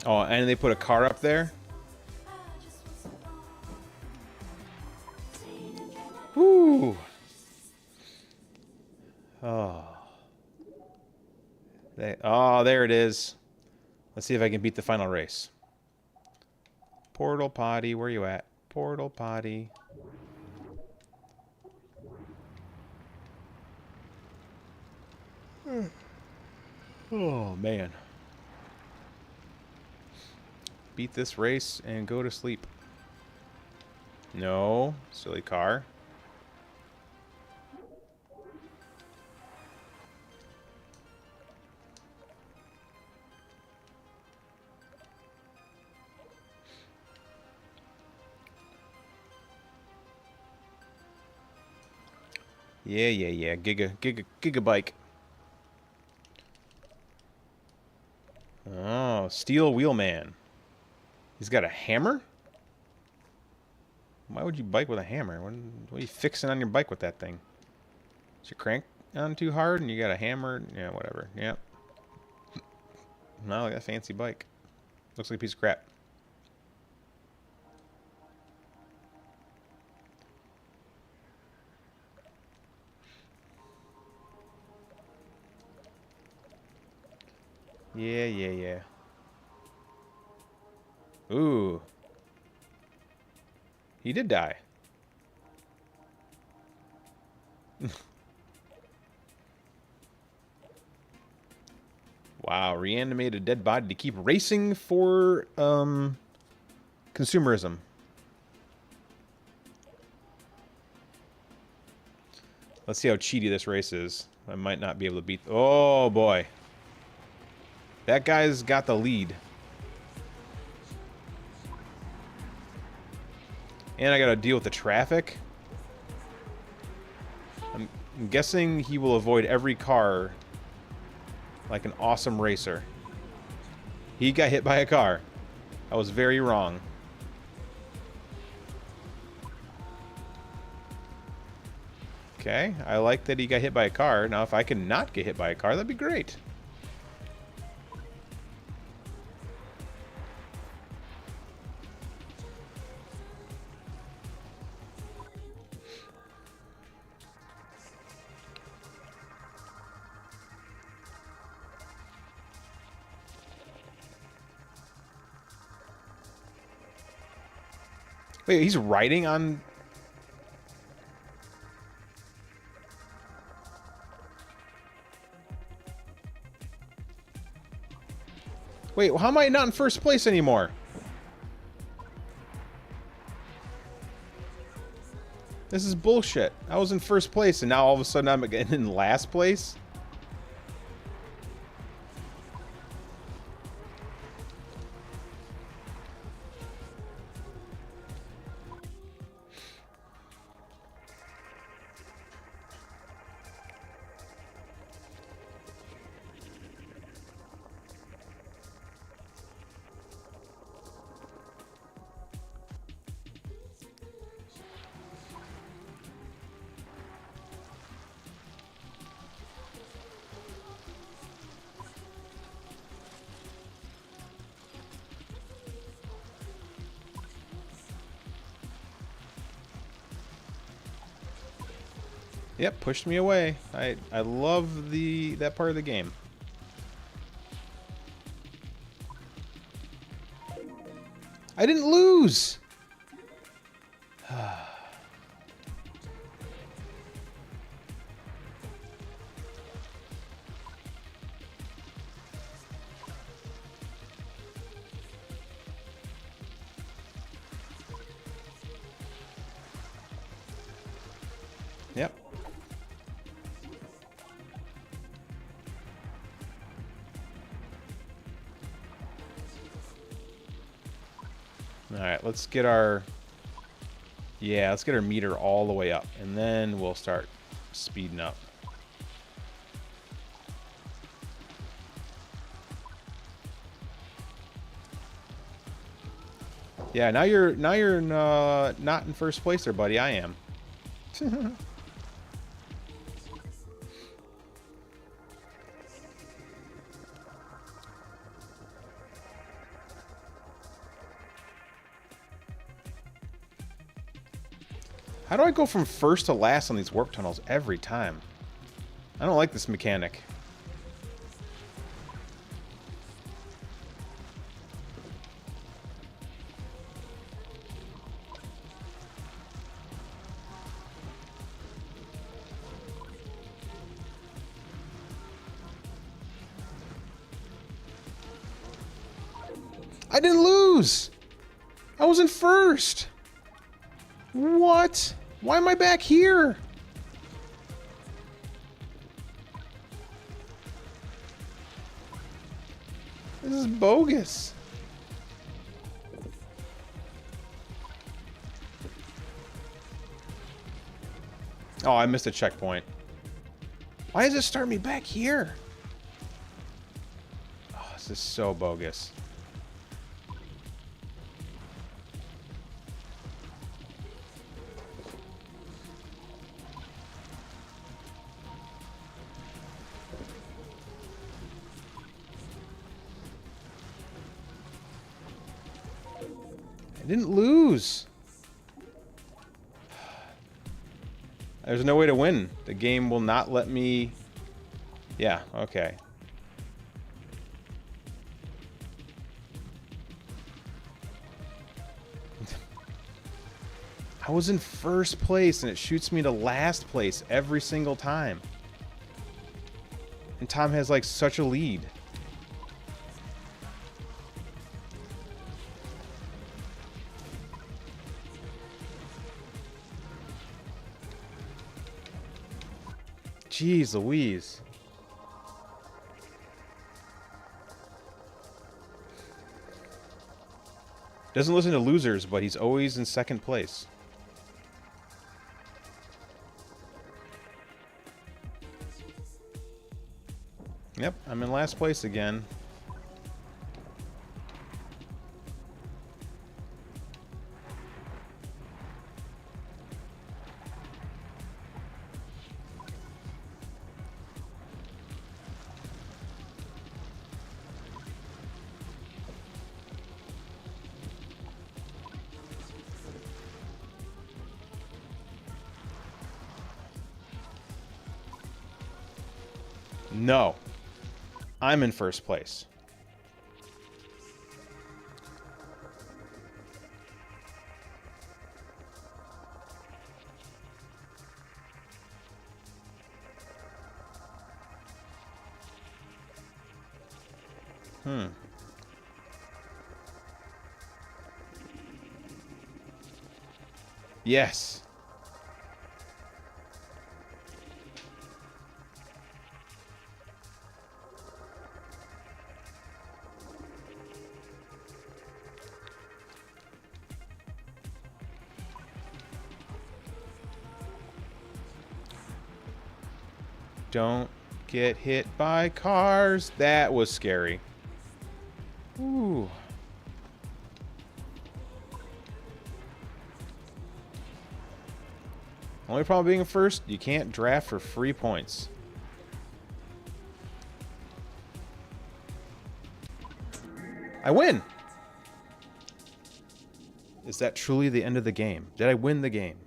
Oh, and they put a car up there? Woo! Oh. Oh, there it is. Let's see if I can beat the final race. Portal potty, where you at? Portal potty. Oh, man. Beat this race and go to sleep. No, silly car. Yeah. Giga Oh, Steel Wheelman. He's got a hammer? Why would you bike with a hammer? What are you fixing on your bike with that thing? Is your crank on too hard and you got a hammer? Yeah, whatever. Yep. No, look at that fancy bike. Looks like a piece of crap. Yeah, yeah, yeah. Ooh. He did die. Wow, reanimate a dead body to keep racing for consumerism. Let's see how cheaty this race is. I might not be able to beat... Oh, boy. That guy's got the lead. And I gotta deal with the traffic. I'm guessing he will avoid every car like an awesome racer. He got hit by a car. I was very wrong. Okay, I like that he got hit by a car. Now, if I can not get hit by a car, that'd be great. Wait, he's riding on... Wait, how am I not in first place anymore? This is bullshit. I was in first place, and now all of a sudden I'm again in last place? Yep, pushed me away. I love that part of the game. I didn't lose. Yep. Alright, let's get our... Yeah, let's get our meter all the way up. And then we'll start speeding up. Yeah, now you're not in first place there, buddy. I am. How do I go from first to last on these warp tunnels every time? I don't like this mechanic. I didn't lose! I was in first! What? Why am I back here? This is bogus. Oh, I missed a checkpoint. Why does it start me back here? Oh, this is so bogus. I didn't lose. There's no way to win. The game will not let me... Yeah, okay. I was in first place and it shoots me to last place every single time. And Tom has like such a lead. Jeez Louise. Doesn't listen to losers, but he's always in second place. Yep, I'm in last place again. No. I'm in first place. Yes. Don't get hit by cars. That was scary. Ooh. Only problem being first, you can't draft for free points. I win! Is that truly the end of the game? Did I win the game?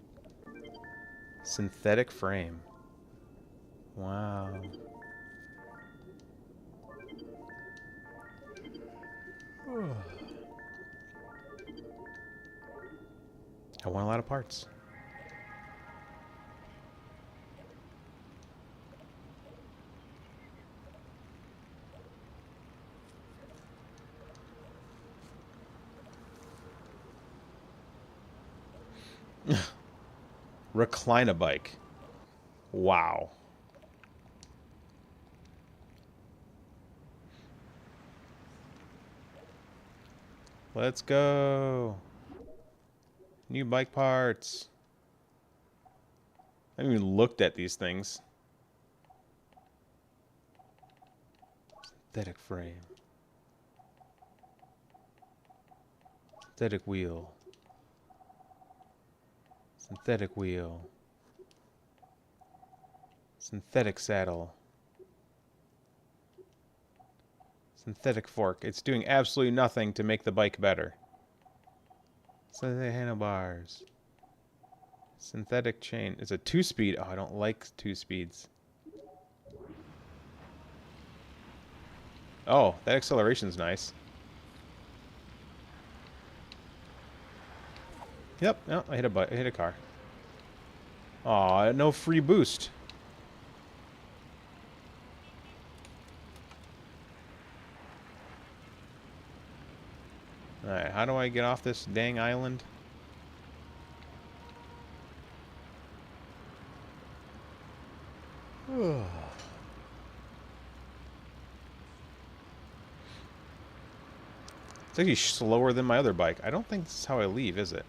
Synthetic frame. Wow. I won a lot of parts. Recline a bike. Wow. Let's go. New bike parts. I haven't even looked at these things. Synthetic frame. Synthetic wheel. Synthetic wheel. Synthetic saddle. Synthetic fork. It's doing absolutely nothing to make the bike better. Synthetic handlebars. Synthetic chain. It's a 2-speed. Oh, I don't like 2 speeds. Oh, that acceleration's nice. Yep, no, I hit a car. Aw, no free boost. Alright, how do I get off this dang island? It's actually slower than my other bike. I don't think this is how I leave, is it?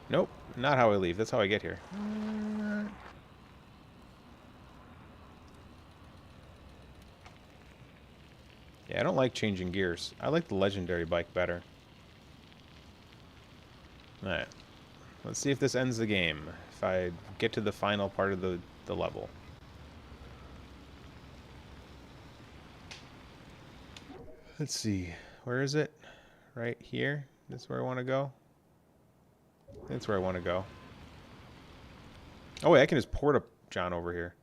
Nope, not how I leave. That's how I get here. Yeah, I don't like changing gears. I like the legendary bike better. Alright. Let's see if this ends the game. If I get to the final part of the level. Let's see. Where is it? Right here? This is where I want to go? That's where I want to go. Oh wait, I can just Porta-John over here.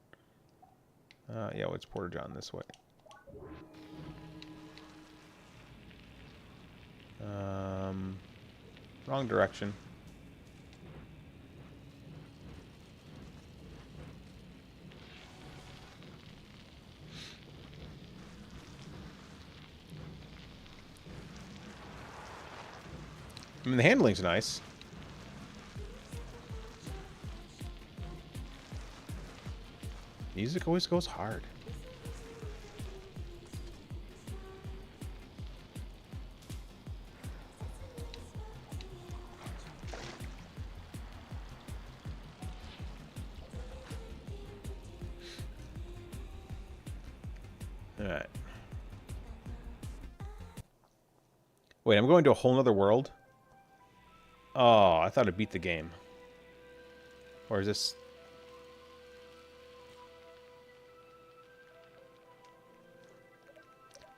Yeah, let's Porta-John this way. Wrong direction. I mean, the handling's nice. Music always goes hard. Alright. Wait, I'm going to a whole nother world? Oh, I thought I beat the game. Or is this...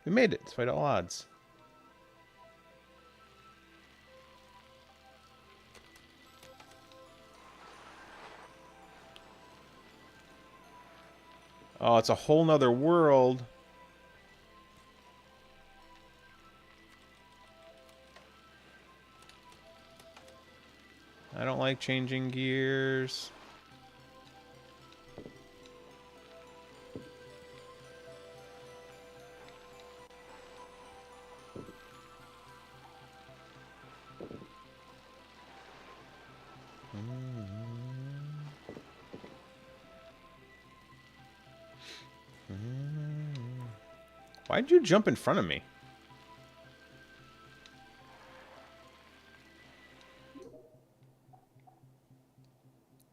We made it, despite all odds. Oh, it's a whole nother world. I don't like changing gears. Why'd you jump in front of me?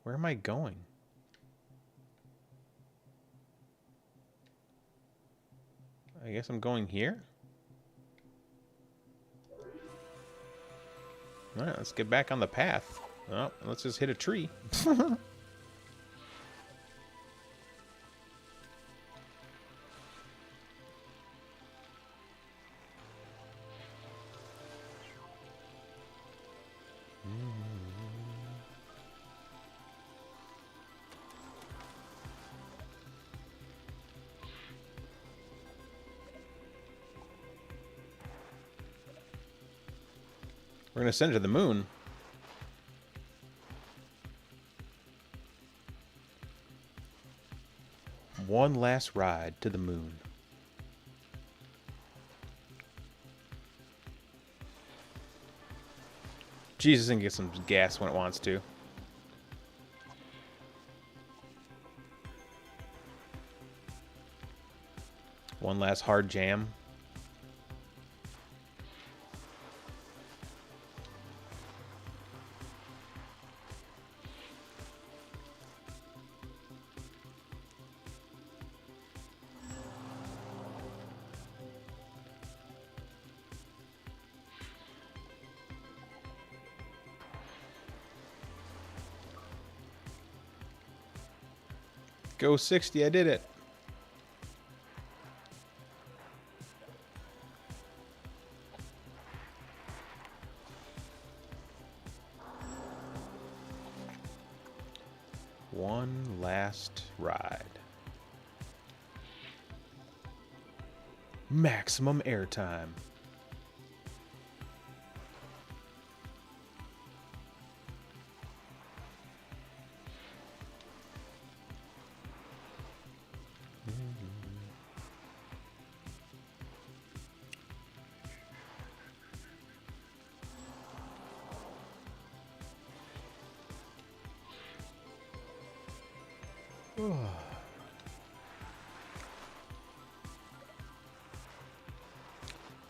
Where am I going? I guess I'm going here? Alright, let's get back on the path. Oh, let's just hit a tree. We're gonna send it to the moon. One last ride to the moon. Jesus, and get some gas when it wants to. One last hard jam. Go 60, I did it. One last ride. Maximum airtime.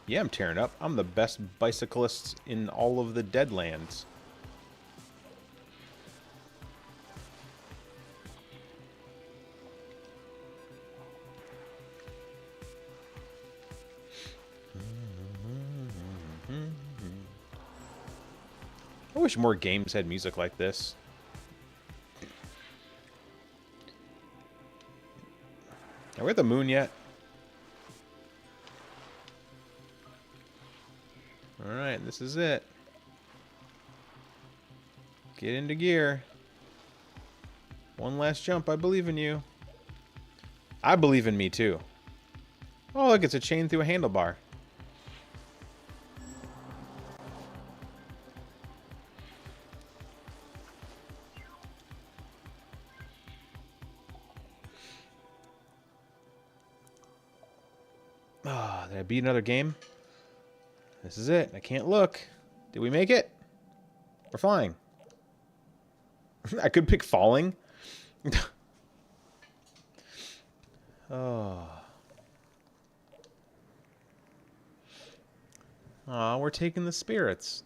Yeah, I'm tearing up. I'm the best bicyclist in all of the Deadlands. I wish more games had music like this. Are we at the moon yet? Alright, this is it. Get into gear. One last jump. I believe in you. I believe in me, too. Oh, look, it's a chain through a handlebar. Ah, did I beat another game? This is it. I can't look. Did we make it? We're flying. I could pick falling. Oh. Aw, we're taking the spirits.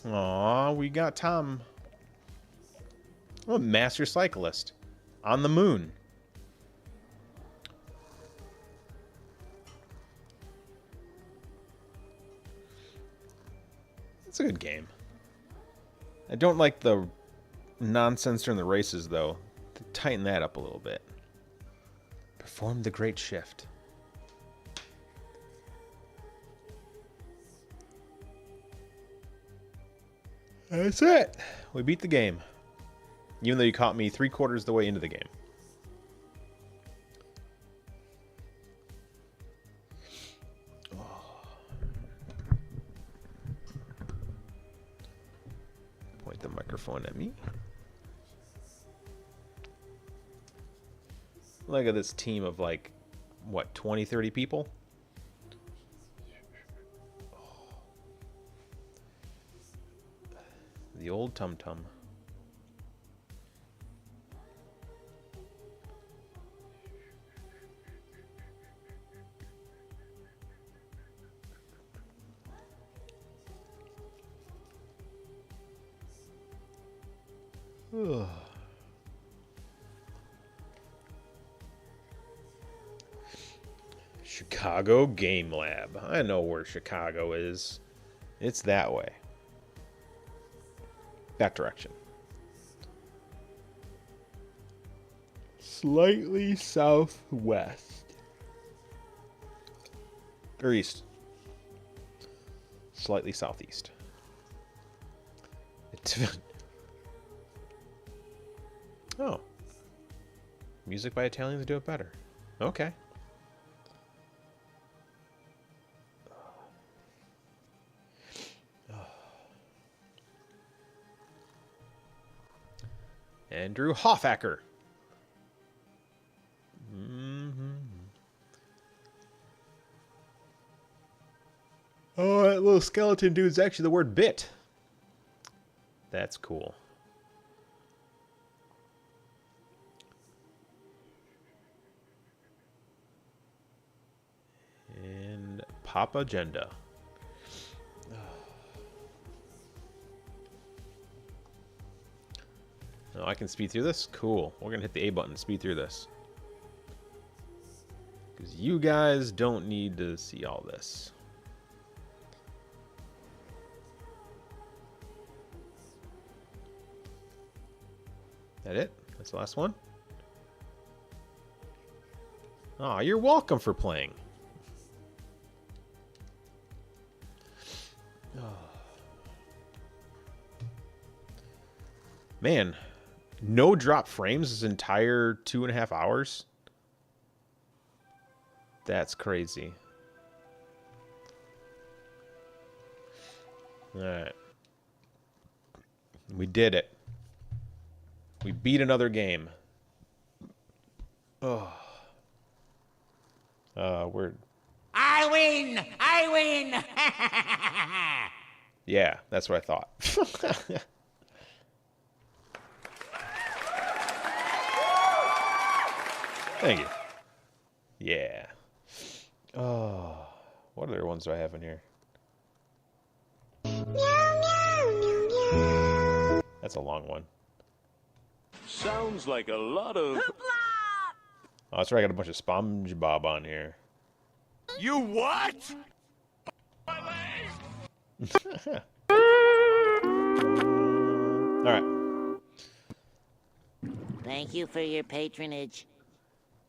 Aw, we got Tom. Oh, a master cyclist. On the moon. It's a good game. I don't like the nonsense during the races, though. Tighten that up a little bit. Perform the great shift. That's it. We beat the game. Even though you caught me 3/4 of the way into the game. Oh. Point the microphone at me. Look at this team of like, what, 20, 30 people? The old tum-tum. Chicago Game Lab. I know where Chicago is. It's that way. That direction. Slightly southwest. Or east. Slightly southeast. Oh. Music by Italians do it better. Okay. Andrew Hoffacker. Oh, that little skeleton dude's actually the word bit. That's cool. And Pop Agenda. Oh, I can speed through this? Cool. We're going to hit the A button and speed through this. Because you guys don't need to see all this. That it? That's the last one? Aw, you're welcome for playing. Man, no drop frames this entire 2.5 hours? That's crazy. Alright. We did it. We beat another game. Oh. We're... I win! I win! Yeah, that's what I thought. Thank you. Yeah. Oh, what other ones do I have in here? That's a long one. Sounds like a lot of... Oh, that's right, I got a bunch of SpongeBob on here. You what? Alright. Thank you for your patronage.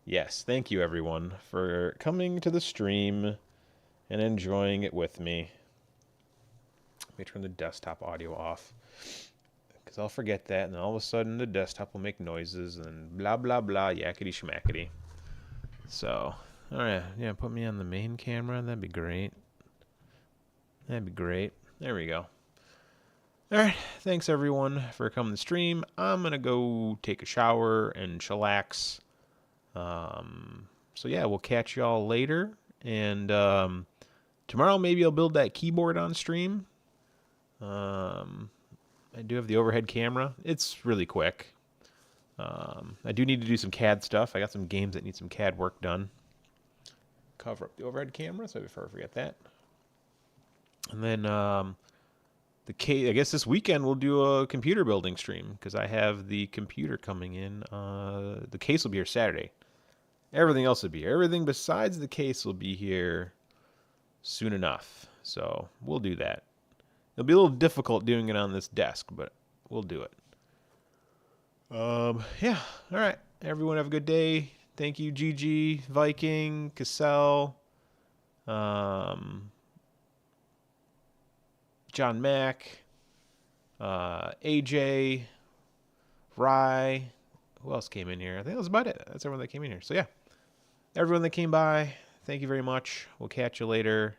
Yes, thank you everyone for coming to the stream and enjoying it with me. Let me turn the desktop audio off, because I'll forget that, and then all of a sudden the desktop will make noises and blah blah blah, yakety schmackety. So, all right, yeah, put me on the main camera. That'd be great. That'd be great. There we go. All right, thanks everyone for coming to stream. I'm gonna go take a shower and chillax. So yeah, we'll catch y'all later. And tomorrow maybe I'll build that keyboard on stream. I do have the overhead camera. It's really quick. I do need to do some CAD stuff. I got some games that need some CAD work done. Cover up the overhead camera so before I forget that. And then I guess this weekend we'll do a computer building stream because I have the computer coming in. The case will be here Saturday. Everything else will be here. Everything besides the case will be here soon enough. So we'll do that. It'll be a little difficult doing it on this desk, but we'll do it. Yeah. All right. Everyone have a good day. Thank you, GG, Viking, Cassell, John Mack, AJ, Rye. Who else came in here? I think that was about it. That's everyone that came in here. So yeah, everyone that came by, thank you very much. We'll catch you later.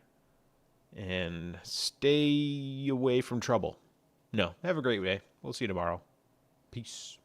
And stay away from trouble. No, have a great day. We'll see you tomorrow. Peace.